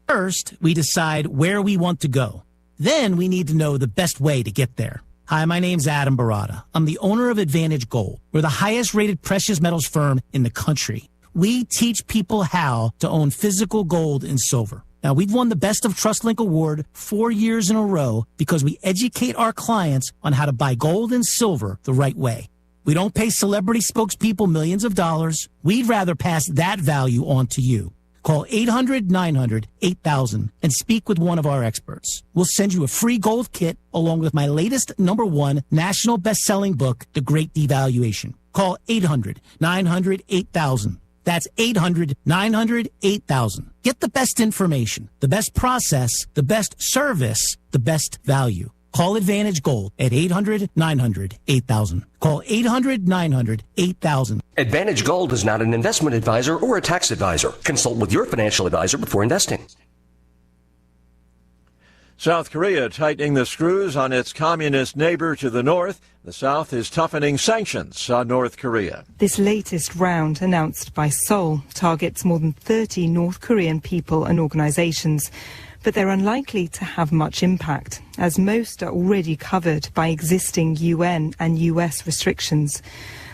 First, we decide where we want to go. Then we need to know the best way to get there. Hi, my name's Adam Barada. I'm the owner of Advantage Gold. We're the highest rated precious metals firm in the country. We teach people how to own physical gold and silver. Now, we've won the Best of TrustLink Award 4 years in a row because we educate our clients on how to buy gold and silver the right way. We don't pay celebrity spokespeople millions of dollars. We'd rather pass that value on to you. Call 800-900-8000 and speak with one of our experts. We'll send you a free gold kit along with my latest #1 national best-selling book, The Great Devaluation. Call 800-900-8000. That's 800-900-8000. Get the best information, the best process, the best service, the best value. Call Advantage Gold at 800-900-8000. Call 800-900-8000. Advantage Gold is not an investment advisor or a tax advisor. Consult with your financial advisor before investing. South Korea tightening the screws on its communist neighbor to the north. The South is toughening sanctions on North Korea. This latest round, announced by Seoul, targets more than 30 North Korean people and organizations. But they're unlikely to have much impact, as most are already covered by existing UN and US restrictions.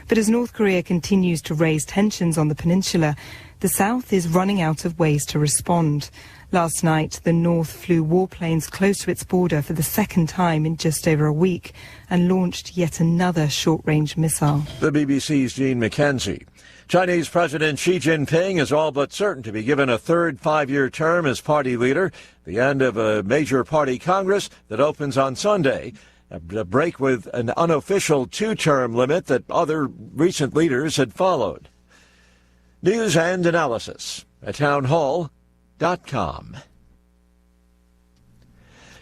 But as North Korea continues to raise tensions on the peninsula, the South is running out of ways to respond. Last night, the North flew warplanes close to its border for the second time in just over a week and launched yet another short-range missile. The BBC's Jean McKenzie. Chinese President Xi Jinping is all but certain to be given a third 5-year term as party leader, the end of a major party congress that opens on Sunday, a break with an unofficial 2-term limit that other recent leaders had followed. News and analysis at townhall.com.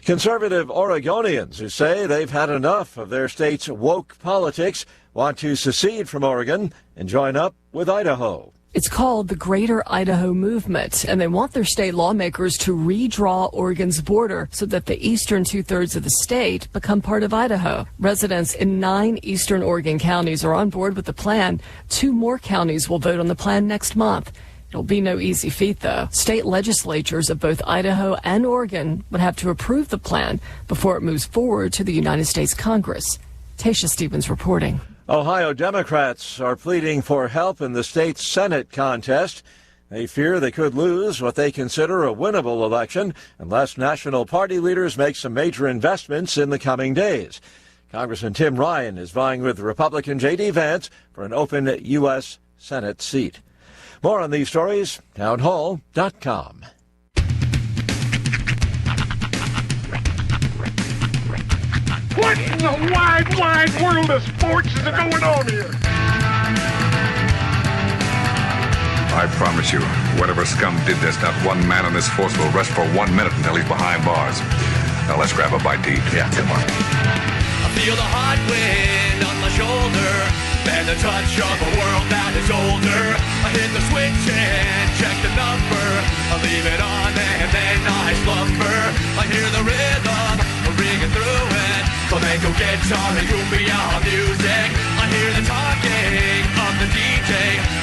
Conservative Oregonians who say they've had enough of their state's woke politics want to secede from Oregon and join up with Idaho. It's called the Greater Idaho Movement, and they want their state lawmakers to redraw Oregon's border so that the eastern 2/3 of the state become part of Idaho. Residents in 9 eastern Oregon counties are on board with the plan. 2 more counties will vote on the plan next month. It'll be no easy feat, though. State legislatures of both Idaho and Oregon would have to approve the plan before it moves forward to the United States Congress. Tasha Stevens reporting. Ohio Democrats are pleading for help in the state's Senate contest. They fear they could lose what they consider a winnable election unless national party leaders make some major investments in the coming days. Congressman Tim Ryan is vying with Republican J.D. Vance for an open U.S. Senate seat. More on these stories, townhall.com. What in the wide, wide world of sports is going on here? I promise you, whatever scum did this, not one man in this force will rest for 1 minute until he's behind bars. Now let's grab a bite to eat. Yeah, come on. I feel the hot wind on my shoulder and the touch of a world that is older. I hit the switch and check the number. I leave it on and then I slumber. I hear the rhythm ringing through it. Flamenco guitar and cumbia music. I hear the talking of the DJ,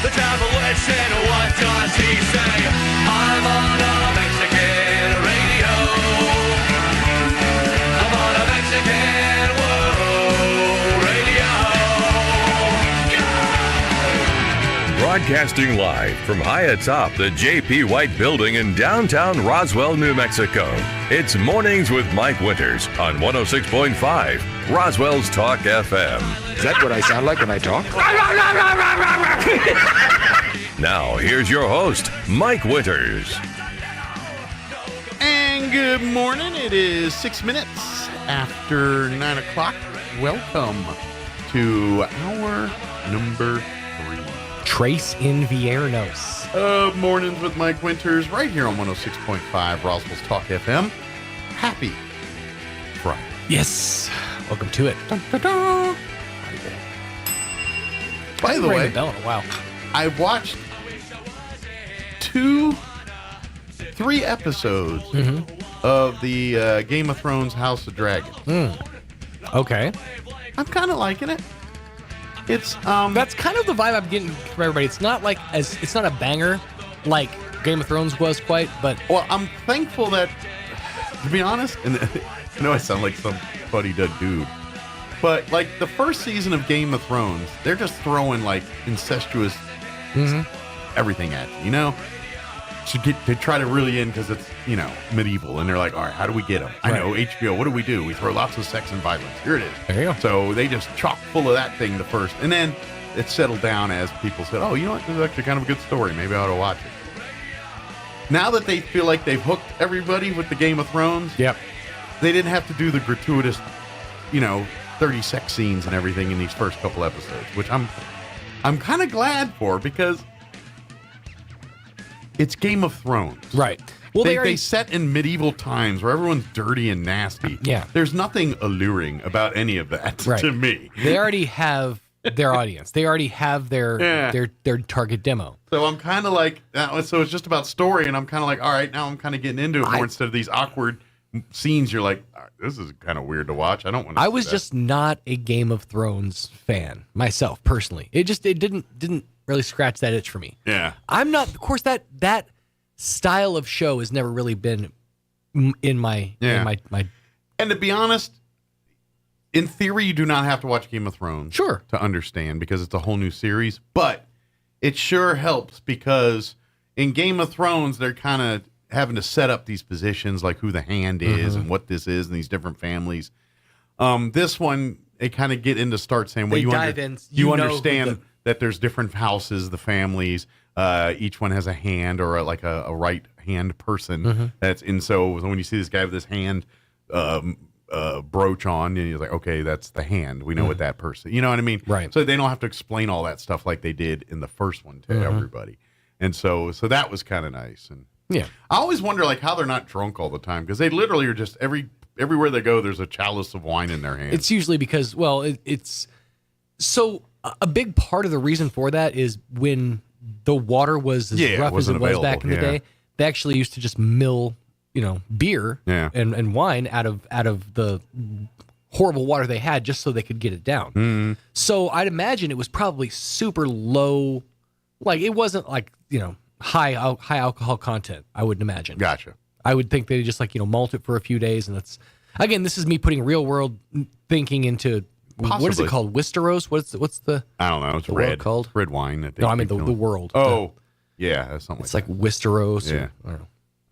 the travel witch, and what does he say? I'm on a Mexican radio. I'm on a Mexican world radio. Broadcasting live from high atop the J.P. White Building in downtown Roswell, New Mexico. It's Mornings with Mike Winters on 106.5 Roswell's Talk FM. Is that what I sound like when I talk? Now, here's your host, Mike Winters. And good morning. It is 6 minutes after 9 o'clock. Welcome to hour number 3. Trace Inviernos. Mornings with Mike Winters right here on 106.5 Roswell's Talk FM. Happy Friday. Yes. Welcome to it. Dun, dun, dun. By the way, wow. I watched 3 episodes of the Game of Thrones House of Dragon. Okay. I'm kind of liking it. It's that's kind of the vibe I'm getting from everybody. It's not like it's not a banger like Game of Thrones was quite, but well, I'm thankful that, to be honest, and I know I sound like some fuddy-dud dude, but like the first season of Game of Thrones, they're just throwing like incestuous everything at you, you know, to try to reel you in because it's, you know, medieval, and they're like, all right, how do we get them? I know, HBO, what do? We throw lots of sex and violence. Here it is. There you go. So they just chock full of that thing the first, and then it settled down as people said, oh, you know what, this is actually kind of a good story. Maybe I ought to watch it. Now that they feel like they've hooked everybody with the Game of Thrones, yep, they didn't have to do the gratuitous, you know, 30 sex scenes and everything in these first couple episodes, which I'm kind of glad for, because it's Game of Thrones. Right. Well, they set in medieval times where everyone's dirty and nasty. Yeah. There's nothing alluring about any of that to me. They already have their audience. They already have their target demo. So I'm kind of like, so it's just about story, and I'm kind of like, all right, now I'm kind of getting into it more instead of these awkward scenes. You're like, this is kind of weird to watch. I don't want to. I was just not a Game of Thrones fan myself personally. It didn't really scratch that itch for me. Yeah. I'm not, of course, that style of show has never really been in my. And to be honest, in theory, you do not have to watch Game of Thrones to understand, because it's a whole new series, but it sure helps, because in Game of Thrones, they're kind of having to set up these positions, like who the Hand is and what this is, and these different families. This one, they kind of get into start saying, well, you understand that there's different houses, the families, each one has a hand, or like a right hand person that's in. So when you see this guy with this hand brooch on, and you're like, okay, that's the Hand. We know what that person, you know what I mean? Right. So they don't have to explain all that stuff like they did in the first one to everybody. And so that was kind of nice. And yeah, I always wonder like how they're not drunk all the time, because they literally are just everywhere they go, there's a chalice of wine in their hand. It's usually because, well, it's so a big part of the reason for that is when the water was as rough as it was back in the day, they actually used to just mill, you know, beer and wine out of the horrible water they had, just so they could get it down. So I'd imagine it was probably super low, like it wasn't like, you know, high alcohol content, I wouldn't imagine. Gotcha. I would think they just, like, you know, malt it for a few days, and that's, again, this is me putting real world thinking into Possibly. What is it called? Westeros? What's the? I don't know. It's the red world called red wine. That they no, I mean the world. Oh, yeah, that's something. It's like Westeros. Yeah, or,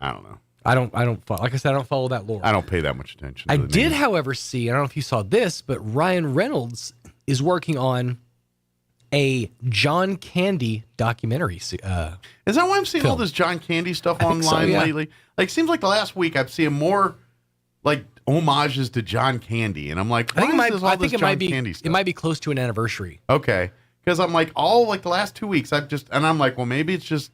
I don't know. I don't. Like I said, I don't follow that lore. I don't pay that much attention. I did, however, see. I don't know if you saw this, but Ryan Reynolds is working on a John Candy documentary. Is that why I'm seeing all this John Candy stuff online lately? Like, seems like the last week I've seen more like homages to John Candy, and I'm like, I think it might be close to an anniversary. Okay, because I'm like, all like the last 2 weeks I'm like, well, maybe it's just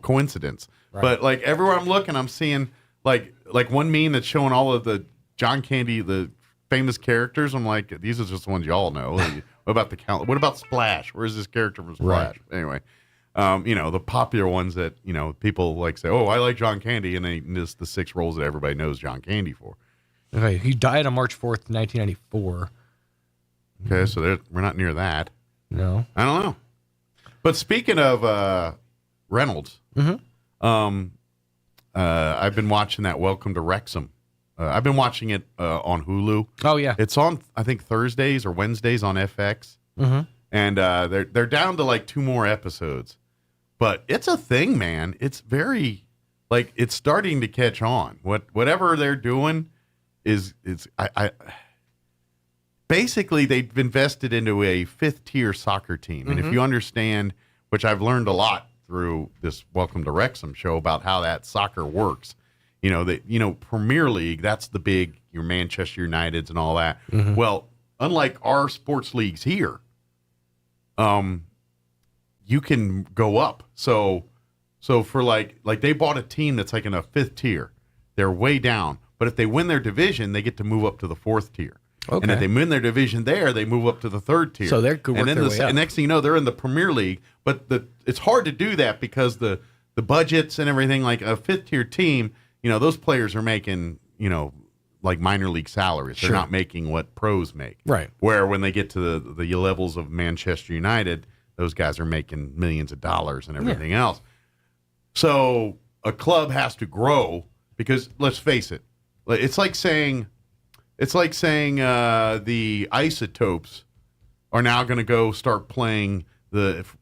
coincidence. Right. But like everywhere I'm looking, I'm seeing like one meme that's showing all of the John Candy, the famous characters. I'm like, these are just the ones y'all know. Like, what about Splash? Where's this character from Splash? Right. Anyway, you know, the popular ones that, you know, people like say, oh, I like John Candy, and they miss the 6 roles that everybody knows John Candy for. Okay, he died on March 4th, 1994. Okay, so we're not near that. No, I don't know. But speaking of Reynolds, I've been watching that Welcome to Wrexham. I've been watching it on Hulu. Oh yeah, it's on I think Thursdays or Wednesdays on FX, and they're down to like 2 more episodes. But it's a thing, man. It's very it's starting to catch on. Whatever they're doing is basically they've invested into a 5th-tier soccer team, and if you understand, which I've learned a lot through this Welcome to Wrexham show about how that soccer works. Premier League, that's the big, your Manchester Uniteds and all that. Well, unlike our sports leagues here, you can go up. So for like they bought a team that's like in a 5th tier. They're way down. But if they win their division, they get to move up to the 4th tier. Okay. And if they win their division there, they move up to the 3rd tier. So they're good. And then the next thing you know, they're in the Premier League. But it's hard to do that because the budgets and everything, like a 5th tier team, those players are making, like minor league salaries. They're not making what pros make. Right. Where when they get to the levels of Manchester United, those guys are making millions of dollars and everything else. So a club has to grow because let's face it, it's like saying the Isotopes are now going to go start playing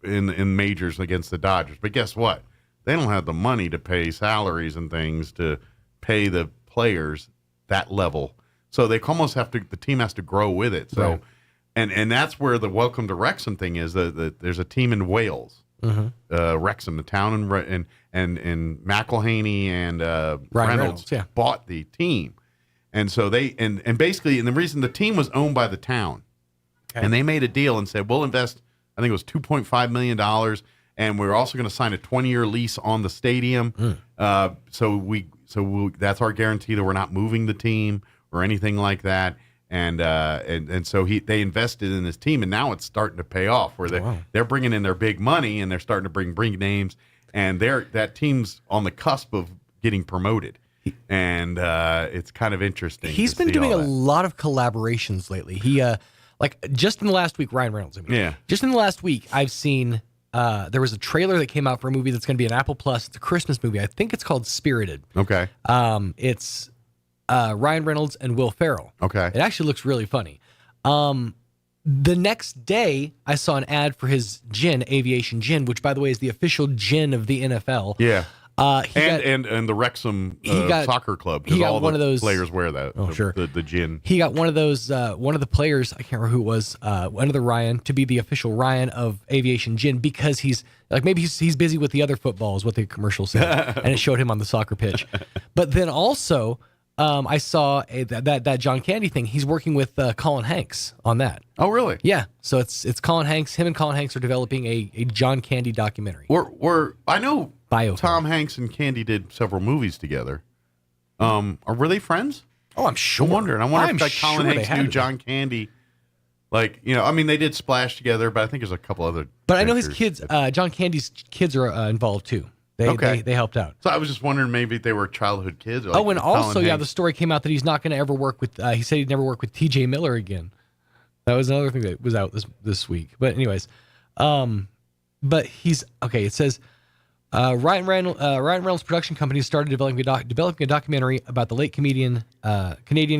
in majors against the Dodgers. But guess what? They don't have the money to pay salaries and things to pay the players that level. So they almost have to. The team has to grow with it. So, right. and that's where the Welcome to Wrexham thing is. There's a team in Wales, Wrexham, the town, and McElhaney and Reynolds bought the team, and so they and basically, and the reason the team was owned by the town, and they made a deal and said we'll invest. I think it was $2.5 million. And we're also going to sign a 20-year lease on the stadium. So that's our guarantee that we're not moving the team or anything like that. And so they invested in this team, and now it's starting to pay off. Where they're bringing in their big money, and they're starting to bring names, and that team's on the cusp of getting promoted. And it's kind of interesting. He's been doing a lot of collaborations lately. He just in the last week, Ryan Reynolds. Just in the last week, I've seen. There was a trailer that came out for a movie that's going to be an Apple Plus. It's a Christmas movie. I think it's called Spirited. Okay. It's Ryan Reynolds and Will Ferrell. Okay. It actually looks really funny. The next day, I saw an ad for his gin, Aviation Gin, which, by the way, is the official gin of the NFL. Yeah. And the Wrexham soccer club, because all one of those players wear that. Oh, sure. The gin. He got one of those. One of the players, I can't remember who it was. One of the Ryan to be the official Ryan of Aviation Gin because he's busy with the other football is what the commercial said, and it showed him on the soccer pitch. But then also, I saw that John Candy thing. He's working with Colin Hanks on that. Oh, really? Yeah. So it's Colin Hanks. Him and Colin Hanks are developing a John Candy documentary. I know. Biofilm. Tom Hanks and Candy did several movies together. Were they friends? Oh, I'm sure. I'm wondering. If Colin Hanks knew John Candy. They did Splash together, but I think there's a couple other. But I know his kids, John Candy's kids are involved too. They helped out. So I was just wondering maybe they were childhood kids. And also, the story came out that he's not going to ever work with. He said he'd never work with T.J. Miller again. That was another thing that was out this week. But anyways, but he's okay. It says. Ryan Reynolds' production company started developing a documentary about the late Canadian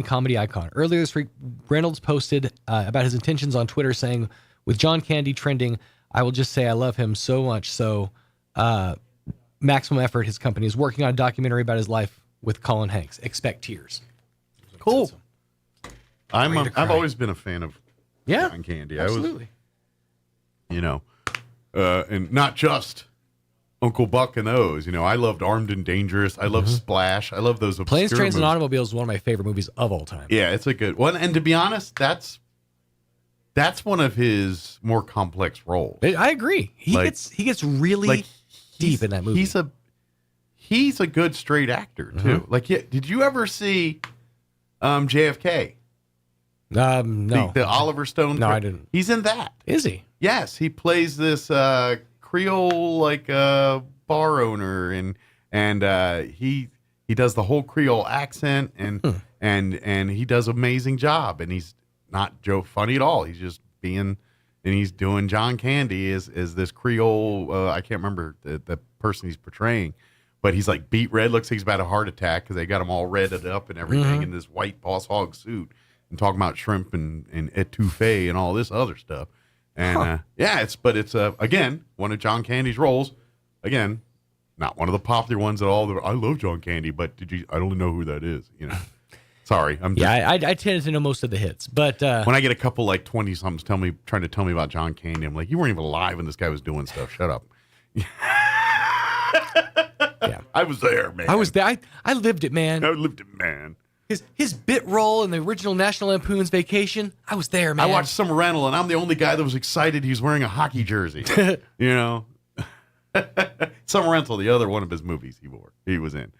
comedy icon. Earlier this week, Reynolds posted about his intentions on Twitter, saying, "With John Candy trending, I will just say I love him so much. So, maximum effort. His company is working on a documentary about his life with Colin Hanks. Expect tears." Cool. I've always been a fan of John Candy. Absolutely. And not just Uncle Buck and those. I loved Armed and Dangerous. I love Splash. I love those obscure Planes, Trains, movies. and Automobiles is one of my favorite movies of all time. Yeah, it's a good one. And to be honest, that's one of his more complex roles. I agree. He gets really deep in that movie. He's a good straight actor too. Did you ever see JFK? No. The Oliver Stone. No, I didn't. He's in that. Is he? Yes, he plays this Creole bar owner, and he does the whole Creole accent, and he does an amazing job, and he's not funny at all. He's just being and he's doing John Candy as this Creole. I can't remember the person he's portraying, but he's like beet red. Looks like he's about a heart attack because they got him all redded up and everything in this white boss hog suit, and talking about shrimp and etouffee and all this other stuff. And it's again one of John Candy's roles. Again, not one of the popular ones at all. I love John Candy, but I don't know who that is. Sorry, I tended to know most of the hits, but when I get a couple like 20-somethings trying to tell me about John Candy, I'm like, you weren't even alive when this guy was doing stuff. Shut up. Yeah, I was there, man. I was there. I lived it, man. I lived it, man. His bit role in the original National Lampoon's Vacation, I was there, man. I watched Summer Rental, and I'm the only guy that was excited he was wearing a hockey jersey. Summer Rental, the other one of his movies he was in.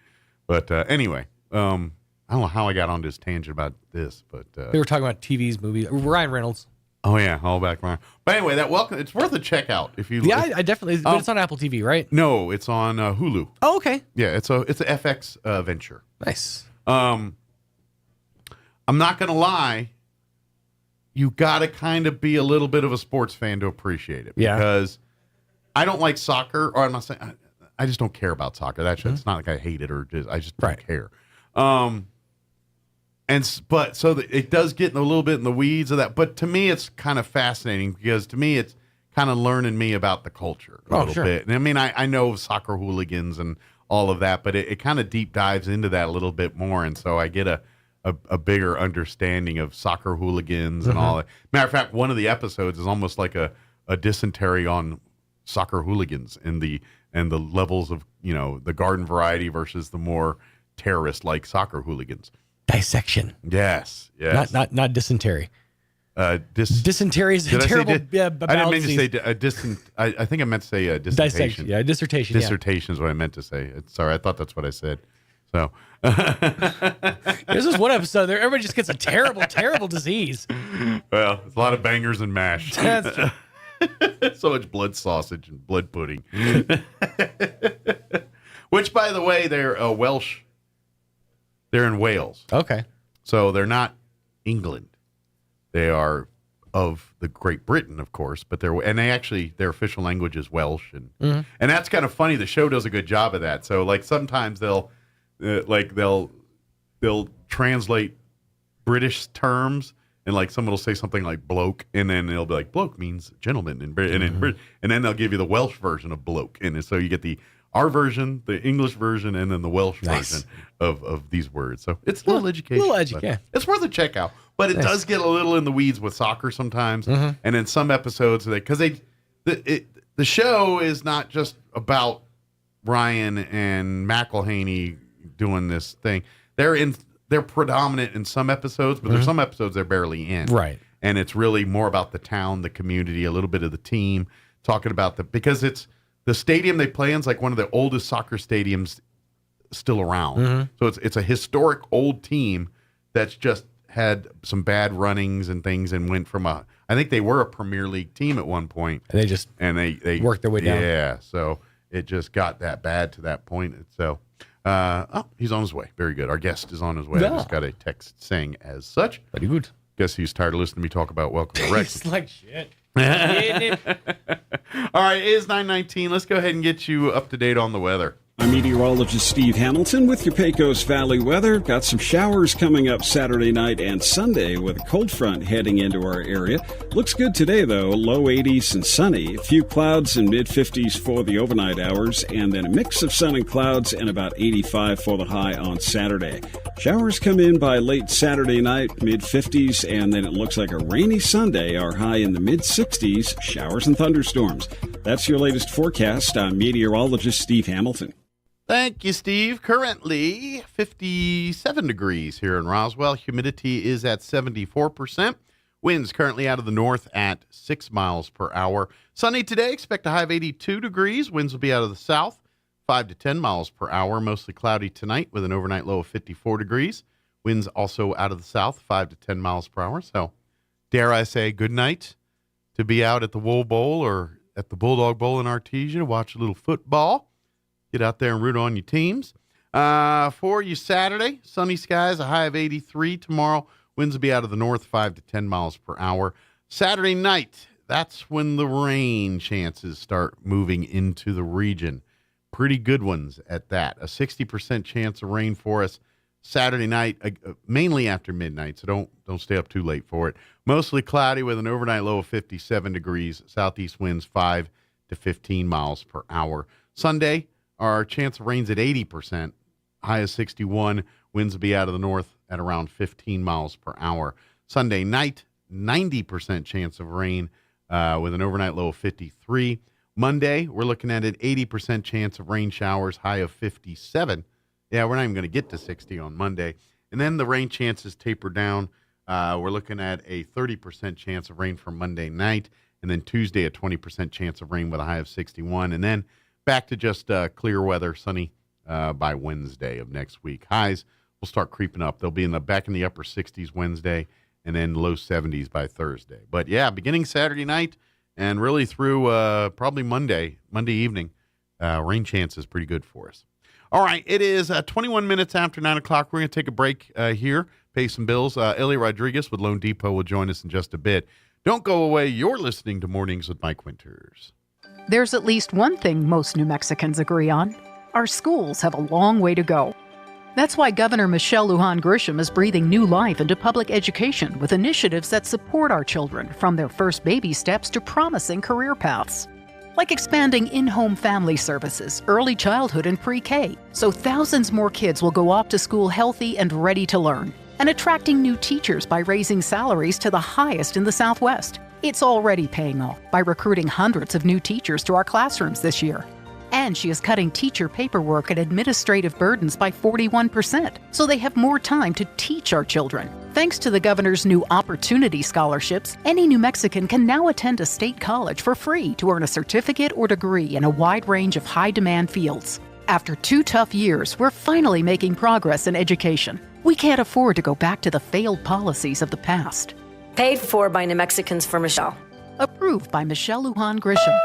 But anyway, I don't know how I got on this tangent about this, but we were talking about TV's movies. Ryan Reynolds. Oh yeah, all back Ryan. But anyway, it's worth a check out if you. Yeah, I definitely. But it's on Apple TV, right? No, it's on Hulu. Oh, okay. Yeah, it's a FX venture. Nice. I'm not gonna lie. You got to kind of be a little bit of a sports fan to appreciate it. Yeah. Because I don't like soccer, or I'm not saying I just don't care about soccer. It's not like I hate it or I just don't care. It does get a little bit in the weeds of that. But to me, it's kind of fascinating because to me, it's kind of learning me about the culture a little bit. And I mean, I know soccer hooligans and all of that, but it kind of deep dives into that a little bit more. And so I get a bigger understanding of soccer hooligans and all that. Matter of fact, one of the episodes is almost like a dysentery on soccer hooligans and the levels of, the garden variety versus the more terrorist-like soccer hooligans. Dissection. Yes. Not dysentery. Dysentery is a terrible. I didn't mean to say I think I meant to say dissertation. Dissection. Yeah, dissertation. Dissertation is what I meant to say. Sorry, I thought that's what I said. So this is one episode there. Everybody just gets a terrible, terrible disease. Well, it's a lot of bangers and mash. That's true. So much blood sausage and blood pudding. Which, by the way, they're Welsh. They're in Wales. Okay. So they're not England. They are of the Great Britain, of course, but their official language is Welsh, and that's kind of funny. The show does a good job of that. So like sometimes they'll translate British terms, and like someone will say something like bloke, and then they'll be like bloke means gentleman in Britain, and then they'll give you the Welsh version of bloke, and so you get our version, the English version, and then the Welsh version of these words. So it's a little education. Yeah. It's worth a check out. But it does get a little in the weeds with soccer sometimes. And in some episodes, because the show is not just about Ryan and McElhaney doing this thing. They're predominant in some episodes, but there's some episodes they're barely in. Right. And it's really more about the town, the community, a little bit of the team, talking about because it's the stadium they play in is like one of the oldest soccer stadiums still around. So it's a historic old team that's just had some bad runnings and things and went from I think they were a Premier League team at one point. And they worked their way down. Yeah, so it just got that bad to that point. So he's on his way. Very good. Our guest is on his way. I just got a text saying as such. Very good. Guess he's tired of listening to me talk about Welcome to Rex. It's like shit. All right, it is 9:19. Let's go ahead and get you up to date on the weather. I'm meteorologist Steve Hamilton with your Pecos Valley weather. Got some showers coming up Saturday night and Sunday with a cold front heading into our area. Looks good today, though. Low 80s and sunny. A few clouds and mid-50s for the overnight hours, and then a mix of sun and clouds and about 85 for the high on Saturday. Showers come in by late Saturday night, mid-50s, and then it looks like a rainy Sunday. Our high in the mid-60s, showers and thunderstorms. That's your latest forecast. I'm meteorologist Steve Hamilton. Thank you, Steve. Currently 57 degrees here in Roswell. Humidity is at 74%. Winds currently out of the north at 6 miles per hour. Sunny today. Expect a high of 82 degrees. Winds will be out of the south, 5 to 10 miles per hour. Mostly cloudy tonight with an overnight low of 54 degrees. Winds also out of the south, 5 to 10 miles per hour. So, dare I say, good night to be out at the Wool Bowl or at the Bulldog Bowl in Artesia to watch a little football. Get out there and root on your teams. For you Saturday, sunny skies, a high of 83 tomorrow. Winds will be out of the north, 5 to 10 miles per hour. Saturday night, that's when the rain chances start moving into the region. Pretty good ones at that. A 60% chance of rain for us Saturday night, mainly after midnight, so don't stay up too late for it. Mostly cloudy with an overnight low of 57 degrees. Southeast winds 5 to 15 miles per hour. Sunday, our chance of rain's at 80%. High of 61. Winds will be out of the north at around 15 miles per hour. Sunday night, 90% chance of rain with an overnight low of 53. Monday, we're looking at an 80% chance of rain showers, high of 57. Yeah, we're not even going to get to 60 on Monday. And then the rain chances taper down. We're looking at a 30% chance of rain for Monday night. And then Tuesday, a 20% chance of rain with a high of 61. And then back to just clear weather, sunny by Wednesday of next week. Highs will start creeping up. They'll be back in the upper 60s Wednesday and then low 70s by Thursday. But, yeah, beginning Saturday night and really through probably Monday evening, rain chance is pretty good for us. All right, it is 21 minutes after 9 o'clock. We're going to take a break here, pay some bills. Ellie Rodriguez with Loan Depot will join us in just a bit. Don't go away. You're listening to Mornings with Mike Winters. There's at least one thing most New Mexicans agree on. Our schools have a long way to go. That's why Governor Michelle Lujan Grisham is breathing new life into public education with initiatives that support our children from their first baby steps to promising career paths. Like expanding in-home family services, early childhood and pre-K, so thousands more kids will go off to school healthy and ready to learn. And attracting new teachers by raising salaries to the highest in the Southwest. It's already paying off by recruiting hundreds of new teachers to our classrooms this year. And she is cutting teacher paperwork and administrative burdens by 41%, so they have more time to teach our children. Thanks to the governor's new Opportunity Scholarships, any New Mexican can now attend a state college for free to earn a certificate or degree in a wide range of high-demand fields. After 2 tough years, we're finally making progress in education. We can't afford to go back to the failed policies of the past. Paid for by New Mexicans for Michelle. Approved by Michelle Lujan Grisham.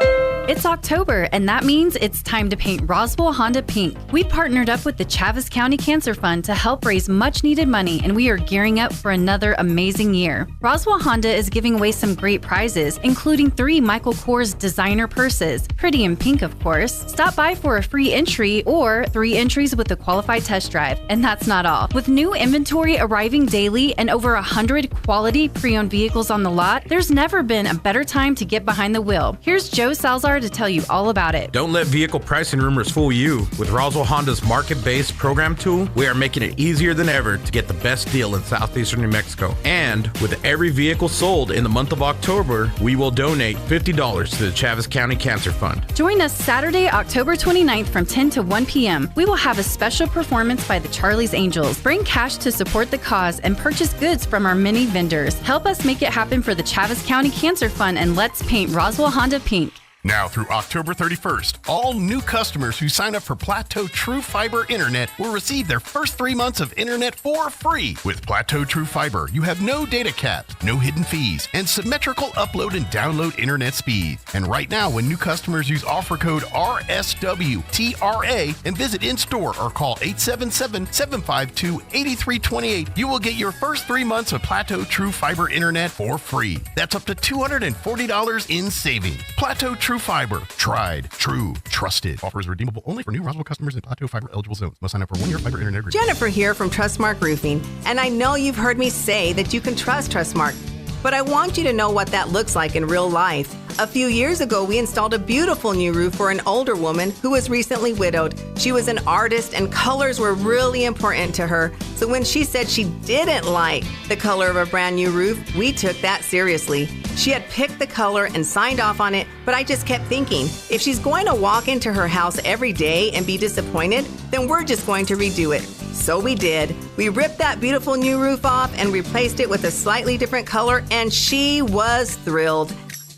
It's October, and that means it's time to paint Roswell Honda pink. We partnered up with the Chaves County Cancer Fund to help raise much-needed money, and we are gearing up for another amazing year. Roswell Honda is giving away some great prizes, including 3 Michael Kors designer purses, pretty in pink, of course. Stop by for a free entry or 3 entries with a qualified test drive. And that's not all. With new inventory arriving daily and over 100 quality pre-owned vehicles on the lot, there's never been a better time to get behind the wheel. Here's Joe Salzar to tell you all about it. Don't let vehicle pricing rumors fool you. With Roswell Honda's market-based program tool, we are making it easier than ever to get the best deal in southeastern New Mexico. And with every vehicle sold in the month of October, we will donate $50 to the Chaves County Cancer Fund. Join us Saturday, October 29th from 10 to 1 p.m. We will have a special performance by the Charlie's Angels. Bring cash to support the cause and purchase goods from our many vendors. Help us make it happen for the Chaves County Cancer Fund, and let's paint Roswell Honda pink. Now through October 31st, all new customers who sign up for Plateau True Fiber Internet will receive their first 3 months of internet for free. With Plateau True Fiber, you have no data caps, no hidden fees, and symmetrical upload and download internet speed. And right now, when new customers use offer code RSWTRA and visit in-store or call 877-752-8328, you will get your first 3 months of Plateau True Fiber Internet for free. That's up to $240 in savings. Plateau True Fiber. Tried, true, trusted. Offer is redeemable only for new Roswell customers in Plateau Fiber eligible zones. Must sign up for 1-year fiber internet agreement. Jennifer here from Trustmark Roofing, and I know you've heard me say that you can trust Trustmark, but I want you to know what that looks like in real life. A few years ago, we installed a beautiful new roof for an older woman who was recently widowed. She was an artist and colors were really important to her. So when she said she didn't like the color of a brand new roof, we took that seriously. She had picked the color and signed off on it, but I just kept thinking, if she's going to walk into her house every day and be disappointed, then we're just going to redo it. So we did. We ripped that beautiful new roof off and replaced it with a slightly different color, and she was thrilled.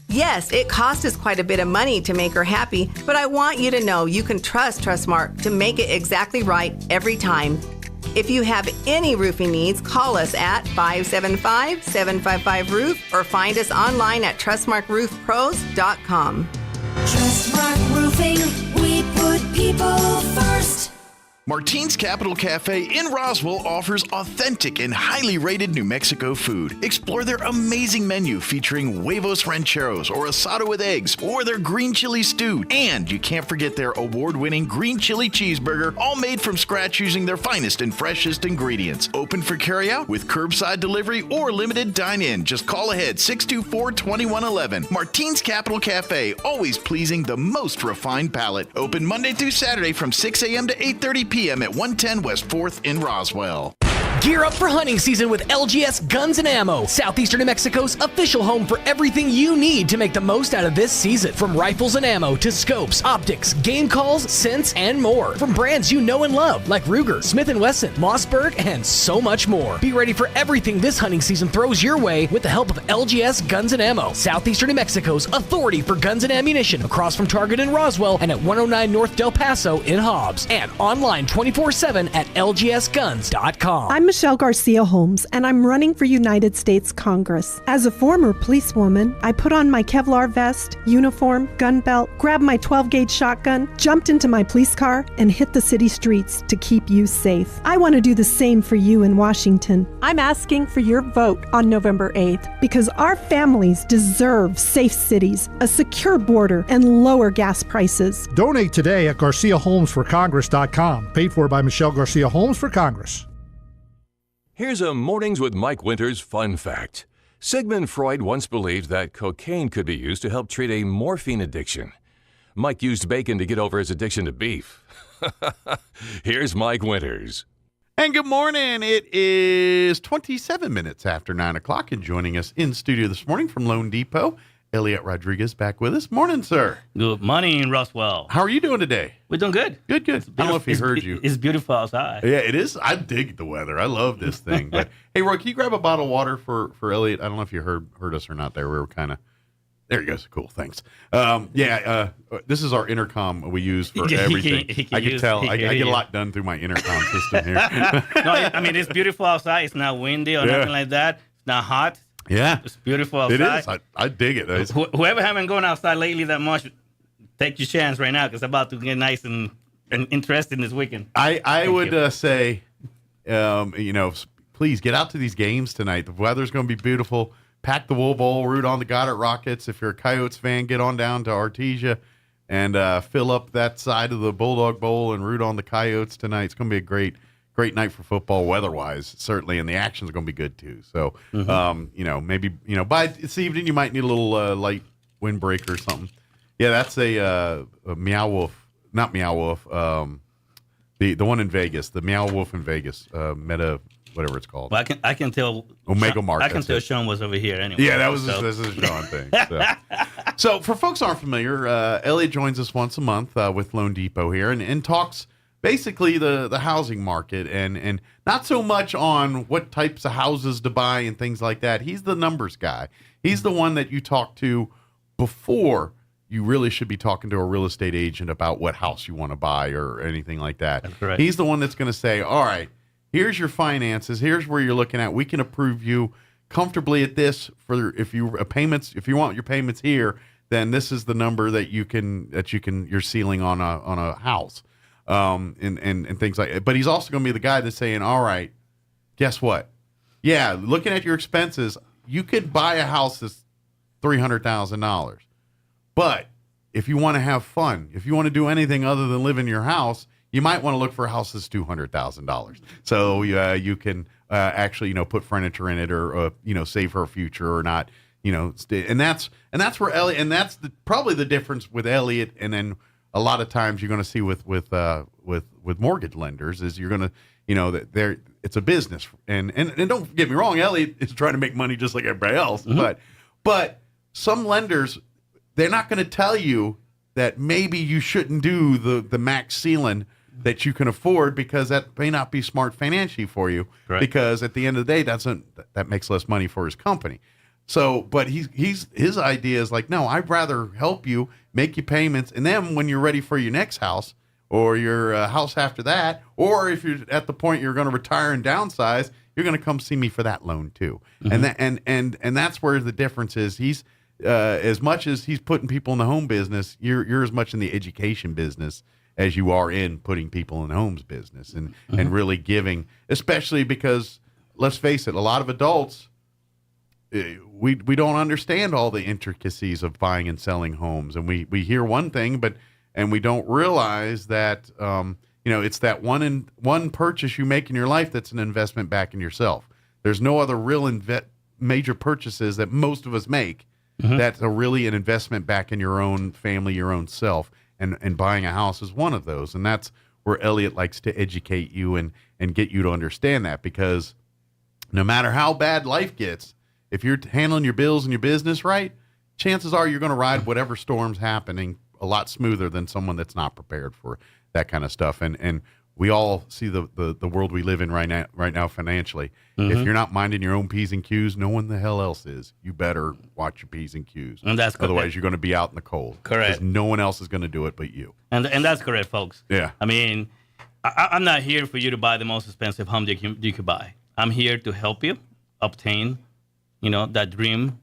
Yes, it cost us quite a bit of money to make her happy, but I want you to know you can trust Trustmark to make it exactly right every time. If you have any roofing needs, call us at 575-755-ROOF or find us online at trustmarkroofpros.com. Trustmark Roofing, we put people first. Martine's Capital Cafe in Roswell offers authentic and highly rated New Mexico food. Explore their amazing menu featuring huevos rancheros or asado with eggs or their green chili stew. And you can't forget their award-winning green chili cheeseburger, all made from scratch using their finest and freshest ingredients. Open for carryout with curbside delivery or limited dine-in. Just call ahead 624-2111. Martine's Capital Cafe, always pleasing the most refined palate. Open Monday through Saturday from 6 a.m. to 8:30 p.m. at 110 West 4th in Roswell. Gear up for hunting season with LGS Guns and Ammo, Southeastern New Mexico's official home for everything you need to make the most out of this season. From rifles and ammo to scopes, optics, game calls, scents, and more. From brands you know and love like Ruger, Smith & Wesson, Mossberg, and so much more. Be ready for everything this hunting season throws your way with the help of LGS Guns and Ammo, Southeastern New Mexico's authority for guns and ammunition, across from Target in Roswell and at 109 North Del Paso in Hobbs, and online 24/7 at lgsguns.com. I'm Michelle Garcia Holmes, and I'm running for United States Congress. As a former policewoman, I put on my Kevlar vest, uniform, gun belt, grabbed my 12-gauge shotgun, jumped into my police car, and hit the city streets to keep you safe. I want to do the same for you in Washington. I'm asking for your vote on November 8th because our families deserve safe cities, a secure border, and lower gas prices. Donate today at GarciaHolmesForCongress.com. Paid for by Michelle Garcia Holmes for Congress. Here's a Mornings with Mike Winters fun fact. Sigmund Freud once believed that cocaine could be used to help treat a morphine addiction. Mike used bacon to get over his addiction to beef. Here's Mike Winters. And good morning. It is 27 minutes after 9 o'clock, and joining us in studio this morning from Lone Depot, Elliot Rodriguez back with us. Morning, sir. Good morning, Roswell. How are you doing today? We're doing good. Good. I don't know if he heard you. It's beautiful outside. Yeah, it is. I dig the weather. I love this thing. But hey, Roy, can you grab a bottle of water for Elliot? I don't know if you heard us or not there. We were kind of... There he goes. Cool. Thanks. This is our intercom we use for everything. I can tell. I get a lot done through my intercom system here. No, I mean, it's beautiful outside. It's not windy or nothing like that. It's not hot. Yeah. It's beautiful outside. It is. I dig it. Whoever haven't gone outside lately that much, take your chance right now because it's about to get nice and interesting this weekend. I would say, please get out to these games tonight. The weather's going to be beautiful. Pack the Wool Bowl, root on the Goddard Rockets. If you're a Coyotes fan, get on down to Artesia and fill up that side of the Bulldog Bowl and root on the Coyotes tonight. It's going to be a great night for football, weather-wise, certainly, and the action's going to be good too. So, maybe by this evening you might need a little light windbreaker or something. Yeah, that's a Meow Wolf, not Meow Wolf. The one in Vegas, the Meow Wolf in Vegas, Meta, whatever it's called. Well, I can tell Omega Mark. I can tell Sean was over here anyway. Yeah, this is a Sean thing. So for folks who aren't familiar, Elliot joins us once a month with Lone Depot here and talks basically the housing market and not so much on what types of houses to buy and things like that. He's the numbers guy. He's the one that you talk to before you really should be talking to a real estate agent about what house you want to buy or anything like that. That's correct. He's the one that's going to say, all right, here's your finances. Here's where you're looking at. We can approve you comfortably at this for if you want your payments here, then this is the number that you're ceiling on a house. And things like that. But he's also going to be the guy that's saying, all right, guess what? Yeah, looking at your expenses, you could buy a house that's $300,000. But if you want to have fun, if you want to do anything other than live in your house, you might want to look for a house that's $200,000. So you can actually, put furniture in it or, save for a future or not, and that's where Elliot, and that's probably the difference with Elliot. And then a lot of times you're going to see with mortgage lenders is you're going to, that it's a business. And don't get me wrong, Elliot is trying to make money just like everybody else. Mm-hmm. But some lenders, they're not going to tell you that maybe you shouldn't do the max ceiling that you can afford because that may not be smart financially for you. Right. Because at the end of the day, that makes less money for his company. So, but his idea is like, no, I'd rather help you make your payments, and then when you're ready for your next house or your house after that, or if you're at the point you're going to retire and downsize, you're going to come see me for that loan too. Mm-hmm. And that's where the difference is. He's as much as he's putting people in the home business, you're as much in the education business as you are in putting people in homes business and really giving, especially because, let's face it, a lot of adults, we don't understand all the intricacies of buying and selling homes. And we hear one thing, and we don't realize that, it's that one purchase you make in your life that's an investment back in yourself. There's no other real major purchases that most of us make that's really an investment back in your own family, your own self. And buying a house is one of those. And that's where Elliot likes to educate you and get you to understand that, because no matter how bad life gets, if you're handling your bills and your business right, chances are you're going to ride whatever storm's happening a lot smoother than someone that's not prepared for that kind of stuff. And we all see the world we live in right now financially. If you're not minding your own P's and Q's, no one the hell else is. You better watch your P's and Q's. And that's correct. Otherwise, you're going to be out in the cold. Correct. Because no one else is going to do it but you. And that's correct, folks. Yeah. I mean, I'm not here for you to buy the most expensive home you could buy. I'm here to help you obtain, that dream.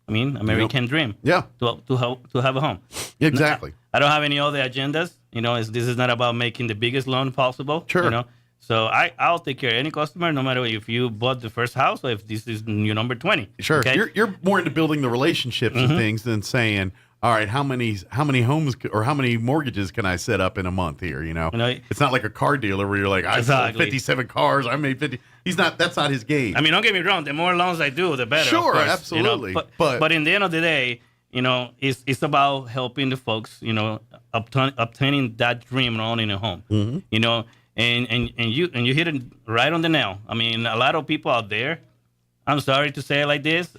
I mean, American dream. Yeah. To have a home. Exactly. I don't have any other agendas. This is not about making the biggest loan possible. Sure. So I'll take care of any customer, no matter if you bought the first house or if this is your number 20. Sure. Okay? You're more into building the relationships and things than saying, all right, how many homes or how many mortgages can I set up in a month here? It's not like a car dealer where you're like, I sold 57 cars, I made 50. That's not his game. I mean, don't get me wrong. The more loans I do, the better. Sure, of course, absolutely. But in the end of the day, it's about helping the folks, obtaining that dream and owning a home. And you hit it right on the nail. I mean, a lot of people out there, I'm sorry to say it like this,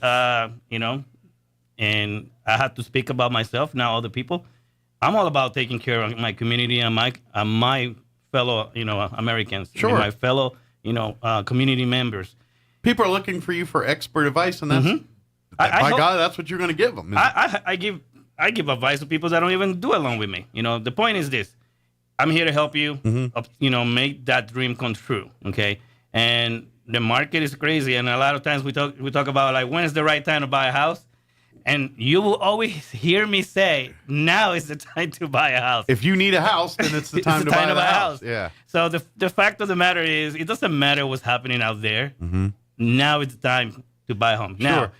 and I have to speak about myself, now other people. I'm all about taking care of my community and my fellow, Americans. Sure. My fellow, community members. People are looking for you for expert advice, and that's, God, that's what you're going to give them. I give advice to people that don't even do along with me. The point is this. I'm here to help you, make that dream come true, okay? And the market is crazy, and a lot of times we talk about, like, when is the right time to buy a house? And you will always hear me say, now is the time to buy a house. If you need a house, then it's the time to buy a house. Yeah. So the fact of the matter is, it doesn't matter what's happening out there. Now it's time to buy a home. Now,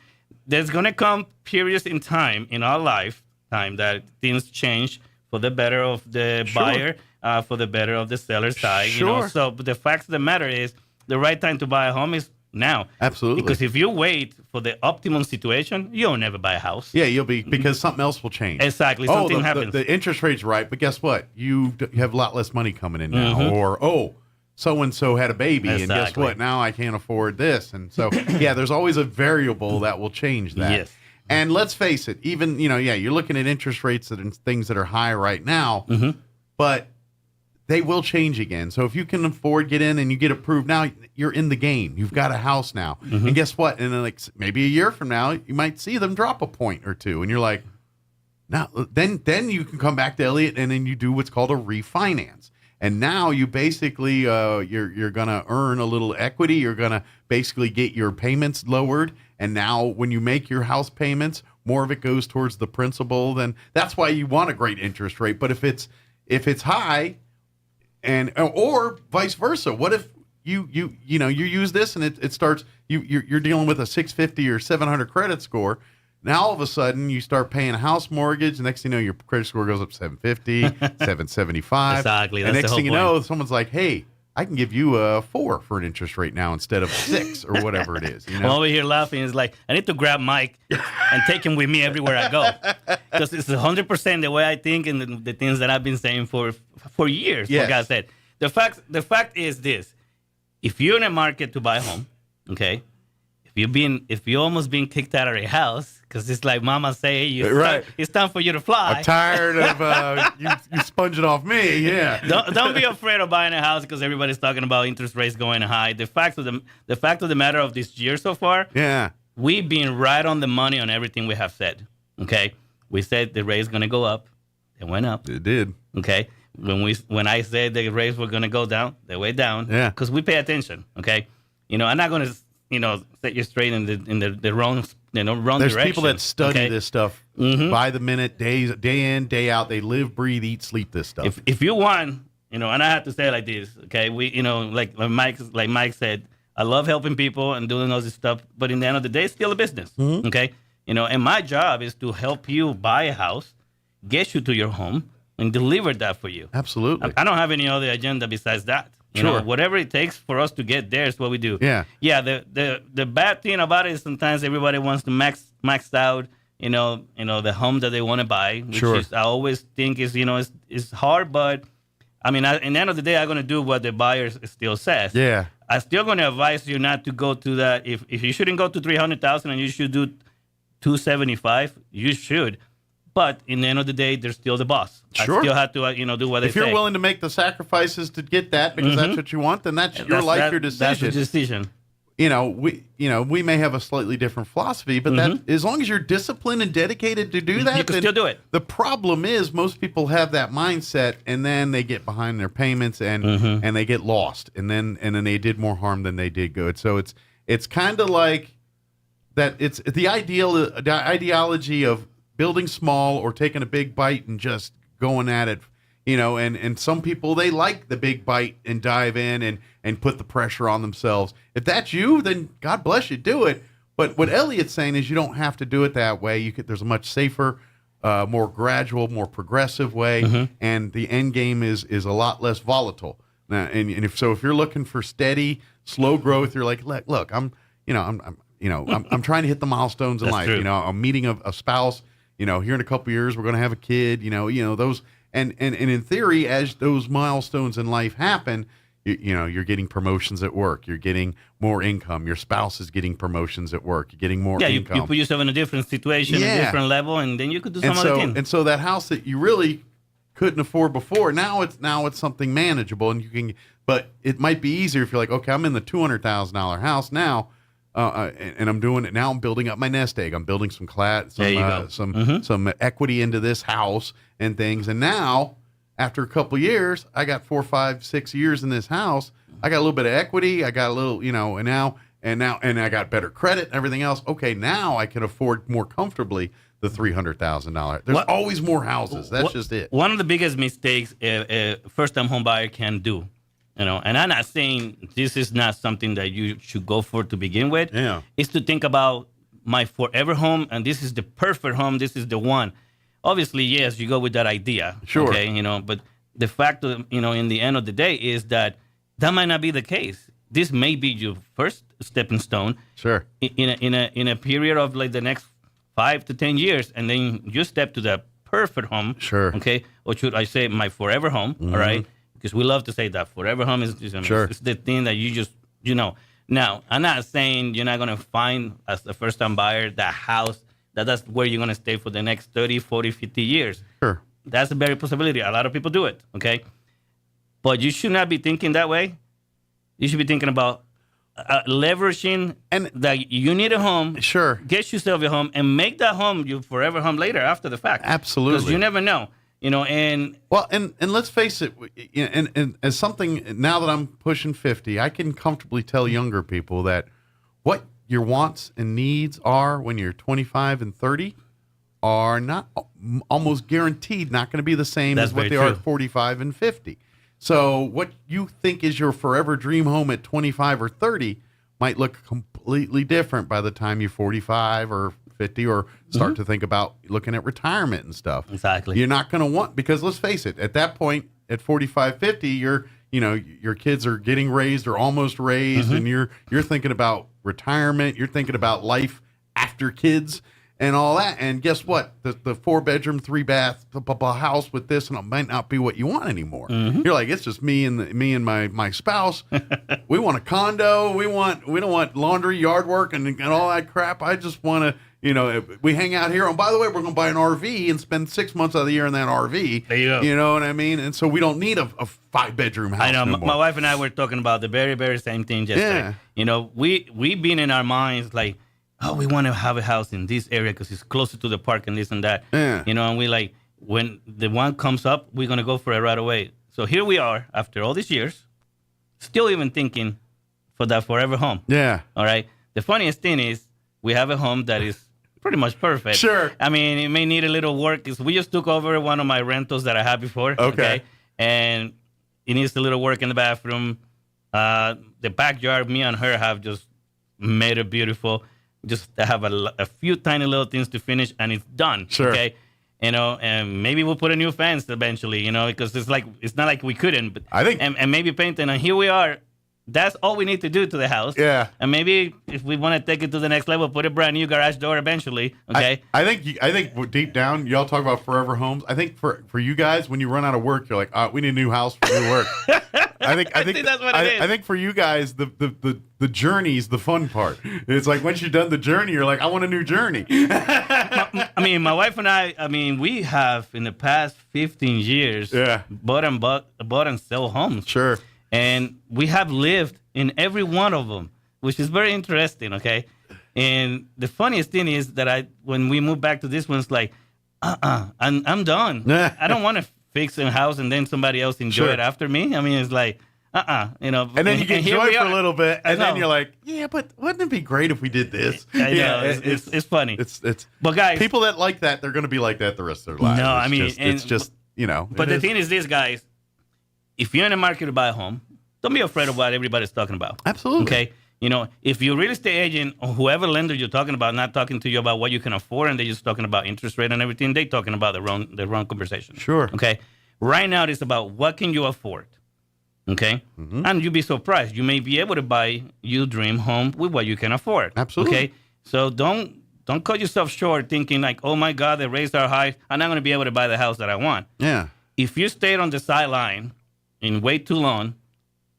there's going to come periods in time, in our lifetime, that things change for the better of the buyer, for the better of the seller side. So but the fact of the matter is, the right time to buy a home is now. Absolutely. Because if you wait for the optimum situation, you'll never buy a house. Yeah, you'll be, because something else will change. Exactly. Something happens. The interest rate's right, but guess what? You have a lot less money coming in now. Or, so-and-so had a baby, and guess what? Now I can't afford this. And so, there's always a variable that will change that. Yes. And let's face it, even, you're looking at interest rates and things that are high right now, but they will change again. So if you can afford, get in and you get approved now, you're in the game. You've got a house now. And guess what? And then maybe a year from now, you might see them drop a point or two. And you're like, now, then you can come back to Elliot and then you do what's called a refinance. And now you basically, you're going to earn a little equity. You're going to basically get your payments lowered. And now when you make your house payments, more of it goes towards the principal. Then that's why you want a great interest rate. But if it's high, or vice versa, what if you use this and it starts, you're dealing with a 650 or 700 credit score. Now all of a sudden you start paying a house mortgage. The next thing you know, your credit score goes up 750, 775. Exactly. And next thing you know, someone's like, hey, I can give you a 4 for an interest rate now instead of 6 or whatever it is. I'm over here laughing. It's like, I need to grab Mike and take him with me everywhere I go. Because it's 100% the way I think and the things that I've been saying for years, like I said. The fact is this. If you're in a market to buy a home, okay, if you almost been kicked out of your house, because it's like Mama say, it's time for you to fly. I'm tired of you sponging off me. Yeah. Don't be afraid of buying a house because everybody's talking about interest rates going high. The fact of the matter of this year so far, we've been right on the money on everything we have said. Okay, we said the rate's going to go up. It went up. It did. Okay. When I said the rates were going to go down, they went down. Yeah. Because we pay attention. Okay. I'm not going to set you straight in the wrong wrong There's direction. people that study this stuff by the minute, day in, day out. They live, breathe, eat, sleep this stuff. If you want, and I have to say it like this, okay? We, like Mike said, I love helping people and doing all this stuff, but in the end of the day, it's still a business, okay? And my job is to help you buy a house, get you to your home, and deliver that for you. Absolutely. I don't have any other agenda besides that. Whatever it takes for us to get there is what we do. Yeah. Yeah. The bad thing about it is sometimes everybody wants to max out, the home that they want to buy, which is, I always think is, is hard, but I mean, in the end of the day, I'm going to do what the buyer still says. Yeah. I'm still going to advise you not to go to that. If you shouldn't go to $300,000 and you should do $275,000, you should. But in the end of the day, they're still the boss. Sure. I still have to, do what they say. If you're willing to make the sacrifices to get that because that's what you want, then that's your life, your decision. That's your decision. We may have a slightly different philosophy, but that as long as you're disciplined and dedicated to do that, you can still do it. The problem is most people have that mindset, and then they get behind their payments and they get lost, and then they did more harm than they did good. So it's kind of like that. It's the ideology of building small or taking a big bite and just going at it, and some people, they like the big bite and dive in and put the pressure on themselves. If that's you, then God bless you, do it. But what Elliot's saying is you don't have to do it that way. There's a much safer, more gradual, more progressive way, and the end game is a lot less volatile. Now, and if you're looking for steady, slow growth, you're like, look, I'm trying to hit the milestones in life. True. I'm meeting a spouse. Here in a couple of years, we're going to have a kid. Those, and in theory, as those milestones in life happen, you're getting promotions at work. You're getting more income. Your spouse is getting promotions at work. You're getting more income. You put yourself in a different situation, a different level, and then you could do some other thing. And so that house that you really couldn't afford before, now it's something manageable, and you can. But it might be easier if you're like, okay, I'm in the $200,000 house now. And I'm doing it now. I'm building up my nest egg. I'm building some equity into this house and things. And now, after a couple of years, I got 4, 5, 6 years in this house. I got a little bit of equity. I got a little, and I got better credit and everything else. Okay, now I can afford more comfortably the $300,000. There's always more houses. That's just it. One of the biggest mistakes a first-time home buyer can do. And I'm not saying this is not something that you should go for to begin with. Yeah. Is to think about my forever home, and this is the perfect home. This is the one. Obviously, yes, you go with that idea. Sure. Okay, but the fact of, in the end of the day is that might not be the case. This may be your first stepping stone. Sure. In a period of like the next 5 to 10 years, and then you step to the perfect home. Sure. Okay. Or should I say my forever home? All right. Because we love to say that forever home is it's the thing that you just, Now, I'm not saying you're not going to find, as a first-time buyer, that house, that's where you're going to stay for the next 30, 40, 50 years. Sure. That's a very possibility. A lot of people do it, okay? But you should not be thinking that way. You should be thinking about leveraging and that you need a home. Sure. Get yourself a home and make that home your forever home later after the fact. Absolutely. Because you never know. And let's face it, and as something, now that I'm pushing 50, I can comfortably tell younger people that what your wants and needs are when you're 25 and 30 are not almost guaranteed not going to be the same as what they are at 45 and 50. So what you think is your forever dream home at 25 or 30 might look completely different by the time you're 45 or 50 or start to think about looking at retirement and stuff. Exactly. You're not going to want, because let's face it, at that point, at 45, 50, your kids are getting raised or almost raised, and you're thinking about retirement, you're thinking about life after kids and all that. And guess what? The 4-bedroom, 3-bath house with this, and it might not be what you want anymore. You're like, it's just me and my spouse. We want a condo. We don't want laundry, yard work, and all that crap. I just want to. We hang out here. And by the way, we're going to buy an RV and spend 6 months of the year in that RV. There you go. You know what I mean? And so we don't need a 5-bedroom house. I know. No more. My wife and I were talking about the very, very same thing yesterday. Yeah. We've been in our minds like, oh, we want to have a house in this area because it's closer to the park and this and that. Yeah. And we like, when the one comes up, we're going to go for it right away. So here we are after all these years, still even thinking for that forever home. Yeah. All right. The funniest thing is we have a home that is pretty much perfect. Sure. I mean, it may need a little work because we just took over one of my rentals that I had before. Okay. And it needs a little work in the bathroom. The backyard, me and her have just made it beautiful. Just have a few tiny little things to finish, and it's done. Sure. Okay. And maybe we'll put a new fence eventually, because it's not like we couldn't. But I think, and maybe painting. And here we are. That's all we need to do to the house. Yeah. And maybe if we want to take it to the next level, put a brand new garage door eventually. Okay. I think deep down, y'all talk about forever homes. I think for you guys, when you run out of work, you're like, we need a new house for new work. I think that's what it is. I think for you guys, the journey's the fun part. It's like once you've done the journey, you're like, I want a new journey. I mean, my wife and I we have in the past 15 years bought and sell homes. Sure. And we have lived in every one of them, which is very interesting, okay? And the funniest thing is that when we moved back to this one, it's like, I'm done. I don't want to fix a house and then somebody else enjoy it after me. I mean, it's like, And then you get joy for a little bit, and then you're like, yeah, but wouldn't it be great if we did this? I know, it's funny. But guys, people that like that, they're going to be like that the rest of their lives. No, it's just. But the thing is this, guys, if you're in the market to buy a home, don't be afraid of what everybody's talking about. Absolutely. Okay? If you're a real estate agent or whoever lender you're talking about, not talking to you about what you can afford and they're just talking about interest rate and everything, they're talking about the wrong conversation. Sure. Okay? Right now, it's about what can you afford. Okay? Mm-hmm. And you'll be surprised. You may be able to buy your dream home with what you can afford. Absolutely. Okay? So don't cut yourself short thinking like, oh my God, they raised our high. I'm not going to be able to buy the house that I want. Yeah. If you stayed on the sideline and wait too long,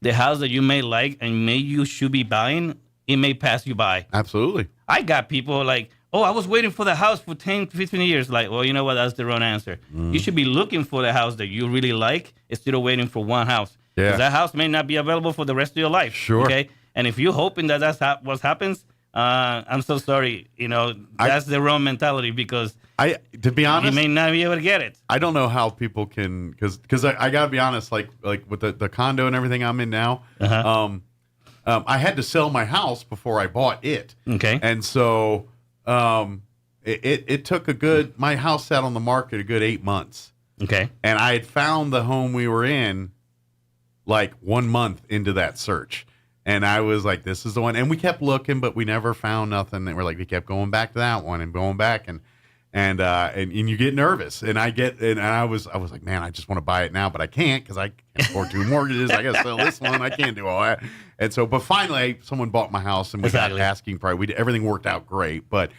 the house that you may like and you should be buying, it may pass you by. Absolutely. I got people like, I was waiting for the house for 10, 15 years. Like, well, you know what? That's the wrong answer. You should be looking for the house that you really like instead of waiting for one house. Yeah. Because that house may not be available for the rest of your life. Sure. Okay? And if you're hoping that that's what happens, I'm so sorry. That's the wrong mentality because to be honest, you may not be able to get it. I don't know how people can, because I got to be honest, like with the condo and everything I'm in now, I had to sell my house before I bought it. Okay. And so it took my house sat on the market a good 8 months. Okay. And I had found the home we were in like 1 month into that search. And I was like, this is the one. And we kept looking, but we never found nothing. And we're like, we kept going back to that one and going back. And you get nervous. And I was like, man, I just want to buy it now, but I can't because I can't afford 2 mortgages. I got to sell this one. I can't do all that. And so, but finally, someone bought my house and we got asking price. Everything worked out great. But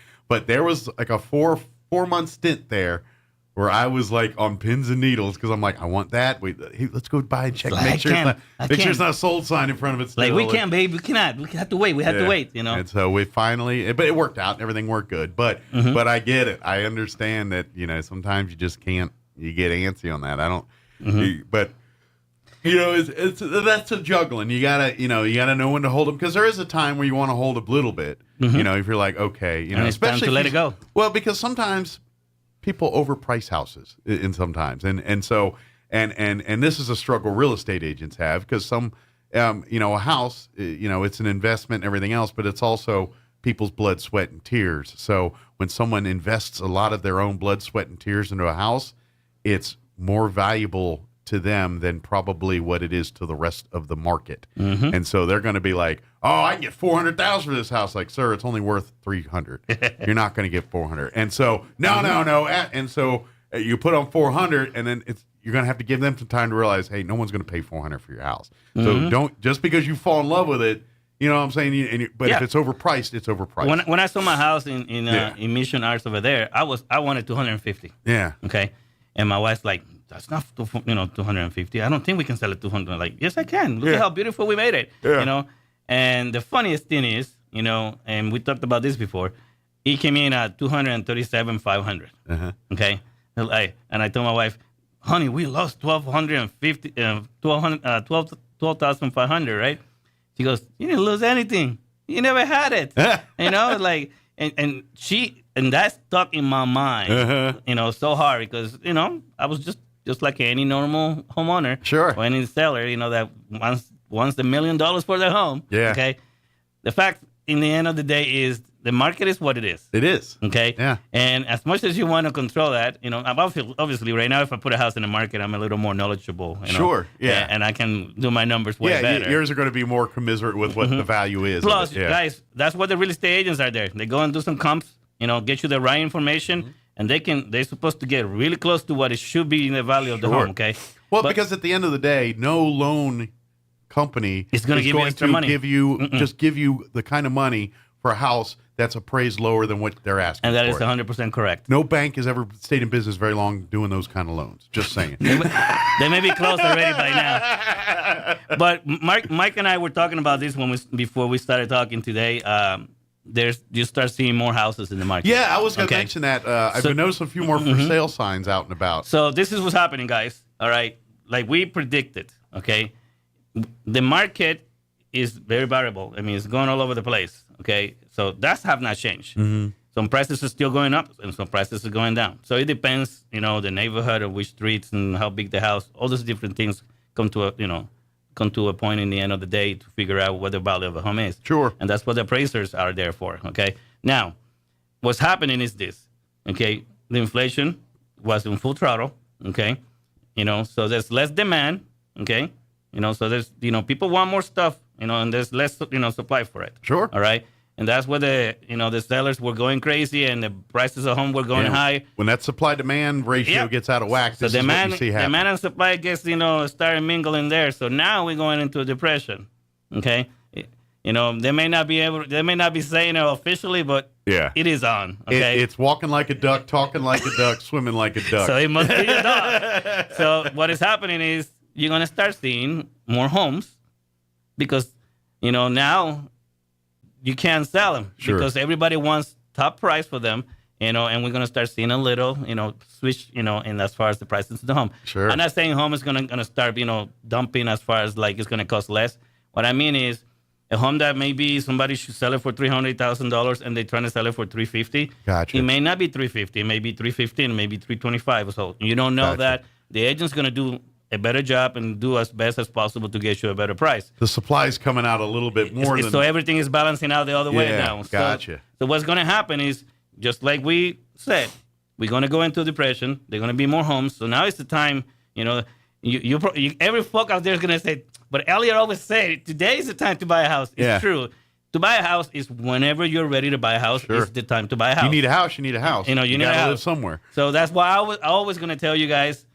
there was like a 4-month stint there where I was like on pins and needles because I'm like, I want that. Let's go buy and check. Make sure it's not a sold sign in front of it. Like, we can't, babe. We cannot. We have to wait. We have to wait, And so we finally, but it worked out. Everything worked good. But I get it. I understand that, sometimes you just can't, you get antsy on that. I don't, but that's a juggling. You gotta know when to hold them because there is a time where you want to hold a little bit, if you're like, okay, and it's especially time to let it go. Well, because sometimes people overprice houses sometimes. And so, and this is a struggle real estate agents have because some, a house, it's an investment and everything else, but it's also people's blood, sweat, and tears. So when someone invests a lot of their own blood, sweat, and tears into a house, it's more valuable to them than probably what it is to the rest of the market. And so they're going to be like, oh, I can get $400,000 for this house. Like, sir, it's only worth $300. You're not going to get $400. And so, no. And so you put on $400 and then you're going to have to give them some time to realize, hey, no one's going to pay $400 for your house. So don't, just because you fall in love with it, you know what I'm saying? But if it's overpriced, it's overpriced. When I sold my house in Mission Arts over there, I wanted $250. Yeah. Okay. And my wife's like, that's not, $250. I don't think we can sell it $200. Like, yes, I can. Look at how beautiful we made it. Yeah. And the funniest thing is, and we talked about this before, it came in at $237,500. Okay. And I told my wife, honey, we lost $12,500, right? She goes, you didn't lose anything. You never had it. Like, and that stuck in my mind, so hard because, I was just like any normal homeowner. Sure. Or any seller, that wants the $1 million for their home. Yeah. Okay. The fact in the end of the day is the market is what it is. It is. Okay? Yeah. And as much as you want to control that, obviously right now if I put a house in the market, I'm a little more knowledgeable. Sure, yeah. And I can do my numbers way better. Yours are going to be more commensurate with what the value is. Plus, guys, that's what the real estate agents are there. They go and do some comps, get you the right information, and they're supposed to get really close to what it should be in the value of the home, okay? Well, because at the end of the day, no loan company is going to give you extra money. Give you the kind of money for a house that's appraised lower than what they're asking. And that for is 100% correct. No bank has ever stayed in business very long doing those kind of loans. Just saying. They may be closed already by now. But Mike and I were talking about this before we started talking today. You start seeing more houses in the market. Yeah, I was going to mention that. I've been noticing a few more for sale signs out and about. So this is what's happening, guys. All right, like we predicted. Okay, the market is very variable. I mean, it's going all over the place. Okay, so that's have not changed. Some prices are still going up, and some prices are going down. So it depends, the neighborhood of which streets and how big the house. All those different things come to a point in the end of the day to figure out what the value of a home is. Sure. And that's what the appraisers are there for. Okay. Now, what's happening is this. Okay, the inflation was in full throttle. Okay. So there's less demand, okay? So there's, people want more stuff, and there's less, supply for it. Sure. All right? And that's where the sellers were going crazy and the prices of home were going high. When that supply-demand ratio gets out of whack, this is what you see happen. Demand and supply gets, started mingling there. So now we're going into a depression, okay? They may not be saying it officially, but it is on. Okay, it's walking like a duck, talking like a duck, swimming like a duck. So it must be a duck. So what is happening is you're gonna start seeing more homes because now you can't sell them because everybody wants top price for them. And we're gonna start seeing a little switch in as far as the prices of the home. Sure. I'm not saying home is gonna start dumping as far as like it's gonna cost less. What I mean is, a home that maybe somebody should sell it for $300,000 and they're trying to sell it for $350,000. Gotcha. It may not be $350,000, it may be $315,000, maybe $325,000. So you don't know that. The agent's going to do a better job and do as best as possible to get you a better price. The supply's coming out a little bit more than... So everything is balancing out the other way now. Gotcha. So what's going to happen is, just like we said, we're going to go into depression. There are going to be more homes. So now it's the time, every folk out there is going to say... But Elliot always said, today is the time to buy a house. It's true. To buy a house is whenever you're ready to buy a house. It's the time to buy a house. You need a house. You need a house. You need a house. Live somewhere. So that's why I always going to tell you guys,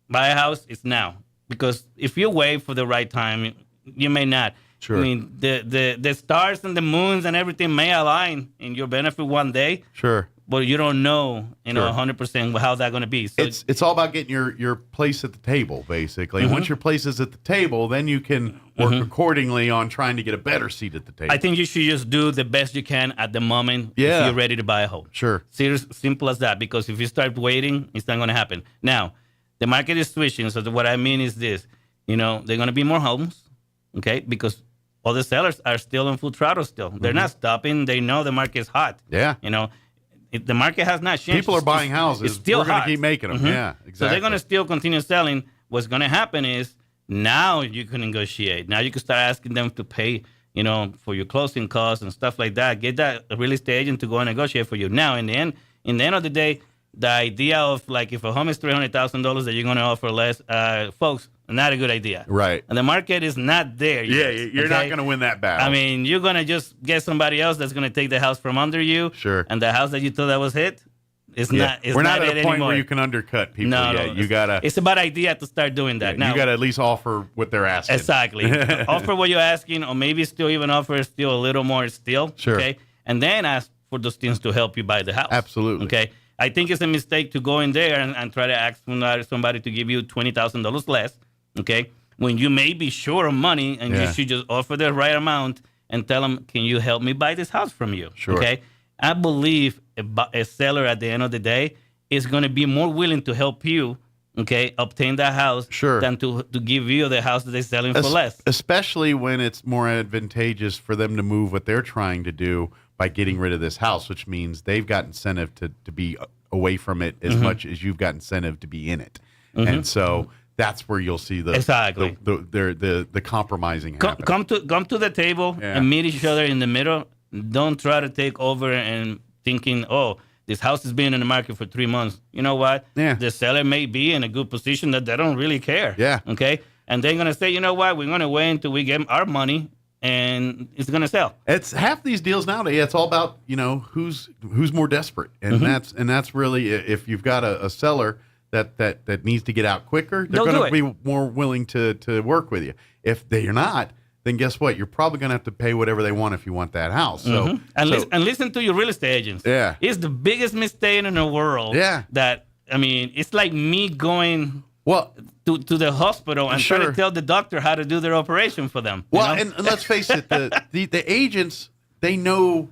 buy a house. It's now. Because if you wait for the right time, you may not. Sure. I mean, the stars and the moons and everything may align in your benefit one day. Sure. But you don't know, 100% how that's going to be. So it's all about getting your place at the table, basically. Once your place is at the table, then you can work accordingly on trying to get a better seat at the table. I think you should just do the best you can at the moment if you're ready to buy a home. Sure. Simple as that, because if you start waiting, it's not going to happen. Now, the market is switching, so what I mean is this. There are going to be more homes, okay, because all the sellers are still in full throttle still. They're not stopping. They know the market is hot. Yeah. The market has not changed. People are buying houses. It's still We're going to keep making them. Yeah, exactly. So they're going to still continue selling. What's going to happen is now you can negotiate. Now you can start asking them to pay, for your closing costs and stuff like that. Get that real estate agent to go and negotiate for you. Now, in the end of the day, the idea of like if a home is $300,000 that you're going to offer less, folks, not a good idea. Right. And the market is not there yet. Yeah, you're not going to win that battle. I mean, you're going to just get somebody else that's going to take the house from under you. Sure. And the house that you thought that was hit is not. We're not at a point anymore. where you can undercut people yet. You gotta. It's a bad idea to start doing that. Now you got to at least offer what they're asking. Exactly. Offer what you're asking, or maybe still even offer still a little more still. Sure. Okay. And then ask for those things to help you buy the house. Absolutely. Okay. I think it's a mistake to go in there and try to ask somebody to give you $20,000 less. Okay. When you may be short of money and you should just offer the right amount and tell them, can you help me buy this house from you? Sure. Okay. I believe a seller at the end of the day is going to be more willing to help you, okay, obtain that house than to give you the house that they're selling for less. Especially when it's more advantageous for them to move what they're trying to do by getting rid of this house, which means they've got incentive to be away from it as much as you've got incentive to be in it. And so that's where you'll see the compromising happen. Come to the table and meet each other in the middle don't try to take over and thinking, oh, this house has been in the market for 3 months. You know what? Yeah. The seller may be in a good position that they don't really care. Yeah. Okay? And they're going to say, you know what? We're going to wait until we get our money, and it's going to sell. It's half these deals nowadays. It's all about, who's more desperate. And that's really, if you've got a seller that needs to get out quicker, they're going to be more willing to work with you. If they're not, then guess what? You're probably going to have to pay whatever they want if you want that house. So, and listen to your real estate agents. Yeah. It's the biggest mistake in the world. Yeah. It's like me going to the hospital and trying to tell the doctor how to do their operation for them. Well, and let's face it, the agents, they know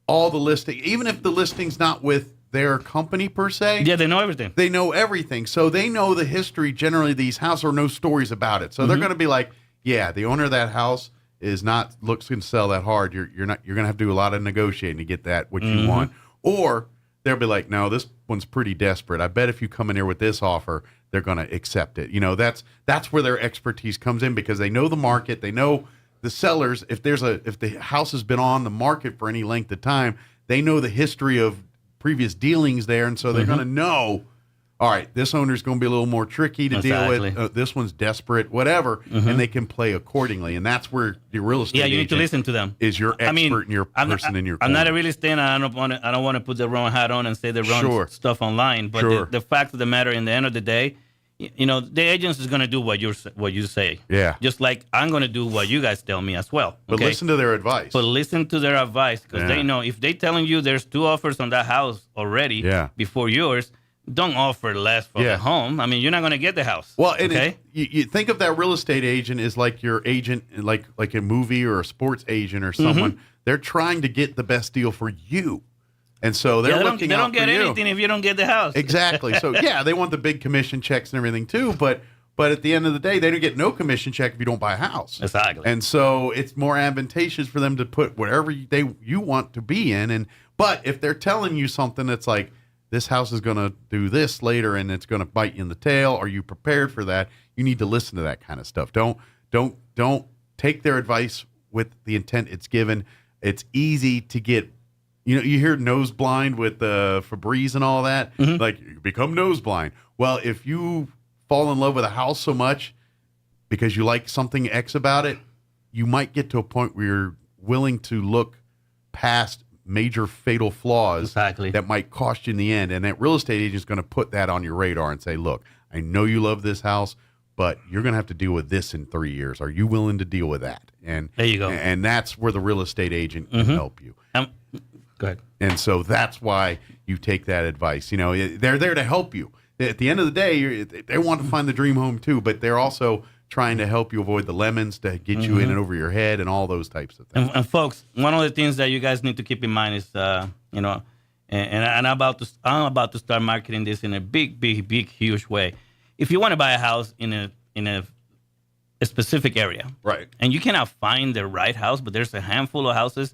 all the listing, even if the listing's not with their company per se. Yeah, they know everything. They know everything. So they know the history generally of these houses or no stories about it. So they're going to be like, yeah, the owner of that house looks to sell that hard. You're going to have to do a lot of negotiating to get that what you want. Or they'll be like, no, this one's pretty desperate. I bet if you come in here with this offer, they're going to accept it. That's where their expertise comes in, because they know the market, they know the sellers. If the house has been on the market for any length of time, they know the history of previous dealings there, and so they're going to know, all right, this owner's going to be a little more tricky to deal with. This one's desperate, whatever, and they can play accordingly. And that's where the real estate agent, you need to listen to them. Is your expert and your person in your corner. I'm not a real estate, and I don't want to put the wrong hat on and say the wrong stuff online. But the fact of the matter, in the end of the day, the agent is going to do what you say. Yeah. Just like I'm going to do what you guys tell me as well. Okay? But listen to their advice. Because they know if they're telling you there's 2 offers on that house already before yours, don't offer less for the home. I mean, you're not going to get the house. Well, and you think of that real estate agent as like your agent, like a movie or a sports agent or someone. They're trying to get the best deal for you. And so they're looking out for you. They don't get anything if you don't get the house. Exactly. So, they want the big commission checks and everything too. But at the end of the day, they don't get no commission check if you don't buy a house. Exactly. And so it's more advantageous for them to put whatever you want to be in. But if they're telling you something that's like, this house is going to do this later and it's going to bite you in the tail, are you prepared for that? You need to listen to that kind of stuff. Don't take their advice with the intent it's given. It's easy to get. You hear nose blind with Febreze and all that. Like, you become nose blind. Well, if you fall in love with a house so much because you like something X about it, you might get to a point where you're willing to look past major fatal flaws that might cost you in the end. And that real estate agent is going to put that on your radar and say, look, I know you love this house, but you're going to have to deal with this in 3 years. Are you willing to deal with that? And there you go. And that's where the real estate agent can help you. Go ahead. And so that's why you take that advice. They're there to help you. At the end of the day, they want to find the dream home too, but they're also trying to help you avoid the lemons, to get you in and over your head and all those types of things. And folks, one of the things that you guys need to keep in mind is, and I'm about to start marketing this in a big, huge way. If you want to buy a house in a specific area, right, and you cannot find the right house, but there's a handful of houses,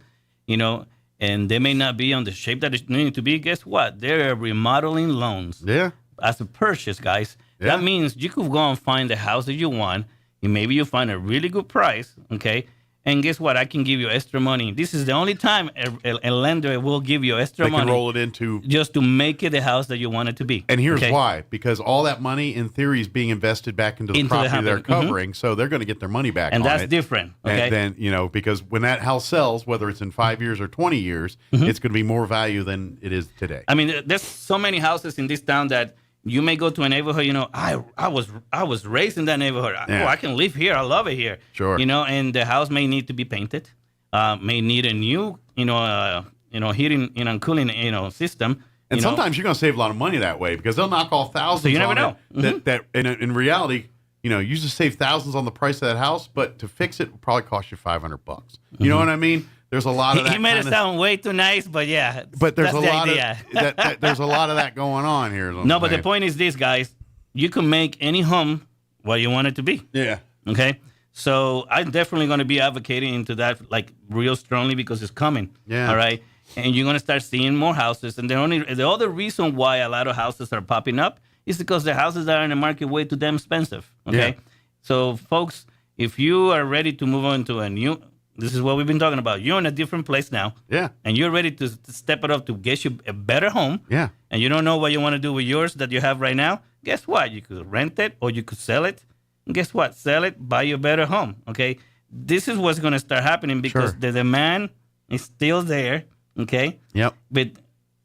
and they may not be on the shape that it needs to be, guess what? They're remodeling loans. Yeah. As a purchase, guys. Yeah. That means you could go and find the house that you want, and maybe you find a really good price, okay? And guess what? I can give you extra money. This is the only time a lender will give you extra money. They can roll it into... just to make it the house that you want it to be. And here's why. Because all that money, in theory, is being invested back into the property they're covering, so they're going to get their money back on it. And that's different, okay? And then, because when that house sells, whether it's in 5 years or 20 years, it's going to be more value than it is today. I mean, there's so many houses in this town that you may go to a neighborhood, I was raised in that neighborhood. Yeah. Oh, I can live here. I love it here. Sure. And the house may need to be painted, may need a new, heating and cooling, system. And sometimes you're going to save a lot of money that way, because they'll knock off thousands. So you never know. That in reality, you just save thousands on the price of that house, but to fix it will probably cost you $500. You know what I mean? There's a lot of that. He made it sound way too nice, but yeah. But there's a lot of that. There's a lot of that going on here. No, but the point is this, guys. You can make any home what you want it to be. Yeah. Okay. So I'm definitely going to be advocating into that real strongly, because it's coming. Yeah. All right. And you're going to start seeing more houses. And the other reason why a lot of houses are popping up is because the houses that are in the market way too damn expensive. Okay. Yeah. So folks, if you are ready to move on to a new this is what we've been talking about. You're in a different place now. Yeah. And you're ready to step it up to get you a better home. Yeah. And you don't know what you want to do with yours that you have right now. Guess what? You could rent it or you could sell it. And guess what? Sell it, buy you a better home. Okay. This is what's going to start happening because the demand is still there. Okay. Yep. But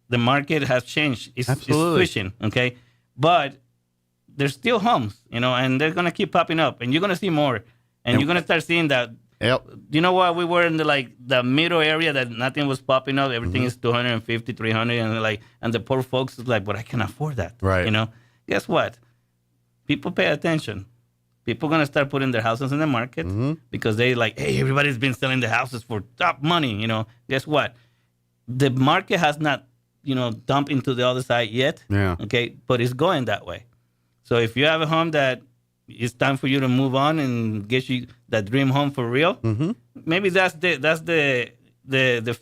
the market has changed. It's switching. Okay. But there's still homes, and they're going to keep popping up, and you're going to see more. And you're going to start seeing that. Yep. You know what? We were in the middle area that nothing was popping up. Everything is 250, 300, and the poor folks is like, but I can afford that. Right. Guess what? People pay attention. People are going to start putting their houses in the market because they hey, everybody's been selling the houses for top money. Guess what? The market has not, dumped into the other side yet. Yeah. Okay. But it's going that way. So if you have a home that it's time for you to move on and get you that dream home for real, maybe that's the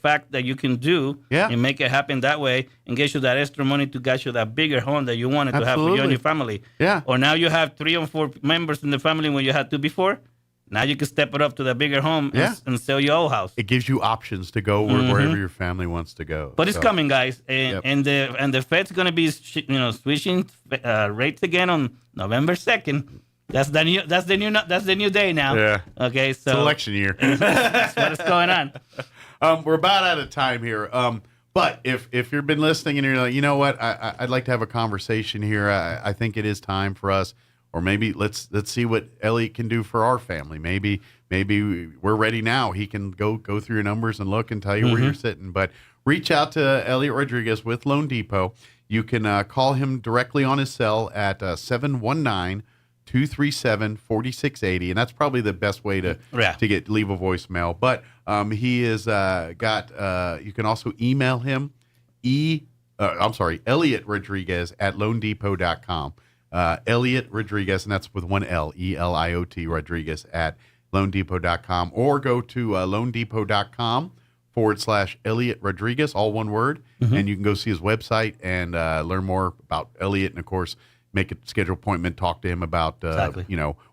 fact that you can do and make it happen that way and get you that extra money to get you that bigger home that you wanted to have for you and your family. Yeah. Or now you have 3 or 4 members in the family when you had 2 before. Now you can step it up to the bigger home and sell your old house. It gives you options to go wherever your family wants to go. But it's coming, guys, and the Fed's going to be switching rates again on November 2nd. That's the new day now. Yeah. Okay. So it's election year. That's what's going on. We're about out of time here. But if you've been listening and you're like, you know what, I'd like to have a conversation here. I think it is time for us. Or maybe let's see what Elliot can do for our family. Maybe we're ready now. He can go through your numbers and look and tell you where you're sitting. But reach out to Elliot Rodriguez with Loan Depot. You can call him directly on his cell at 719-237-4680, and that's probably the best way to leave a voicemail. But he is got. You can also email him. Elliot Rodriguez at loandepot.com. Elliot Rodriguez, and that's with one L, ELIOT Rodriguez at loandepot.com, or go to loandepot.com/Elliot Rodriguez, all one word, and you can go see his website and learn more about Elliot, and of course, make a scheduled appointment, talk to him about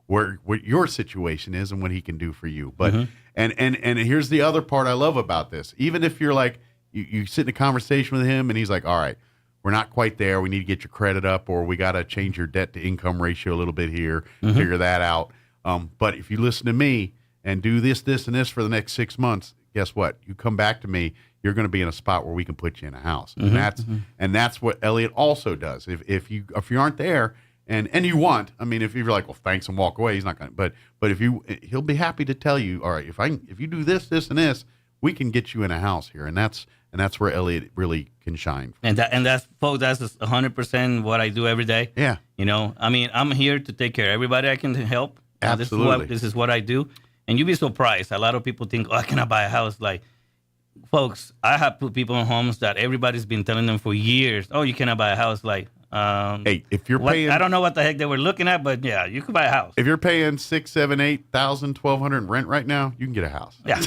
what your situation is and what he can do for you. But and here's the other part I love about this. Even if you're like you sit in a conversation with him and he's like, all right, we're not quite there. We need to get your credit up, or we got to change your debt to income ratio a little bit here, figure that out. But if you listen to me and do this, and this for the next 6 months, guess what? You come back to me, you're going to be in a spot where we can put you in a house. And that's what Elliot also does. If you aren't there and you want, I mean, if you're like, well, thanks, and walk away, he's not going to. But he'll be happy to tell you, all right, if you do this, and this, we can get you in a house here. And that's where Elliot really can shine. And that's 100% what I do every day. Yeah. I mean, I'm here to take care of everybody I can help. Absolutely. This is what I do. And you'd be surprised. A lot of people think, I cannot buy a house. Like, folks, I have put people in homes that everybody's been telling them for years, you cannot buy a house. Like, hey, if you're paying, I don't know what the heck they were looking at, but yeah, you could buy a house. If you're paying $6,000, $7,000, $8,000, $1,200 in rent right now, you can get a house. Yeah.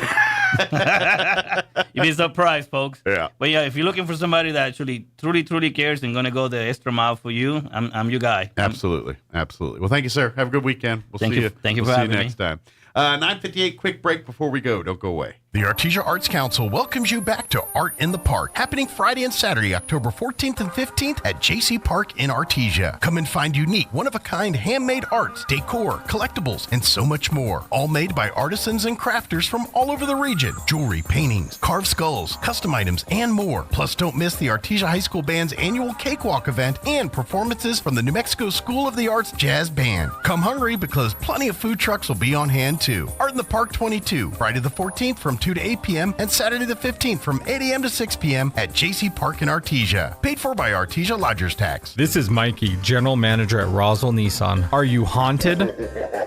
You'd be surprised, folks. Yeah. But yeah, if you're looking for somebody that actually truly cares and gonna go the extra mile for you, I'm your guy. Absolutely. Well, thank you, sir. Have a good weekend. We'll see you. Thank you for having me. Next time. 9:58. Quick break before we go. Don't go away. The Artesia Arts Council welcomes you back to Art in the Park, happening Friday and Saturday, October 14th and 15th at JC Park in Artesia. Come and find unique, one-of-a-kind handmade arts, decor, collectibles, and so much more. All made by artisans and crafters from all over the region. Jewelry, paintings, carved skulls, custom items, and more. Plus, don't miss the Artesia High School Band's annual Cakewalk event and performances from the New Mexico School of the Arts Jazz Band. Come hungry because plenty of food trucks will be on hand too. Art in the Park 22, Friday the 14th from 2 to 8 p.m. and Saturday the 15th from 8 a.m. to 6 p.m. at JC Park in Artesia. Paid for by Artesia Lodgers Tax. This is Mikey, General Manager at Roswell Nissan. Are you haunted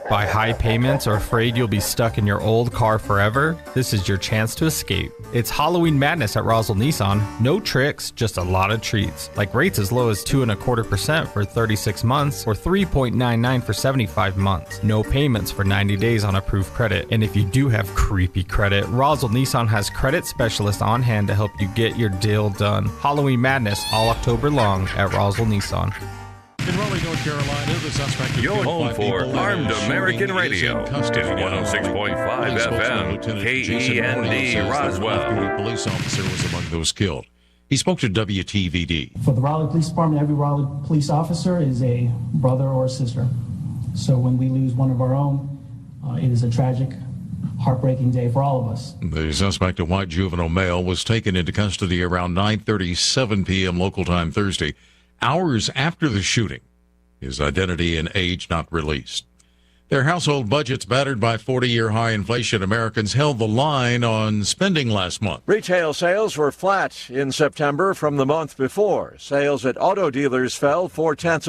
by high payments or afraid you'll be stuck in your old car forever? This is your chance to escape. It's Halloween madness at Roswell Nissan. No tricks, just a lot of treats. Like rates as low as 2.25% for 36 months or 3.99% for 75 months. No payments for 90 days on approved credit. And if you do have creepy credit, Roswell Nissan has credit specialists on hand to help you get your deal done. Halloween madness all October long at Roswell Nissan. Good Raleigh, North Carolina, the suspect. Your home for Armed American Radio is 106.5 FM, KEND Roswell. A police officer was among those killed. He spoke to WTVD. For the Raleigh Police Department, every Raleigh police officer is a brother or a sister. So when we lose one of our own, it is a tragic, heartbreaking day for all of us. The suspect, a white juvenile male, was taken into custody around 9:37 p.m. local time Thursday, hours after the shooting. His identity and age not released. Their household budgets battered by 40-year high inflation. Americans held the line on spending last month. Retail sales were flat in September from the month before. Sales at auto dealers fell 0.4%.